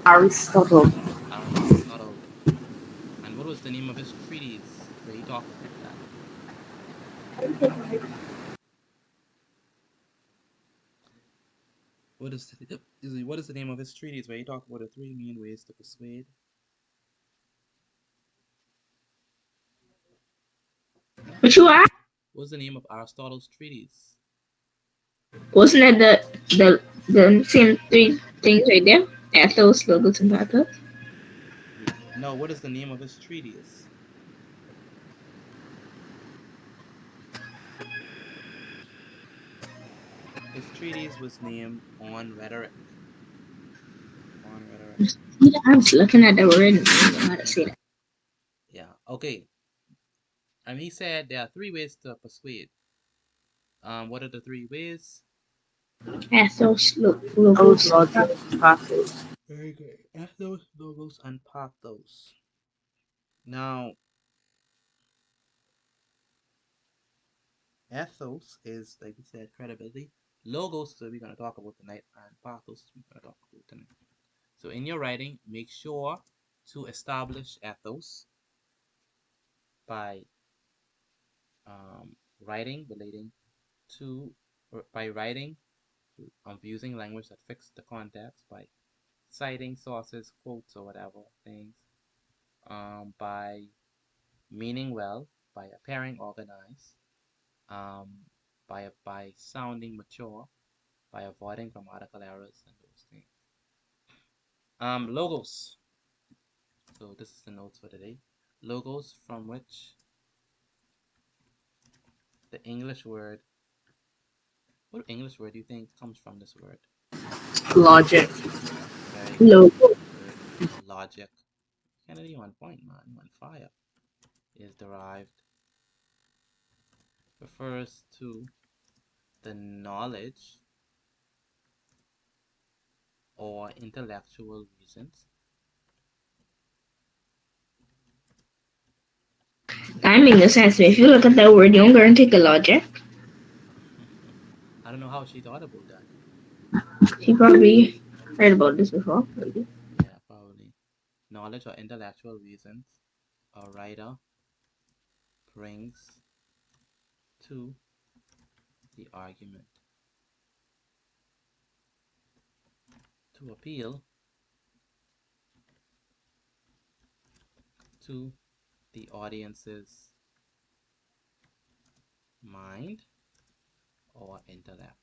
Aristotle.
Aristotle. And what was the name of his treatise where he talked about that? What is the name of his treatise where he talked about the three main ways to persuade?
What you asked?
What was the name of Aristotle's treatise?
Wasn't it the same three things right there? Ethos, logos, and pathos.
No, what is the name of his treatise? His treatise was named On Rhetoric. On Rhetoric.
Yeah, I was looking at the word and I didn't know how to say that.
Yeah, okay. And he said there are three ways to persuade. What are the three ways?
Ethos,
Those
logos.
logic passes.
Very good. Ethos, logos, and pathos. Now, ethos is, like we said, credibility. Logos is what we're going to talk about tonight, and pathos is what we're going to talk about tonight. So in your writing, make sure to establish ethos by writing relating to, or by writing using language that fits the context, by citing sources, quotes, or whatever things, by meaning well, by appearing organized, by sounding mature, by avoiding grammatical errors and those things. Logos. So this is the notes for today. Logos, from which the English word. What English word do you think comes from this word?
Logic.
Very good.
Logo.
Word logic. Kennedy on point, man. You on fire. Is derived. Refers to the knowledge or intellectual reasons.
That makes no sense. If you look at that word, you're going to take a logic.
I don't know how she thought about that.
She probably heard about this before. Maybe.
Yeah, probably. Knowledge or intellectual reasons a writer brings to the argument. To appeal to the audience's mind or intellect.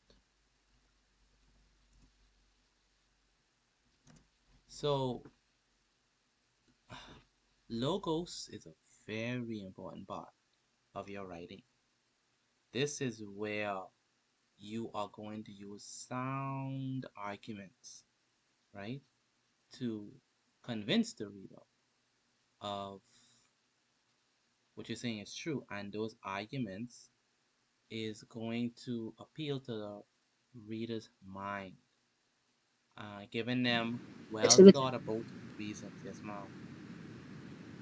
So logos is a very important part of your writing. This is where you are going to use sound arguments, right, to convince the reader of what you're saying is true, and those arguments is going to appeal to the reader's mind, giving them well thought about reasons. Yes, ma'am.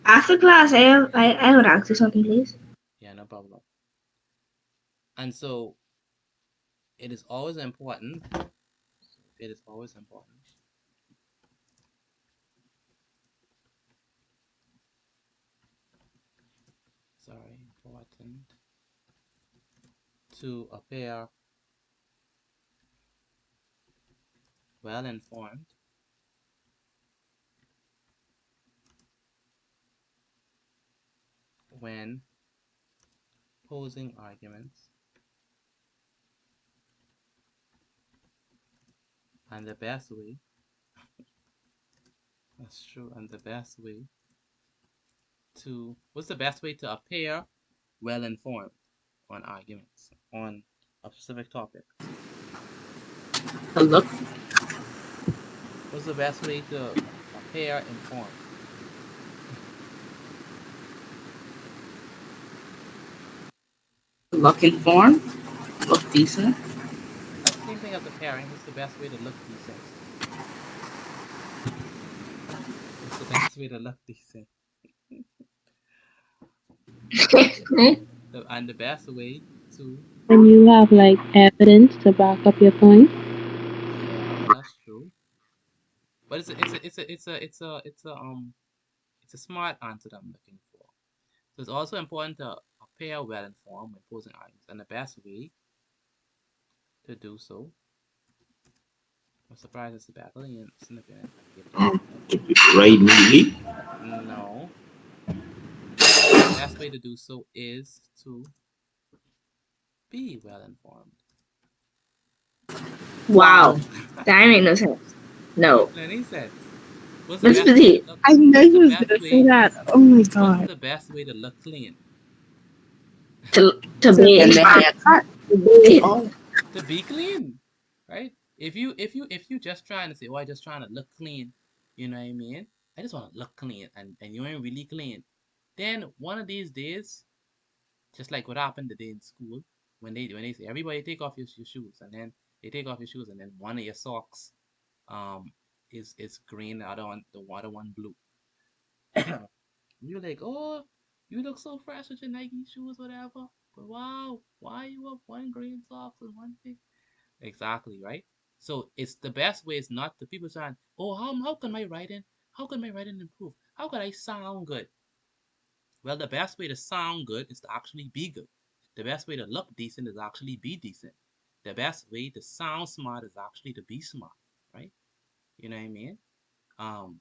After class, I would ask you something, please.
Yeah, no problem. And so it is always important. It is always important. Sorry, important to appear well informed when posing arguments, and the best way, that's true, and the best way what's the best way to appear well informed on arguments on a specific topic?
Look,
What's the best way to appear informed?
look informed, look decent.
That's the same thing as appearing. What's the best way to look decent? What's the best way to look decent? And the best way to
When you have like evidence to back up your point.
yeah, that's true. But it's a smart answer that I'm looking for. So it's also important to appear well informed when posing arguments, and the best way to do so. I'm surprised it's back. Only in snipping it. I give that.
Right, me.
No. The best way to do so is to be well informed.
Wow, that made no sense. No.
Makes any sense. What's the
Miss
best way to
Petit,
look?
I knew
What's
you
the
was
best
gonna say
way?
that. Oh my
What's
god.
the best way to look clean?
to
To
be
get the haircut. Oh,
To be clean, right? If you just trying to say, oh, I just trying to look clean, you know what I mean? I just want to look clean, and you ain't really clean. Then one of these days, just like what happened today in school, when they say everybody take off your shoes, and then they take off your shoes, and then one of your socks um is green, the other one blue. You're like, oh, you look so fresh with your Nike shoes, whatever. But wow, why you have one green socks and one thing? Exactly, right? So it's the best way is not the people saying, oh, how can my writing improve? How could I sound good? Well, the best way to sound good is to actually be good. The best way to look decent is actually be decent. The best way to sound smart is actually to be smart, right? You know what I mean? Um,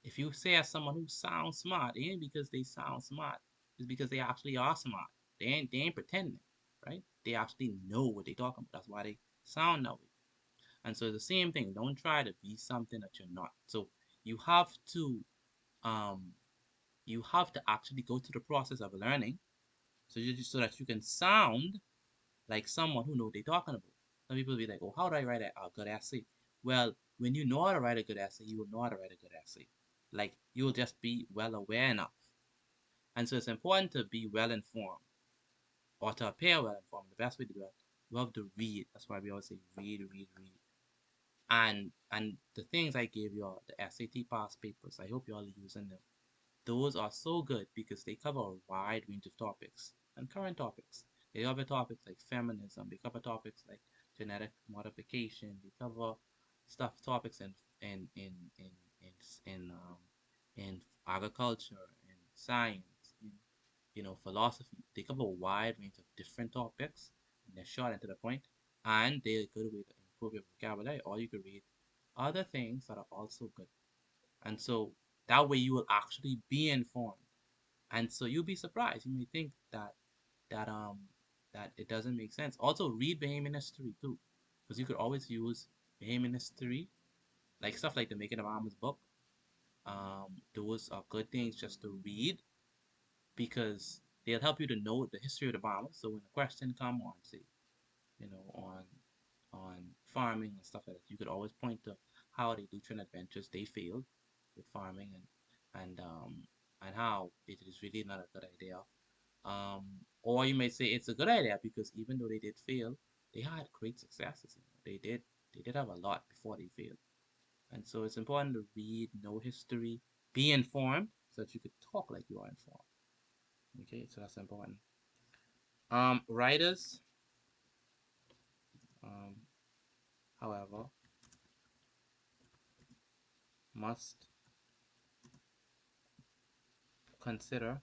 if you say as someone who sounds smart, it ain't because they sound smart. It's because they actually are smart. They ain't pretending, right? They actually know what they're talking about. That's why they sound that way. And so it's the same thing. Don't try to be something that you're not. So you have to um actually go through the process of learning so that you can sound like someone who know what they're talking about. Some people be like, oh, how do I write a good essay? Well, when you know how to write a good essay, you will know how to write a good essay. Like you'll just be well aware enough. And so it's important to be well informed or to appear well informed. The best way to do that, you have to read. That's why we always say read, read, read. And the things I gave you all, the SAT past papers, I hope you all are using them. Those are so good because they cover a wide range of topics and current topics. They cover topics like feminism. They cover topics like genetic modification. They cover topics in agriculture, in science, in philosophy. They cover a wide range of different topics, and they're short and to the point, and they're a good way to improve your vocabulary. Or you could read other things that are also good, and so that way you will actually be informed. And so you'll be surprised. You may think that it doesn't make sense. Also, read Bahamian history too, because you could always use Bahamian history, like stuff like the Making of Arms book. Those are good things just to read because they'll help you to know the history of the Bahamas. So when a question come on, say, on farming and stuff like that, you could always point to how the Lutheran adventures they failed with farming and how it is really not a good idea. Or you may say it's a good idea because even though they did fail, they had great successes. They did have a lot before they failed. And so it's important to read, know history, be informed so that you could talk like you are informed. Okay, so that's important. Writers, however, must consider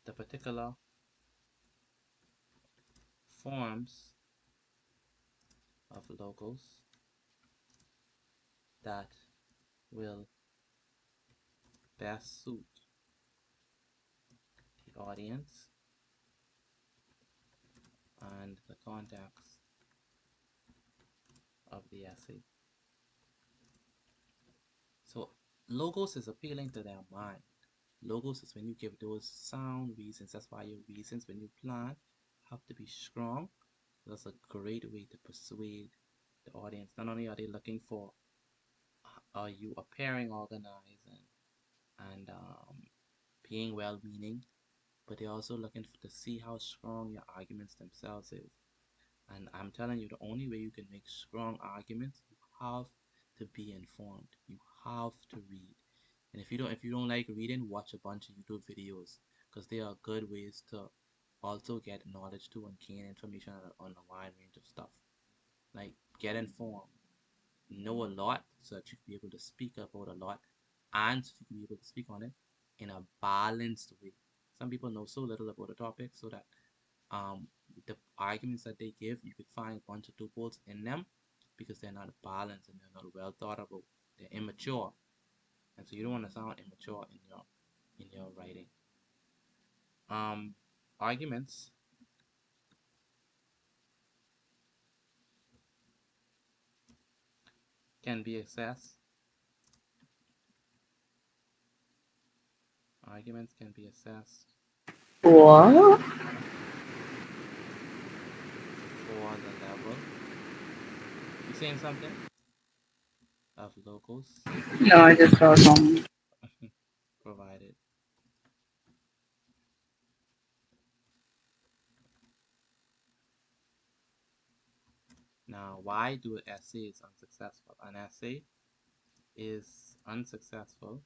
the particular forms of logos that will best suit the audience and the context of the essay. So logos is appealing to their mind. Logos is when you give those sound reasons. That's why your reasons when you plan have to be strong. That's a great way to persuade the audience. Not only are they looking for are you appearing organized and being well-meaning, but they're also looking to see how strong your arguments themselves is. And I'm telling you, the only way you can make strong arguments, you have to be informed. You have to read. And if you don't like reading, watch a bunch of YouTube videos because they are good ways to also get knowledge too and gain information on a wide range of stuff. Like get informed, know a lot so that you can be able to speak about a lot and so you can be able to speak on it in a balanced way. Some people know so little about a topic so that the arguments that they give, you could find a bunch of loopholes in them because they're not balanced and they're not well thought about. They're immature, and so you don't want to sound immature in your writing. Arguments can be assessed. Arguments can be assessed
What?
for the level. You saying something? Of logos
No, I just saw something.
provided. Now, why do essays unsuccessful? An essay is unsuccessful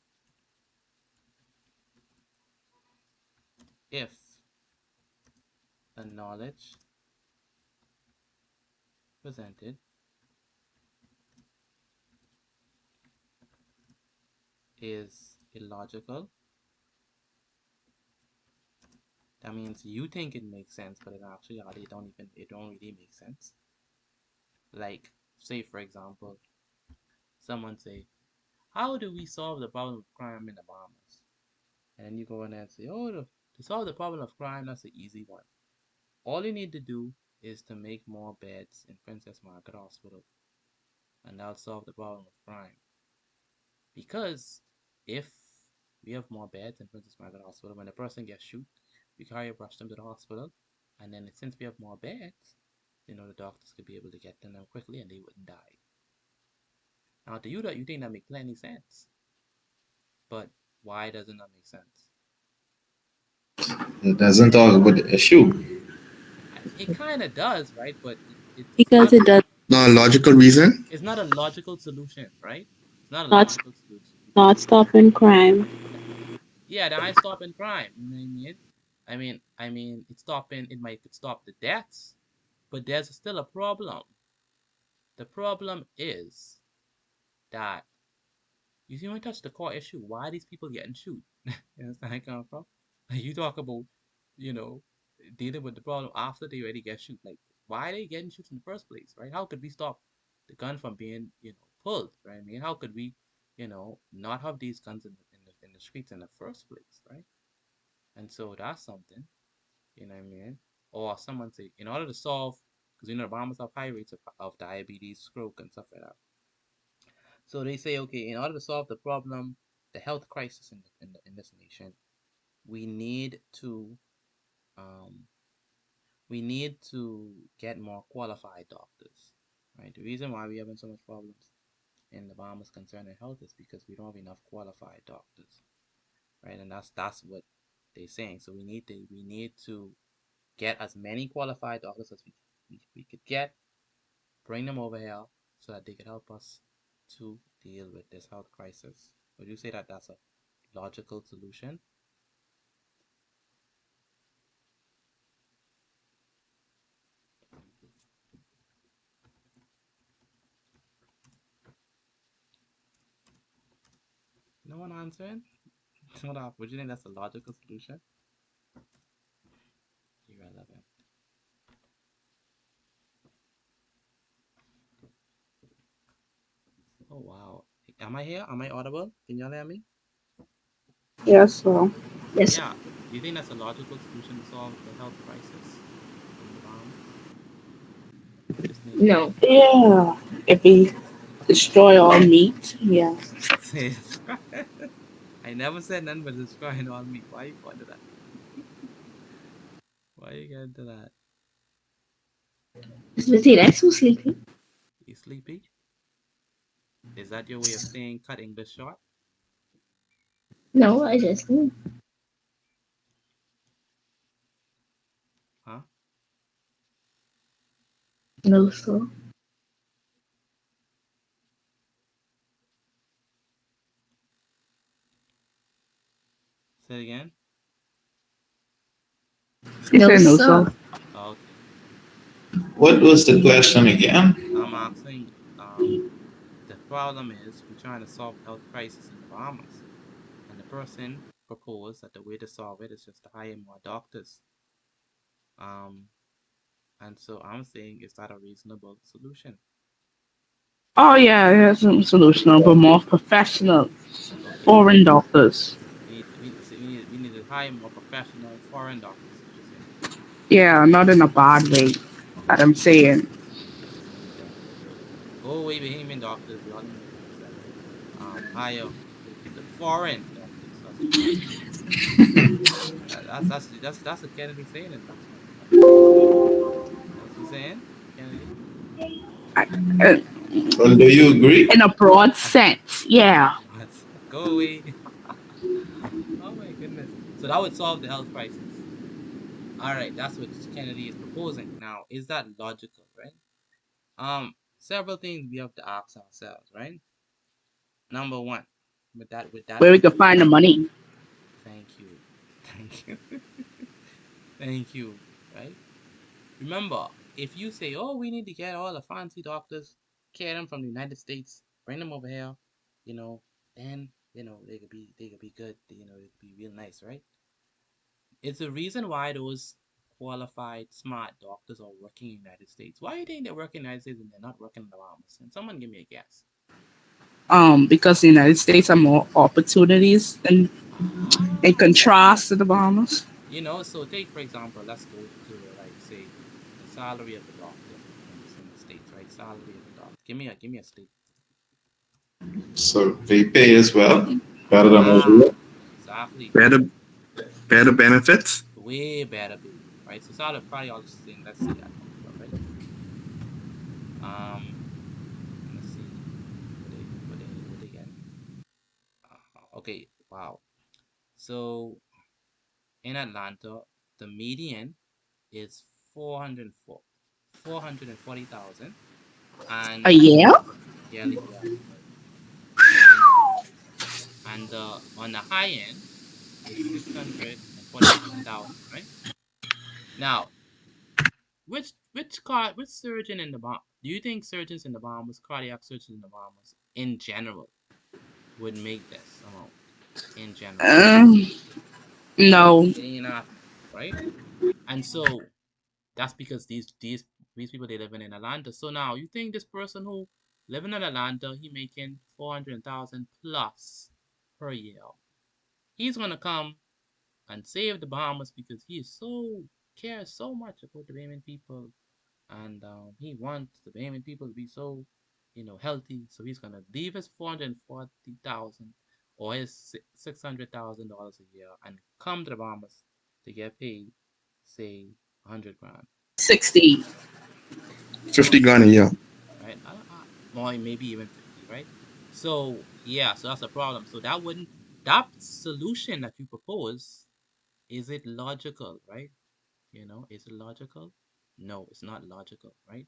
if the knowledge presented is illogical. That means you think it makes sense, but in actuality it don't really make sense. Like, say for example, someone say, how do we solve the problem of crime in the Bahamas? And then you go in there and say, oh, to solve the problem of crime, that's an easy one. All you need to do is to make more beds in Princess Margaret Hospital, and that'll solve the problem of crime. Because if we have more beds in Princess Margaret Hospital, when a person gets shot, we carry rush them to the hospital, and then since we have more beds, the doctors could be able to get them quickly and they wouldn't die. Now, to you, that you think that makes plenty sense, but why doesn't that make sense?
It doesn't talk about the issue.
It kind of does, right? But
Because it does
No logical reason.
it's not a logical solution, right? It's not a
not
logical solution.
not stopping crime.
Yeah, the eye stopping crime. You know what I mean? It might stop the deaths, but there's still a problem. The problem is that you see when you touch the core issue, why are these people getting shoot? You understand where I come from? Like you talk about, you know, dealing with the problem after they already get shoot. Like why are they getting shoot in the first place, right? How could we stop the gun from being, pulled, right? I mean, how could we, not have these guns in the streets in the first place, right? And so that's something, you know what I mean? Or someone say, in order to solve, because you know the Bahamas have high rates of diabetes, stroke, and stuff like that. So they say, okay, in order to solve the problem, the health crisis in this nation, we need to um, get more qualified doctors, right? The reason why we're having so much problems in the Bahamas concerning health is because we don't have enough qualified doctors, right? And that's what they're saying. So we need to get as many qualified doctors as we could get, bring them over here so that they could help us to deal with this health crisis. Would you say that that's a logical solution? No one answering? What up? Would you think that's a logical solution? Irrelevant. Oh wow. Am I here? Am I audible? Can y'all hear me?
Yes, so.
Yes.
Yeah. Do you think that's a logical solution to solve the health crisis in the Bahamas? This nation?
No.
Yeah. If we destroy all meat, yeah.
I never said nothing but destroying all meat. Why you going to that? Why you getting to that?
Smithy, that's so sleepy.
You sleepy? Is that your way of saying cut English short?
No, I just
Huh?
no, so.
Say it again?
He
No,
said no,
sir.
so.
Oh, okay.
What was the question again?
I'm asking, the problem is we're trying to solve the health crisis in the Bahamas. And the person proposed that the way to solve it is just to hire more doctors. And so I'm saying, is that a reasonable solution?
Oh, yeah, that's a solution, but more professional
Okay,
foreign doctors.
we need to hire more professional foreign doctors, what you're saying.
Yeah, not in a bad way, that I'm saying.
We need to go away with him doctors, we all know what you said, right? Hire the foreign doctors, that's what you're saying. That's what Kennedy saying in last night, right? That's what you're saying, Kennedy?
Uh,
Well, do you agree?
in a broad sense, yeah.
What? Go away. Oh my goodness. So that would solve the health crisis. All right, that's what Kennedy is proposing. Now, is that logical, right? Several things we have to ask ourselves, right? Number one, with that
Where we
being
could find the money.
thank you. Thank you. Thank you. Right? Remember, if you say, oh, we need to get all the fancy doctors, get them from the United States, bring them over here, you know, then they could be good, they could be real nice, right? It's the reason why those qualified, smart doctors are working in the United States. Why do you think they work in the United States and they're not working in the Bahamas? And someone give me a guess.
Because the United States have more opportunities in contrast to the Bahamas.
So take for example, let's go to like say the salary of a doctor in the States, right? Salary of a doctor. Give me a state.
So they pay as well, better than over
Ah,
here.
exactly.
Better, better benefits.
Way better pay, right? So salary probably all the same. Let's say that number, right? Um, let's see what they getting. Okay, wow. So in Atlanta, the median is 440,000
A
and
year?
yearly, yeah, and on the high end is 647,000, right? Now, which surgeon in the Bahamas? Do you think surgeons in the Bahamas, cardiac surgeons in the Bahamas, in general, would make this amount in general?
Um, no.
They not, right? And so that's because these people they living in Atlanta. So now you think this person who living in Atlanta, he making 400,000 plus per year. He's gonna come and save the Bahamas because he is so cares so much about the Bahamian people, and he wants the Bahamian people to be so, healthy. So he's gonna leave his 440,000 or his $600,000 a year and come to the Bahamas to get paid, say, 100 grand.
60.
50 grand a year.
Right? Or maybe even 50, right? So yeah, so that's a problem. So that solution that you propose, is it logical, right? Is it logical? No, it's not logical, right?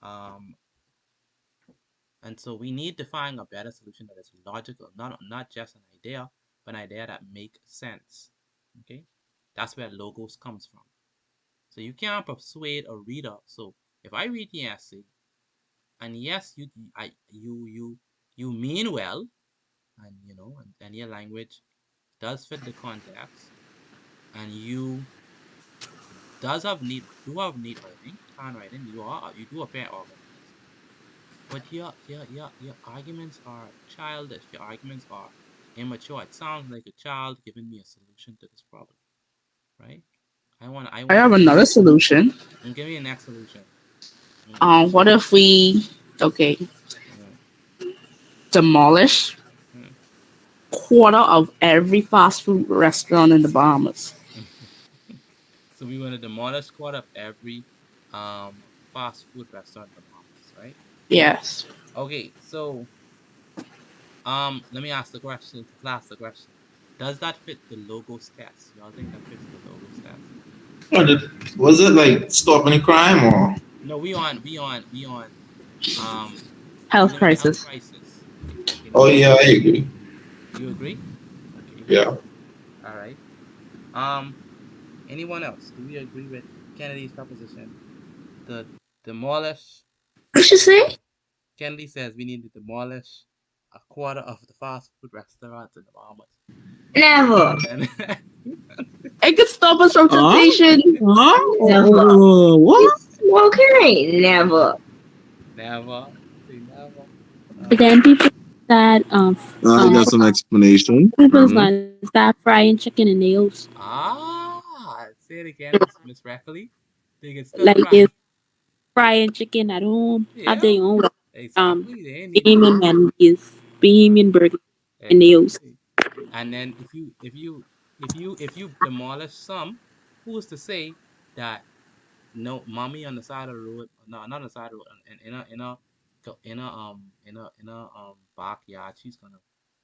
Um, and so we need to find a better solution that is logical, not just an idea, but an idea that makes sense. Okay, that's where logos comes from. So you can't persuade a reader. So if I read the essay, and yes, you mean well, and and your language does fit the context, and you do have neat writing, handwriting. You do appear organized, but your arguments are childish. Your arguments are immature. It sounds like a child giving me a solution to this problem, right? I
I
want
have another solution.
give me a next solution. Mm,
What if we, okay,
mm,
demolish
mm.
quarter of every fast food restaurant in the Bahamas?
So we want to demolish quarter of every um fast food restaurant in the Bahamas, right?
Yes.
Okay, so let me ask the question, to class the question. Does that fit the logos test? Y'all think that fits the logos test?
Was it like stopping the crime or?
No, we on
Health
dealing with the health
crisis.
crisis. Okay,
Oh
dealing with
yeah,
health
I
crisis.
agree.
You agree? Okay.
Yeah.
All right. Um, anyone else? Do we agree with Kennedy's proposition? The demolish.
What you say?
Kennedy says we need to demolish a quarter of the fast food restaurants in the Bahamas.
Never.
And
It could stop us from
Huh?
temptation.
Huh?
Never.
What?
It's okay. Never.
never, say never.
But
Uh,
then people that
I got some explanation.
people's
mm-hmm.
gonna start frying chicken and nails.
Say it again, Miss Rackley. They can still
Like
fry.
this frying chicken at home, have
Yeah,
their own um
exactly. They ain't need no
Bahamian
oven.
Wendy's, Bahamian burger and nails.
Exactly. And then if you demolish some, who's to say that no mommy on the side of the road, no, not on the side of the road, in a backyard, she's gonna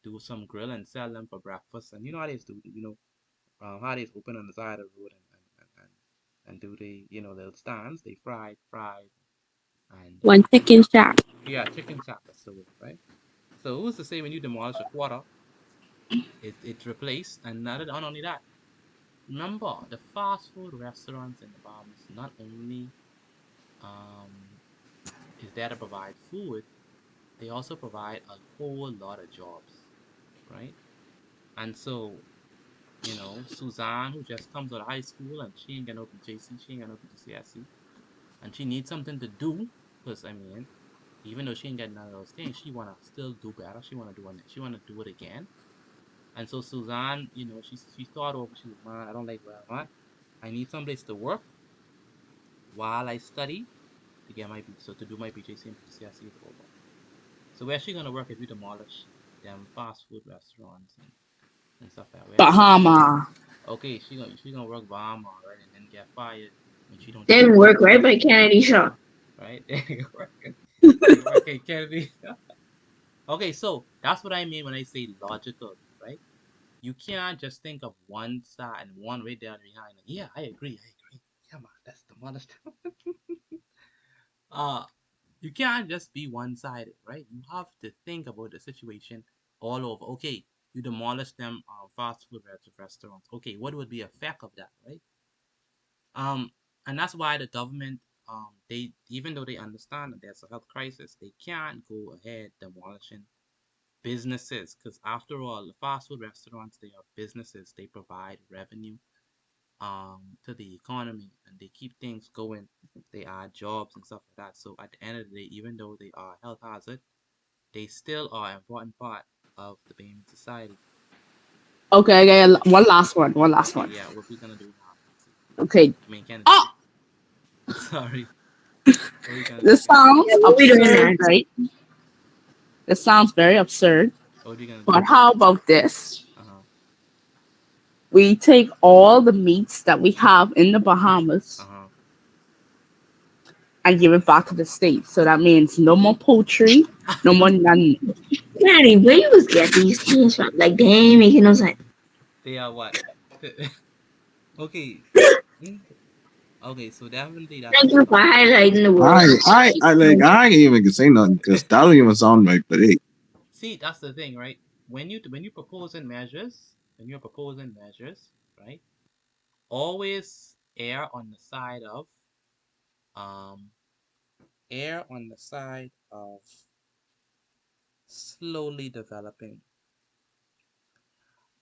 do some grill and sell them for breakfast. And you know how they do, how they open on the side of the road and do the little stands, they fried and
One chicken shack.
yeah, chicken chop, that's the word, right? So who's to say when you demolish a quarter, it's replaced, and not only that. Remember, the fast food restaurants in the Bahamas not only um is there to provide food, they also provide a whole lot of jobs, right? And so, Suzanne, who just comes out of high school and she ain't got no Bgcse, she ain't got no Bgcse, and she needs something to do, because I mean, even though she ain't got none of those things, she wanna still do better. She wanna do it again. And so Suzanne, she thought over. She was, man, I don't like where I'm at. I need some place to work while I study to do my BJC and BCSE is over. So where's she gonna work if you demolish them fast food restaurants and stuff like that? Where's she gonna work?
Bahama.
Okay, she gonna work Bahama, right, and then get fired when she don't show
Then
up,
work right by Kennedy shop.
right? They work at Kennedy. Okay, so that's what I mean when I say logical, right? You can't just think of one side and one way down behind. Yeah, I agree. Yeah, man, that's demolished. uh, you can't just be one-sided, right? You have to think about the situation all over. Okay, you demolish them fast food restaurants. Okay, what would be the effect of that, right? Um, and that's why the government, they even though they understand that there's a health crisis, they can't go ahead demolishing businesses because after all, the fast food restaurants, they are businesses. They provide revenue to the economy and they keep things going. They add jobs and stuff like that. So at the end of the day, even though they are a health hazard, they still are an important part of the Bahamian society.
Okay, one last one.
Yeah, what we gonna do now? Let's see.
Okay.
I mean, Kennedy.
Oh,
Sorry. What we gonna do?
this sounds
Yeah, what we doing
absurd,
next?
right? This sounds very absurd.
What we gonna do?
But how about this?
Uh-huh.
We take all the meats that we have in the Bahamas
Uh-huh.
and give it back to the States. So that means no more poultry, no more none.
Daddy, where you was get these things from? Like, they ain't making no sense.
They are what? Okay. Okay, so definitely that's
Thank you for highlighting the word.
I ain't even can say nothing because that don't even sound right. But hey,
see, that's the thing, right? When you proposing measures, right? Always um err on the side of slowly developing.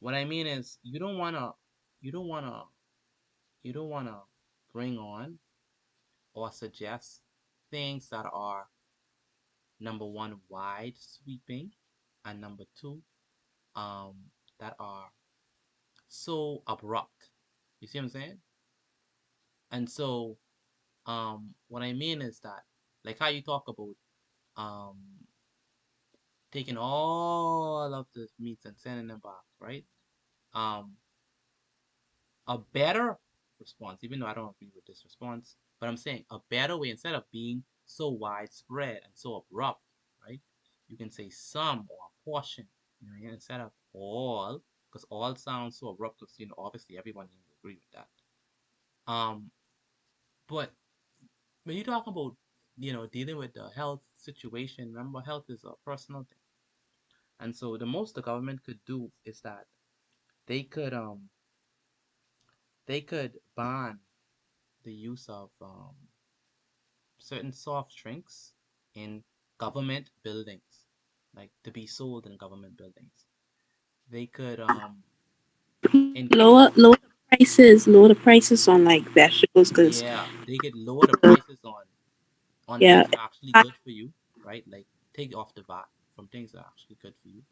What I mean is you don't wanna you don't wanna bring on or suggest things that are number one wide sweeping and number two that are so abrupt. You see what I'm saying? And so what I mean is that like how you talk about um taking all of the meats and sending them back, right? Um a better response, even though I don't agree with this response, but I'm saying a better way instead of being so widespread and so abrupt, right? You can say some or a portion, instead of all, because all sounds so abrupt. Because obviously everyone will agree with that. But when you talk about dealing with the health situation, remember health is a personal thing, and so the most the government could do is that they could um they could ban the use of certain soft drinks in government buildings, like to be sold in government buildings. They could increase.
Lower the prices on like vegetables, because
Yeah, they could lower the prices on
yeah,
things that are actually good for you, right? Like take off the VAT from things that are actually good for you.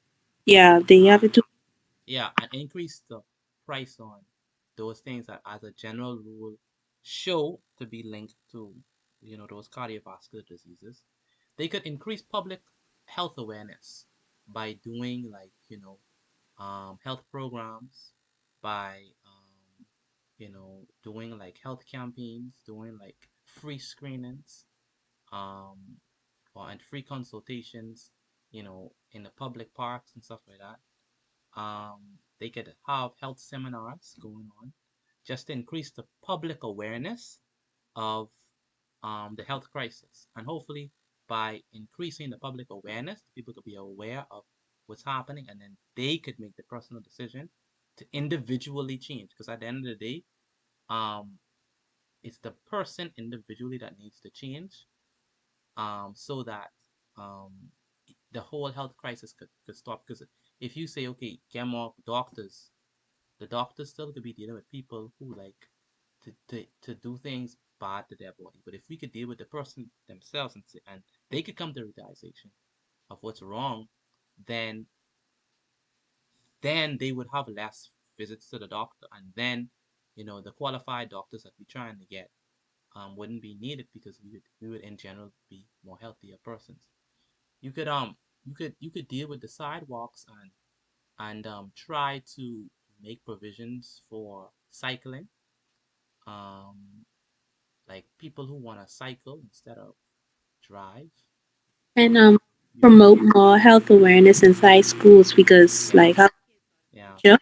yeah, they have
And
it to.
yeah, and increase the price on those things that, as a general rule, show to be linked to, those cardiovascular diseases. They could increase public health awareness by doing like, health programs, by, doing like health campaigns, doing like free screenings, um, and free consultations, in the public parks and stuff like that. They could have health seminars going on just to increase the public awareness of the health crisis. And hopefully, by increasing the public awareness, people could be aware of what's happening, and then they could make the personal decision to individually change. Because at the end of the day, um, it's the person individually that needs to change, so that um, the whole health crisis could stop. Because if you say, okay, get more doctors, the doctors still could be dealing with people who like to do things bad to their body. But if we could deal with the person themselves and they could come to the realization of what's wrong, then they would have less visits to the doctor, and then the qualified doctors that we're trying to get wouldn't be needed, because we would in general be more healthier persons. You could you could deal with the sidewalks and try to make provisions for cycling, um, like people who want to cycle instead of drive.
And
You could,
promote more health awareness inside schools, because
yeah,
like how
yeah,
sure.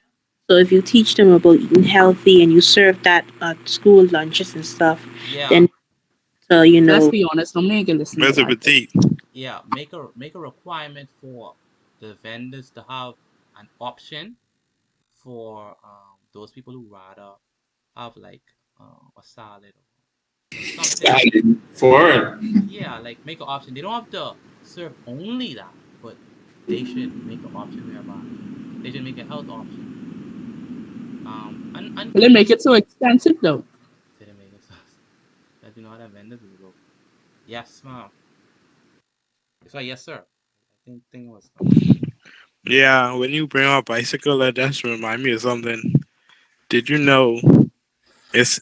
So if you teach them about eating healthy and you serve that at school lunches and stuff,
yeah,
then so you
Let's
know.
be honest, no man can listen to
Mr.
that.
Petit.
yeah. Make a requirement for the vendors to have an option for those people who rather have like a salad or something.
for it.
Yeah, like make an option. They don't have to serve only that, but they should make an option whereby they should make a health option. And
Will it make it so expensive though?
didn't make it sense. That you know how that vendors will go. Yes, ma'am. So yes, sir. I think thing was
Yeah, when you bring up bicycle, that just remind me of something. Did you know it's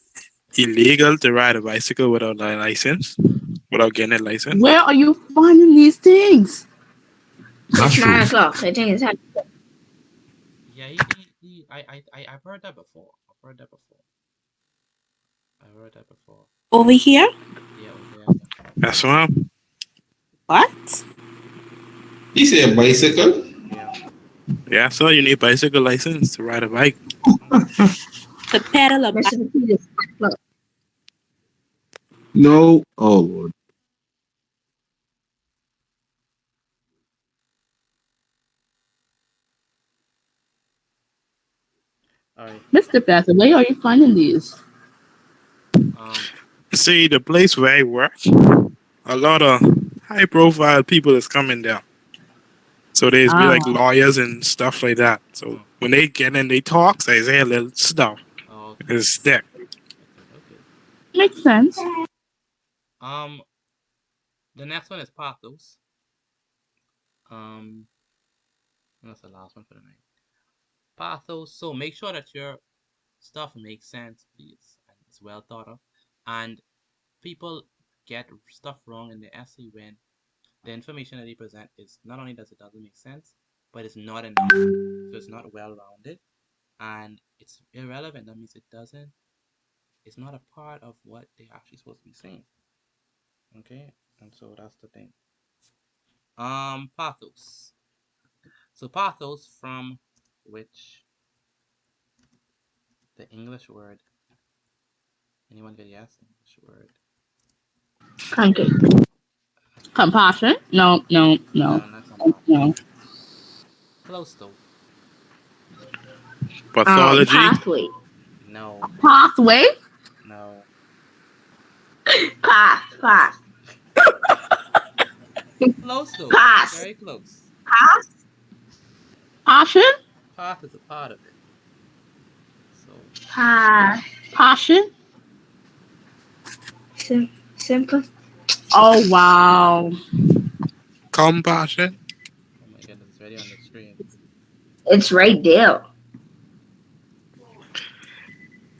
illegal to ride a bicycle without a license, without getting a license?
Where are you finding these things?
That's
It's
true.
9 o'clock. I think it's time.
Yeah, I've heard that before. I've heard that before. I've heard that before.
Over here?
Yeah, over there. Yeah.
That's why.
What?
He said bicycle.
Yeah.
Yeah, so you need bicycle license to ride a bike.
To pedal a bike.
Mr. Peters. Look,
No. Oh Lord.
All right.
Mr. Pathos, where are you finding these?
Um.
See, the place where I work, a lot of high profile people is coming there. So there's be
Ah,
like lawyers and stuff like that. So
Oh.
when they get in, they talk, they say a little stuff.
Oh, okay.
It's there.
Okay. Okay.
makes sense.
Um. The next one is Pathos. Um. That's the last one for the night. Pathos. So make sure that your stuff makes sense, please, and it's well thought of. And people get stuff wrong in the essay when the information that they present is not only does it doesn't make sense, but it's not enough. So it's not well rounded and it's irrelevant. That means it's not a part of what they're actually supposed to be saying. Okay? And so that's the thing. Pathos. So pathos from which the English word. Anyone get yes? English word.
country.
Compassion? No.
No, not compassion.
No.
Close though.
Pathology.
Pathway.
No,
Pathway?
no.
Path.
Close though.
Pass.
Very close.
Pass.
Passion?
Path is a part of it. So
Pass.
Passion?
Simple.
Oh, wow.
Compassion.
oh my goodness, it's already on the screen.
It's right there.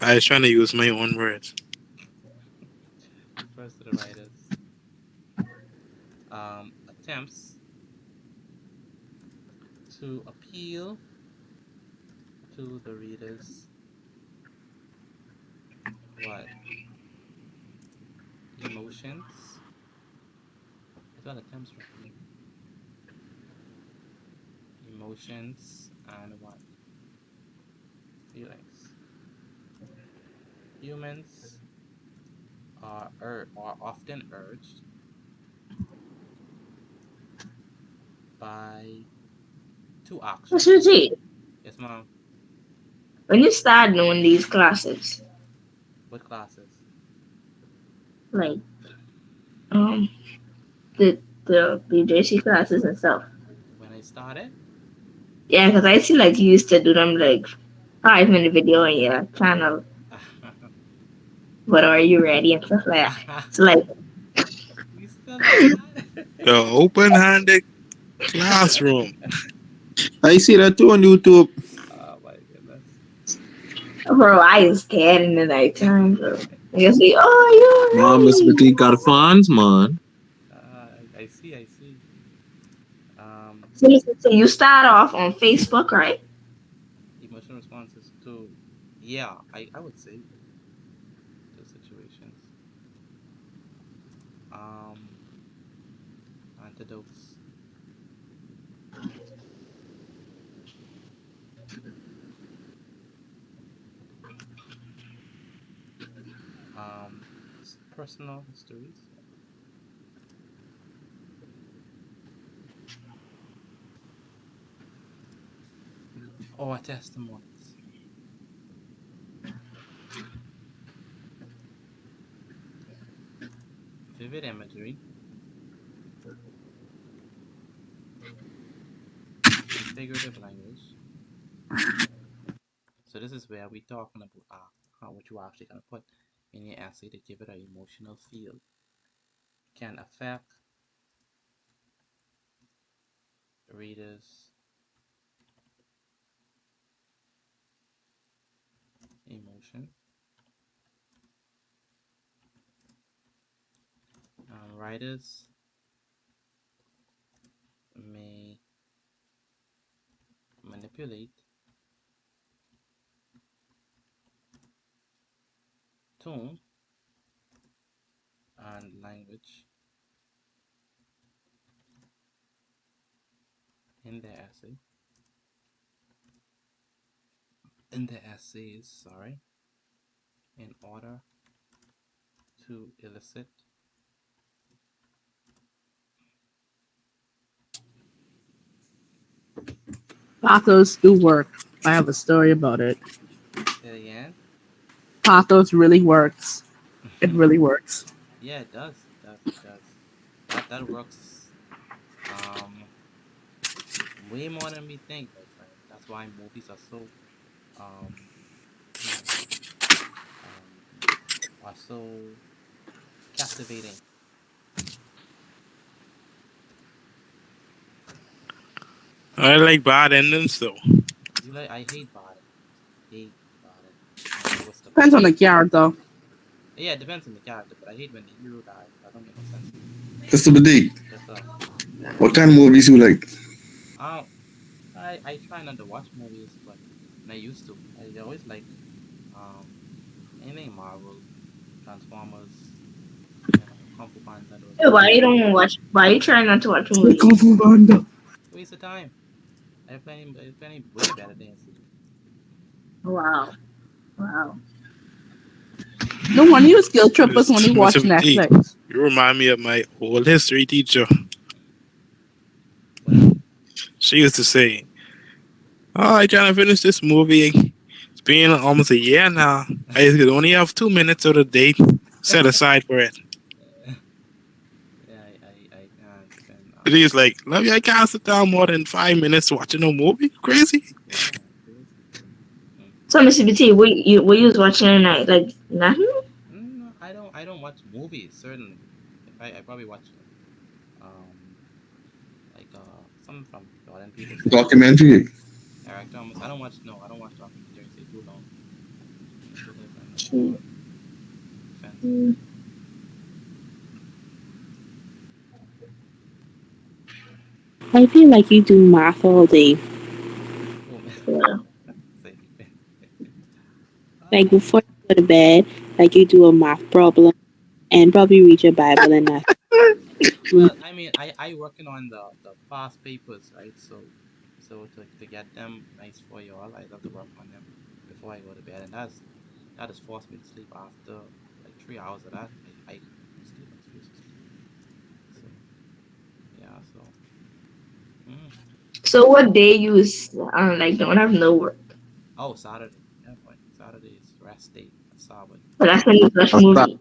I was trying to use my own words.
First to the writers. Attempts to appeal to the readers. What? Emotions. It's what attempts right here. Emotions and what? Feelings. Humans are often urged by two actions.
Mr. T,
Yes, ma'am.
when you start doing these classes,
What classes?
like the Bgcse classes and stuff.
When I started?
Yeah, because I see like you used to do them like 5 minute video on your channel. But are you ready and stuff like that. So like
You still doing that?
The open-handed classroom.
I see that too on YouTube.
Oh my goodness.
bro, I was scared in the nighttime, bro. You see, oh you
Man, Mr.
ready?
Petit got fans, man.
I see, I see.
So you start off on Facebook, right?
Emotional responses to, yeah, I would say to situations. Antidotes. Personal histories. Or testimonies. Vivid imagery. And figurative language. So this is where we're talking about how what you actually gonna put in your essay to give it an emotional feel. Can affect readers emotion. Writers may manipulate tone and language in their essays, sorry, in order to elicit
Pathos do work. I have a story about it.
say it again.
Pathos really works. It really works.
Yeah, it does. It does. It does. That works way more than we think, my friend. That's why movies are so you know are so captivating.
I like bad endings though.
You like? I hate bad endings. I hate bad endings. I don't know what's the
Depends on
point.
the character.
Yeah, it depends on the character, but I hate when the hero dies. That don't make no sense to me.
Mr. Badi,
Yes, sir.
what kind of movies you like?
Um, I try not to watch movies, but I used to. I always like anything Marvel, Transformers, Kung Fu Panda, those
Hey,
kind of
why you
movies.
don't watch? Why you trying not to watch
Kung
movies?
Fu Panda.
Waste of time. I have plenty way better things to do.
Wow, wow.
No one use skill trippers when you watch
Mr. T,
Netflix.
you remind me of my old history teacher.
What else?
She used to say, "Oh, I trying to finish this movie. It's been almost a year now. I could only have 2 minutes of the day set aside for it."
Yeah, I can't spend.
And he's like, "Love you, I can't sit down more than 5 minutes watching a movie. Crazy."
Yeah, crazy. Mm.
So, Mr. BT, what you was watching tonight? Like nothing?
No, I don't watch movies. Certainly, if I probably watch like some from Jordan Peterson or
Documentary.
Eric Thomas. I don't watch documentaries. They're too long. They're too different.
Mm.
Offensive.
I feel like you do math all day.
Oh man,
Yeah.
same.
Like
Ah,
before you go to bed, like you do a math problem and probably read your Bible and that.
well, I mean, I working on the past papers, right? So to get them nice for you all, I love to work on them before I go to bed, and that has forced me to sleep after like 3 hours of that. I sleep. I refuse to sleep. So yeah. So mm.
So, what day you like don't have no work?
Oh, Saturday. Yeah, boy. Saturday is rest day. That's Sabbath.
But that's when you watch
What's that?
movie.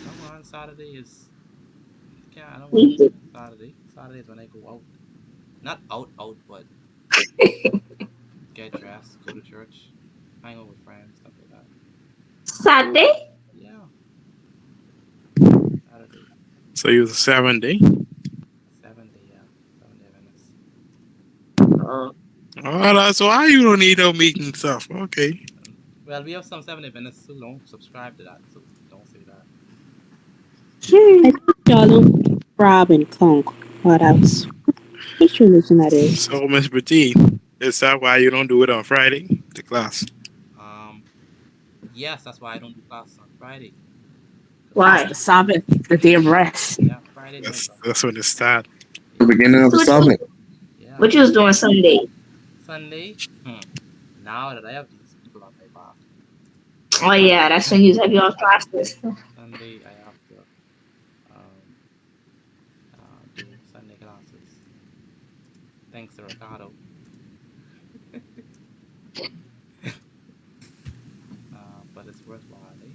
No man, Saturday is can't. I don't watch
Mhm.
movie on Saturday. Saturday is when I go out. Not out, but get dressed, go to church, hang out with friends, stuff like that.
Saturday?
Yeah, Saturday,
So he was a 7 day.
7 day, yeah, 7 day Venice.
Oh,
Oh, that's why you don't need no meeting stuff. Okay.
Well, we have some 7 day Venice, so don't subscribe to that. So don't say that.
I think y'all don't rob and clunk. What else? Which religion that is?
So, Miss Bertie, is that why you don't do it on Friday? The class.
Um, yes, that's why I don't do classes on Friday. Cause
That's
why?
the Sabbath, the day of rest.
yeah, Friday is my
That's when it start.
The
yeah,
beginning of
So
the
what
summer.
yeah.
you was doing Sunday?
Sunday. Now that I have these people on my back,
Oh yeah, that's when you have your classes.
Sunday I have to um do Sunday classes. Thanks to Ricardo. But it's worthwhile, eh?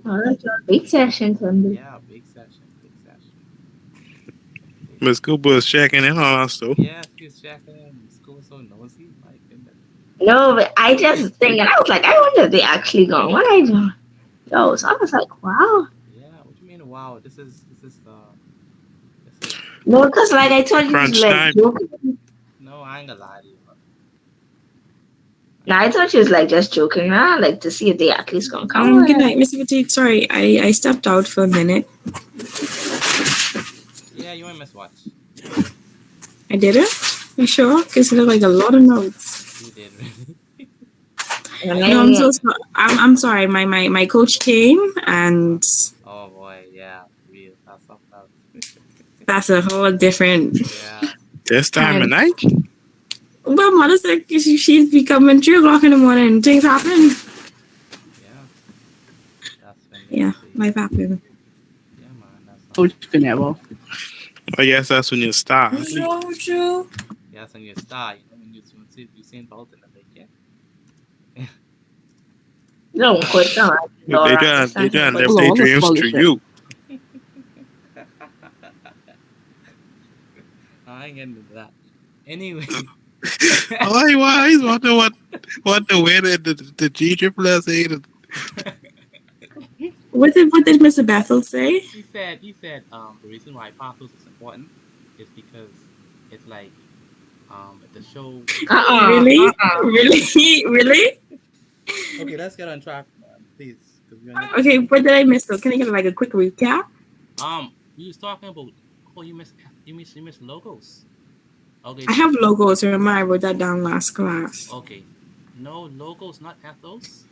Oh, that's your big session Sunday.
Yeah, big session, big session. Big
Miss Cooper is checking in on us, though.
Yeah, she's checking in. School so nosy. My goodness.
No, but I just think, and I was like, I wonder if they actually going. What I doing? Yo, so I was like, wow.
Yeah, what do you mean? Wow, this is
No, because like I told you,
Crunch
like
time.
joking.
no. I ain't gonna lie to you.
No, I thought she was like just joking around, like to see if they at least gonna come.
Good night, Mr. Petit. Sorry, I stepped out for a minute.
Yeah, you ain't miss watch.
I did it? You sure? Because it looked like a lot of notes.
You did really.
No, I'm so sorry. I'm sorry. My coach came and
Oh boy, yeah, real. That's something else.
that's a whole different.
Yeah.
This time of night?
Well, mother said she's becoming 3 o'clock in the morning. Things happen.
Yeah. That's when
Yeah, life happen.
Yeah, man. That's
Coach can never.
I guess that's when you start.
True.
Yeah, that's when you start. You know, when you seen Bolt in the lake, yeah.
No, quit down.
They trying to live their dreams through you.
I ain't getting into that. Anyway.
Why is wonder what the way that the G triple S
What did Mr. Bethel say?
He said the reason why Pathos is important is because it's like the show.
Really? Really?
Okay, let's get on track, man, please.
Okay, what did I miss though? Can I get like a quick recap?
We was talking about you miss logos. Okay.
I have logos. Remember, I wrote that down last class.
Okay. No logos, not ethos.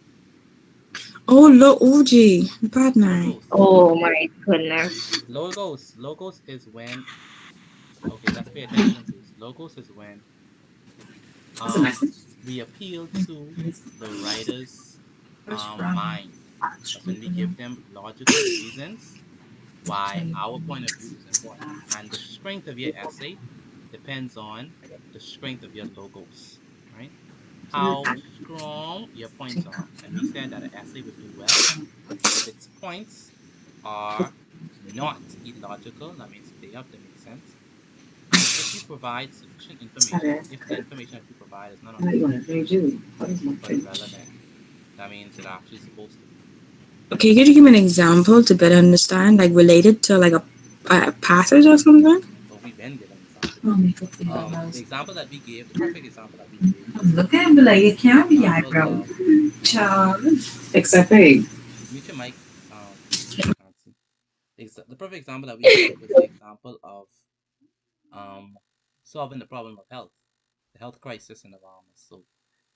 Oh, gee, bad night.
Oh my goodness.
Logos is when. Okay, let's pay attention to this. Logos is when we appeal to the writer's mind. That's when we give them logical reasons why our point of view is important. And the strength of your essay depends on the strength of your logos, right? How strong your points are. And we said that an essay would do well if its points are not illogical. That means they have to make sense. And if you provide sufficient information, if the information that you provide is not only but relevant, that means it actually supposed to be.
Okay, could you give me an example to better understand, like related to like a passage or something?
Well, we've been given examples. The example that we gave, the perfect example that we gave.
Look at him, but like it can't be eyebrow. Charles. Except hey.
Mute your mic. The perfect example that we gave was the example of solving the problem of health, the health crisis in the Bahamas. So,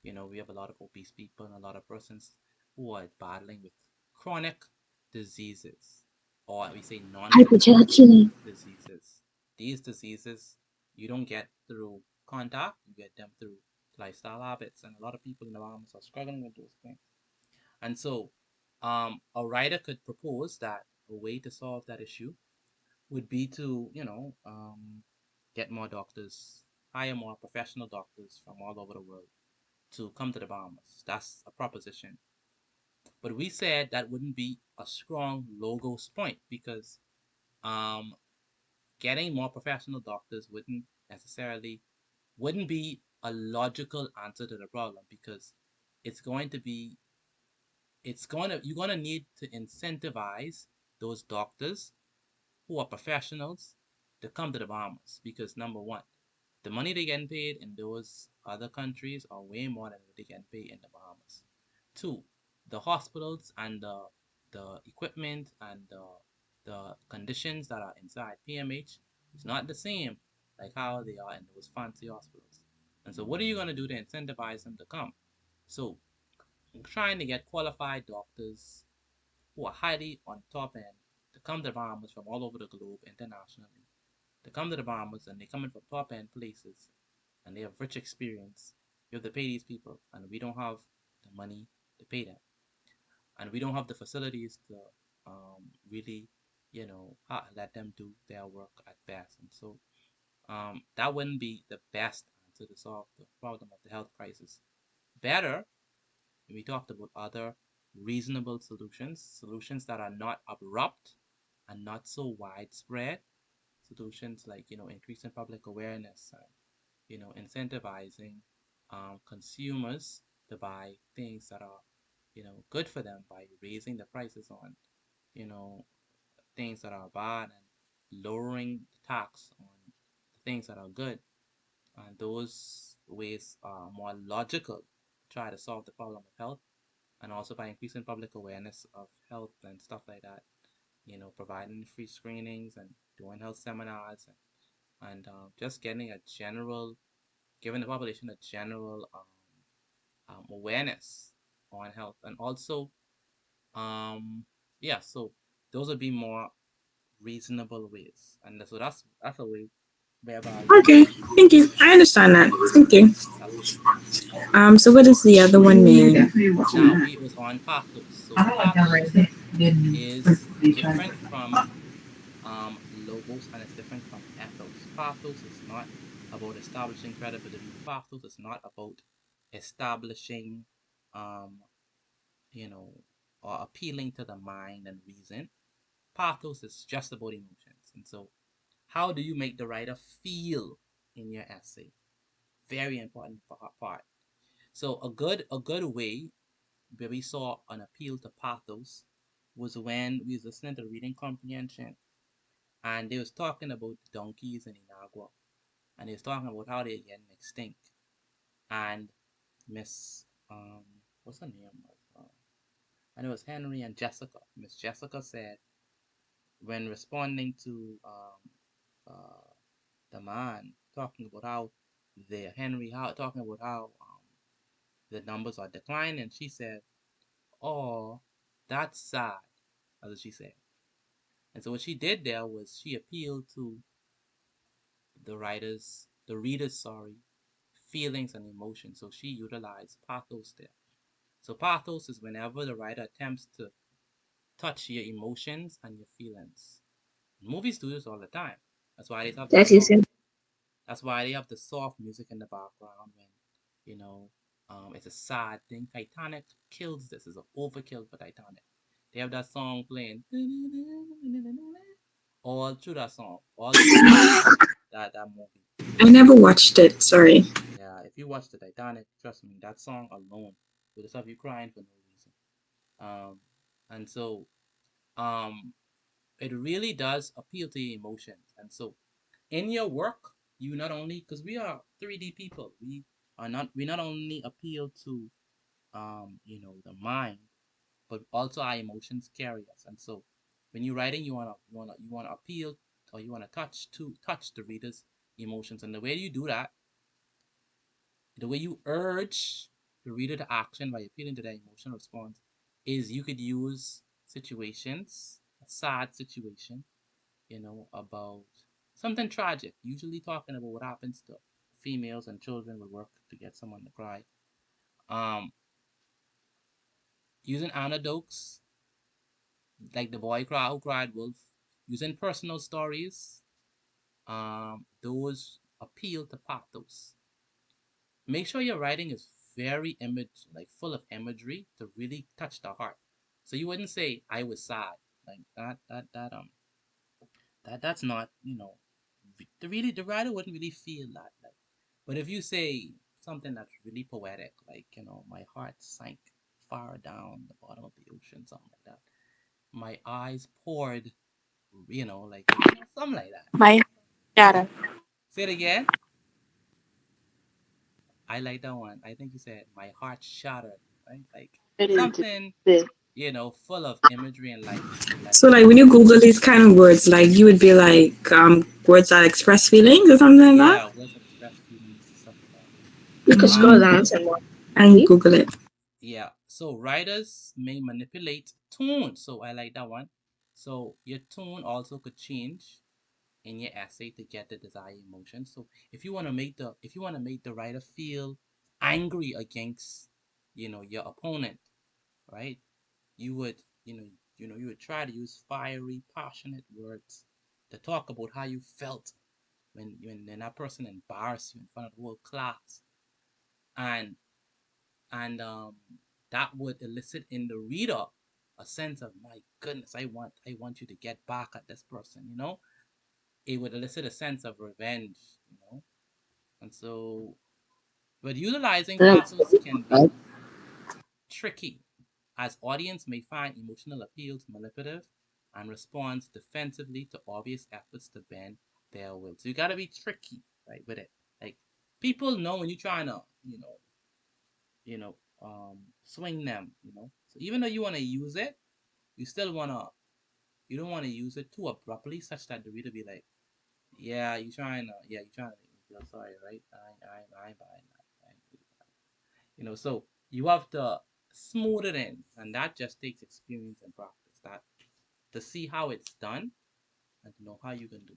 we have a lot of obese people and a lot of persons who are battling with chronic diseases, or we say non-hypertension diseases. These diseases you don't get through contact, you get them through lifestyle habits, and a lot of people in the Bahamas are struggling with those things. And so, a writer could propose that a way to solve that issue would be to, get more doctors, hire more professional doctors from all over the world to come to the Bahamas. That's a proposition. But we said that wouldn't be a strong logos point because getting more professional doctors wouldn't be a logical answer to the problem because you're gonna need to incentivize those doctors who are professionals to come to the Bahamas because number one, the money they're getting paid in those other countries are way more than what they get paid in the Bahamas. Two, the hospitals and the equipment and the conditions that are inside PMH is not the same like how they are in those fancy hospitals. And so what are you going to do to incentivize them to come? So trying to get qualified doctors who are highly on top end to come to the Bahamas from all over the globe internationally. To come to the Bahamas and they're coming from top end places and they have rich experience. You have to pay these people, and we don't have the money to pay them, and we don't have the facilities to really, let them do their work at best. And so that wouldn't be the best answer to solve the problem of the health crisis. Better, we talked about other reasonable solutions that are not abrupt and not so widespread. Solutions like increasing public awareness and incentivizing consumers to buy things that are good for them by raising the prices on things that are bad and lowering the tax on the things that are good. And those ways are more logical try to solve the problem of health, and also by increasing public awareness of health and stuff like that. Providing free screenings and doing health seminars and just giving the population a general awareness on health, and also yeah. So those would be more reasonable ways, and so that's a way whereby
Okay, thank you. I understand that. Thank you. So what does the other one mean?
Now we was on pathos. So pathos is different from logos, and it's different from ethos. Pathos is not about establishing credibility. Pathos is not about establishing you know or appealing to the mind and reason. Pathos is just about emotions. And so how do you make the writer feel in your essay? Very important part. So a good way where we saw an appeal to pathos was when we was listening to reading comprehension, and they was talking about the donkeys in Inagua, and they was talking about how they're getting extinct. And Miss what's her name? And it was Henry and Jessica. Miss Jessica said, when responding to the man talking about how talking about how the numbers are declining, she said, "Oh, that's sad," as she said. And so what she did there was she appealed to the reader's feelings and emotions. So she utilized pathos there. So pathos is whenever the writer attempts to touch your emotions and your feelings. Movies do this all the time. That's why they have the
That is
soft.
it.
That's why they have the soft music in the background when it's a sad thing. Titanic kills this. It's an overkill for Titanic. They have that song playing all through that song, all through that movie.
I never watched it. Sorry.
Yeah, if you watch the Titanic, trust me, that song alone will just have you crying for no reason. And so it really does appeal to your emotions. And so in your work, you not only, because we are 3D people, we not only appeal to the mind, but also our emotions carry us. And so when you're writing, you wanna appeal, or you wanna touch the reader's emotions. And the way you do that, the way you urge the reader to action by appealing to their emotional response, is you could use situations, a sad situation, about something tragic, usually talking about what happens to females and children will work to get someone to cry. Using anecdotes like the boy who cried wolf, using personal stories, those appeal to pathos. Make sure your writing is very full of imagery to really touch the heart. So you wouldn't say I was sad, like that's not, the writer wouldn't really feel that. But if you say something that's really poetic, like, my heart sank far down the bottom of the ocean, something like that. My eyes poured, something like that.
My data.
Say it again. I like that one. I think you said my heart shattered, right? Like
It is
something,
this.
full of imagery and life.
So like when you Google these kind of words, like you would be like words that express feelings or something like that.
Yeah, words that express feelings, stuff like that.
You could scroll down some more.
And Google it.
Yeah. So writers may manipulate tone. So I like that one. So your tone also could change in your essay to get the desired emotion. So if you want to make the writer feel angry against, your opponent, right? You would, you would try to use fiery, passionate words to talk about how you felt when that person embarrassed you in front of the whole class. And that would elicit in the reader a sense of, my goodness, I want you to get back at this person. It would elicit a sense of revenge. And so, but utilizing pathos can be tricky, as audience may find emotional appeals manipulative and responds defensively to obvious efforts to bend their will. So you gotta be tricky, right, with it. Like, people know when you're trying to, swing them. So even though you want to use it, you still you don't want to use it too abruptly, such that the reader be like, yeah, you trying to make me feel sorry, right? I ain't buying that. So you have to smooth it in, and that just takes experience and practice. That to see how it's done and to know how you can do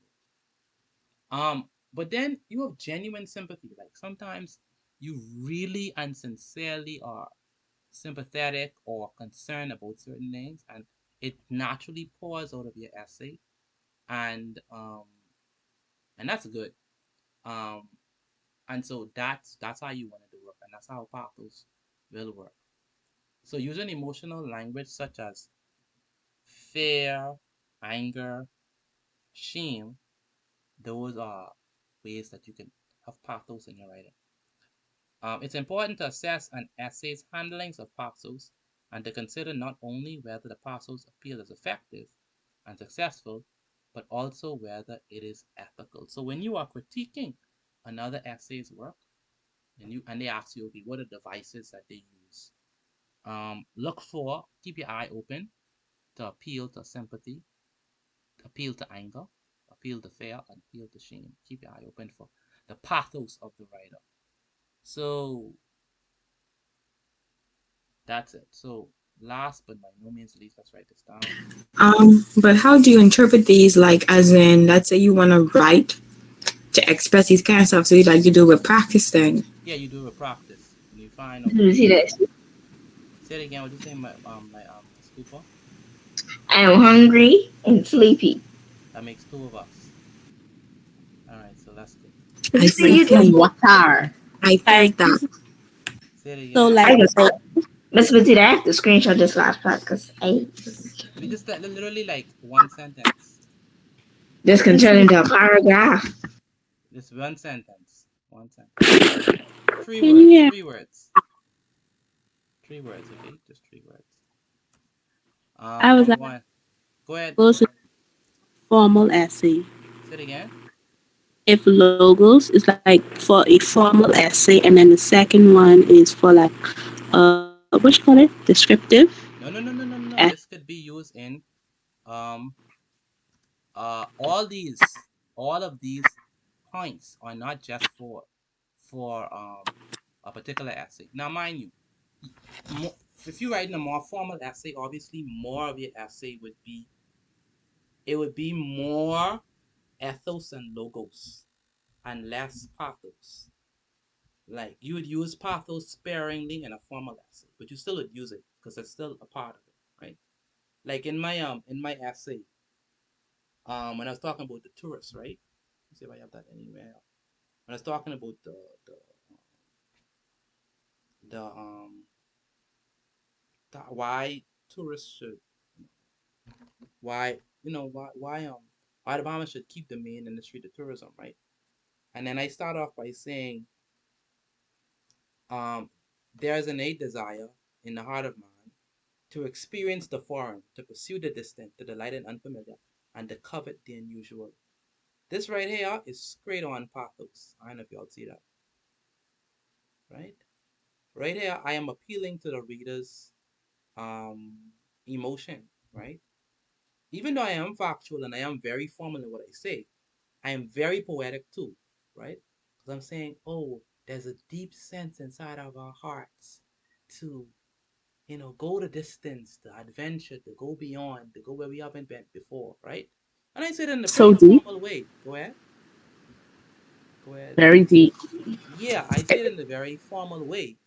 it. But then you have genuine sympathy. Like sometimes you really and sincerely are sympathetic or concerned about certain things, and it naturally pours out of your essay, and that's good. Um, and so that's how you want it to work, and that's how Pathos will work. So using emotional language such as fear, anger, shame, those are ways that you can have pathos in your writing. It's important to assess an essay's handlings of pathos and to consider not only whether the pathos appeal is effective and successful, but also whether it is ethical. So when you are critiquing another essay's work, and they ask you, okay, what are the devices that they use? Keep your eye open to appeal to sympathy, to appeal to anger, appeal to fear, and appeal to shame. Keep your eye open for the pathos of the writer. So that's it. So last but by no means least, let's write this down.
But how do you interpret these? Like, as in, let's say you want to write to express these kind of stuff, so you do it with practice then.
Yeah, you do it with practice. And you find
You see that?
Say it again. What did you say, my Cooper?
I am hungry and sleepy.
That makes two of us. All right, so that's good.
I drink some water.
I felt that.
Say it again.
So like,
Miss Betty, I have to screenshot this last part because I
just literally like one sentence.
this can turn into a paragraph.
Just one sentence. One sentence. 3 words.
Yeah.
3 words. 3 words. Okay, just 3 words.
I was like,
go ahead.
Formal essay.
Say it again.
If logos is like for a formal essay, and then the second one is for like what you call it? Descriptive.
No. This could be used in all of these points are not just for a particular essay. Now, mind you, if you write in a more formal essay, obviously more of your essay would be more ethos and logos and less pathos. Like you would use pathos sparingly in a formal essay, but you still would use it because it's still a part of it, right? Like in my essay, when I was talking about the tourists, right? Let's see if I have that anywhere. When I was talking about why tourists should why Alabama should keep the main industry to tourism, right? And then I start off by saying there is an innate desire in the heart of man to experience the foreign, to pursue the distant, to delight in unfamiliar, and to covet the unusual. This right here is straight on pathos. I don't know if y'all see that. Right? Right here, I am appealing to the reader's emotion, right? Even though I am factual and I am very formal in what I say, I am very poetic too, right? Because I'm saying, oh, there's a deep sense inside of our hearts to, go the distance, the adventure, to go beyond, to go where we haven't been before, right? And I say it in a
So
pretty
deep.
formal way. Go ahead.
Very deep.
Yeah, I say it in a very formal way,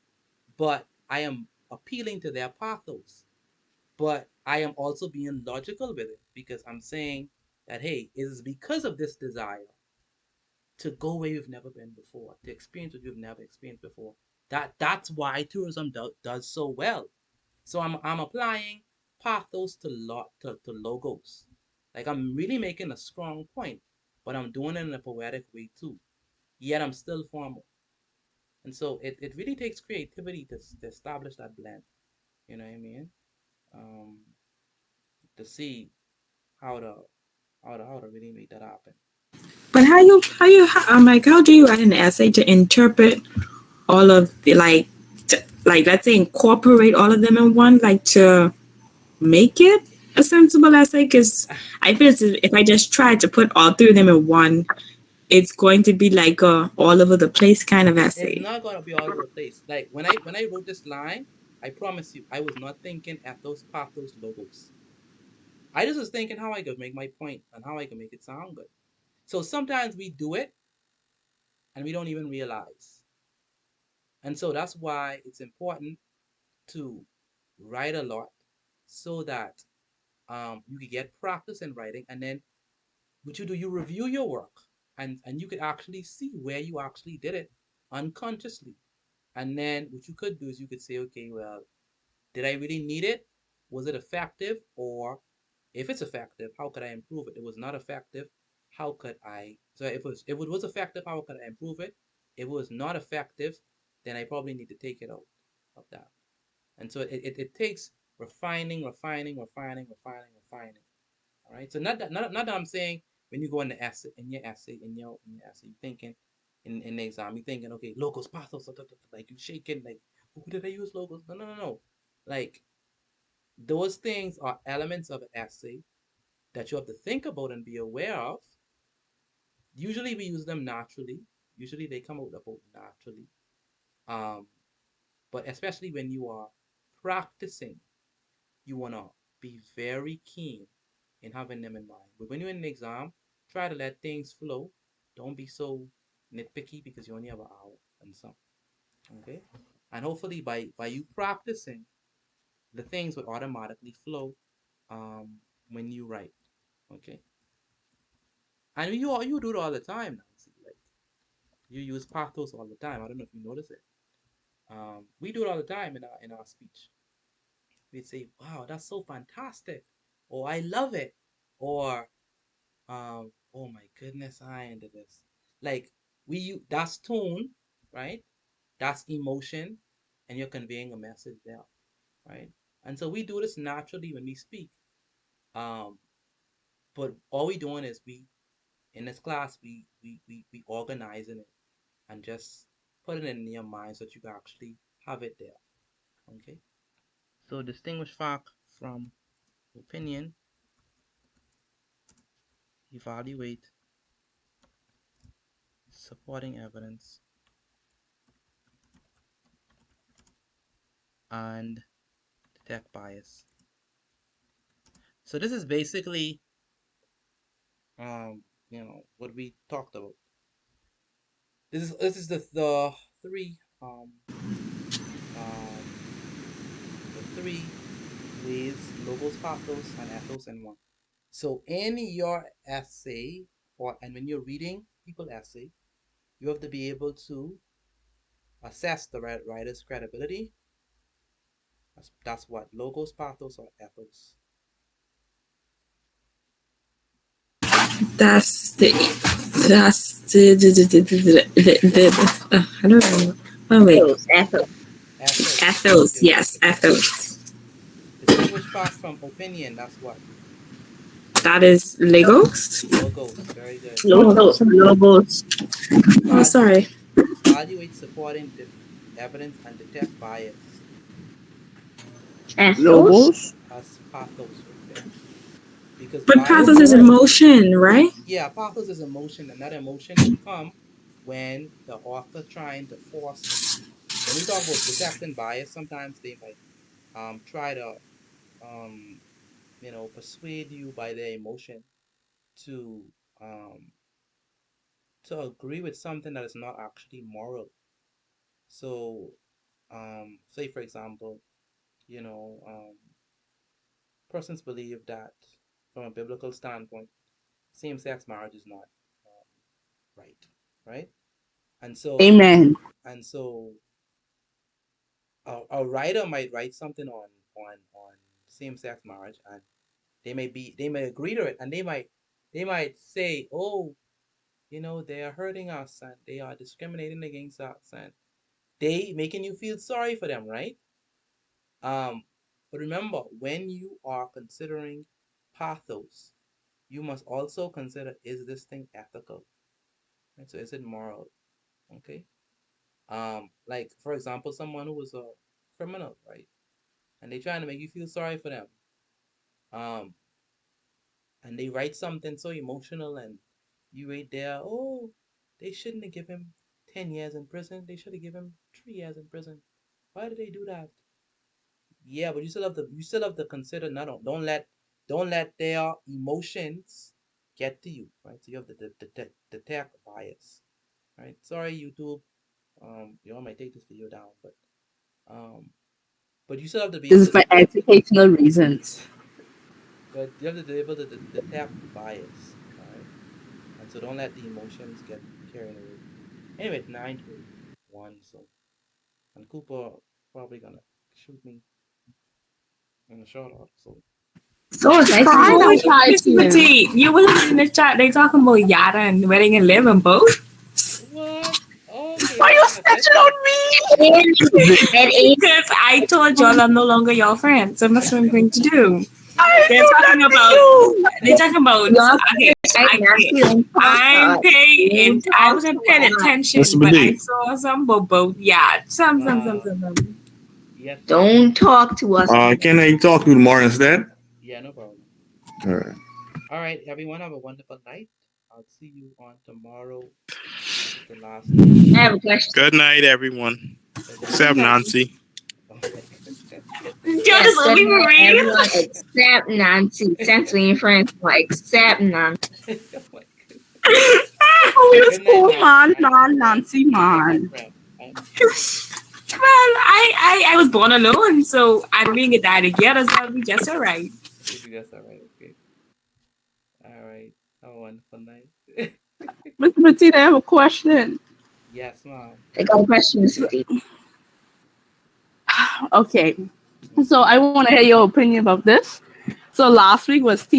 but I am appealing to their pathos. But I am also being logical with it because I'm saying that, hey, it is because of this desire to go where you've never been before, to experience what you've never experienced before. That's why tourism does so well. So I'm applying pathos to logos. Like I'm really making a strong point, but I'm doing it in a poetic way too. Yet I'm still formal. And so it really takes creativity to establish that blend. You know what I mean? To see how to really make that happen.
But how do you write an essay to interpret all of the like, let's say, incorporate all of them in one, like, to make it a sensible essay? Because I feel if I just try to put all three of them in one, it's going to be like a all over the place kind of essay.
It's not gonna be all over the place. Like when I wrote this line, I promise you, I was not thinking ethos, pathos, logos. I just was thinking how I could make my point and how I can make it sound good. So sometimes we do it and we don't even realize. And so that's why it's important to write a lot so that you can get practice in writing, and then what you do, you review your work, and you could actually see where you actually did it unconsciously. And then what you could do is you could say, okay, well, did I really need it? Was it effective? Or if it's effective, how could I improve it? It was not effective. How could I? So if it was effective, how could I improve it? If it was not effective, then I probably need to take it out of that. And so it takes refining. All right. So not that I'm saying when you go in the essay in your essay you're thinking in the exam you're thinking, okay, logos pathos, like you shaking like, who did I use logos? No. Like those things are elements of an essay that you have to think about and be aware of. Usually we use them naturally. Usually they come out about naturally. Um, but especially when you are practicing, you wanna be very keen in having them in mind. But when you're in an exam, try to let things flow. Don't be so nitpicky because you only have an hour and some. Okay? And hopefully by you practicing, the things would automatically flow when you write. Okay? And you do it all the time now. See, like you use pathos all the time. I don't know if you notice it. We do it all the time in our speech. We'd say, "Wow, that's so fantastic," or "I love it," or "Oh my goodness, I into this." Like that's tone, right? That's emotion, and you're conveying a message there, right? And so we do this naturally when we speak. Um, but all we doing is we in this class we organizing it and just put it in your mind so that you can actually have it there. Okay. So distinguish fact from opinion, evaluate supporting evidence, and detect bias. So this is basically what we talked about. This is the three um the three ways: logos, pathos, and ethos in one. So in your essay and when you're reading people essay, you have to be able to assess the writer's credibility. That's what logos, pathos, or ethos.
I don't know. Oh wait.
Ethos.
Ethos, yes, ethos.
Distinguish fact from opinion. That's what?
That is Legos.
Logos. Very good.
Logos.
Oh, sorry.
Evaluate supporting evidence and detect bias.
Ethos.
Logos.
That's pathos right there. Because
But
bias,
pathos is emotion, right?
yeah, pathos is emotion, and that emotion would come when the author trying to force. When we talk about detecting bias, sometimes they might try to persuade you by their emotion to um to agree with something that is not actually moral. So say for example, you know, persons believe that from a biblical standpoint, same-sex marriage is not right, right? And so
Amen.
and so a writer might write something on same-sex marriage, and they may agree to it, and they might say, oh, they are hurting us and they are discriminating against us, and they making you feel sorry for them, right? But remember, when you are considering pathos, you must also consider, is this thing ethical? Right? So is it moral? Okay. Like for example, someone who was criminal, right? And they trying to make you feel sorry for them. And they write something so emotional, and you right there, oh, they shouldn't have given him 10 years in prison. They should have given him 3 years in prison. Why did they do that? Yeah, but you still have to consider, don't let their emotions get to you, right? So you have to detect bias, right? Sorry, YouTube. Y'all might take this video down, but you still have to be
This
able
is
to
for
detect,
educational reasons.
but you have to be able to detect bias, all right? And so don't let the emotions get carried away. Anyway, 9-1, so, and Cooper probably gonna shoot me in the short up, so.
So it's nice to
Try
meet
to
Oh,
you.
apply
Miss
to him.
Petite, you was in the chat. They talking about Yada and Wedding and Live and both.
What?
Why you
Okay, I
snitching
thought.
on me?
And it,
Because I told y'all I'm no longer your friend, so that's what I'm going to do.
I
They're
do
talking
that to
about.
you.
They're talking about.
y'all
Okay,
right now,
okay.
she don't talk to
I'm
us.
paying.
Don't
I
talk
wasn't
to
paying
us.
attention,
Mr.
but I
Bede.
saw some boat. Yeah, some.
Yes, ma'am.
Don't talk to us.
Can I talk to you tomorrow instead?
Yeah, no problem.
All right.
All right, everyone, have a wonderful night. I'll see you on tomorrow. This is the last night.
I have a question.
Good night, everyone.
Good
Except
night.
Nancy.
Oh my goodness.
Y'all
Yes,
just
good
leave me
night,
real.
everyone except Nancy. Since we in France, except Nancy.
Oh my goodness.
Oh, you
Good night,
school
Nancy.
man,
I am your friend.
Nancy
I am your
man.
friend. I am your friend.
Well, I was born alone, so I didn't get die together, so I'll be just alright.
If you guys are right, okay. All right. Have a wonderful night.
Mr. Petit, I have a question.
Yes, ma'am.
I got a question, Mr. D.
Okay. So I want to hear your opinion about this. So last week was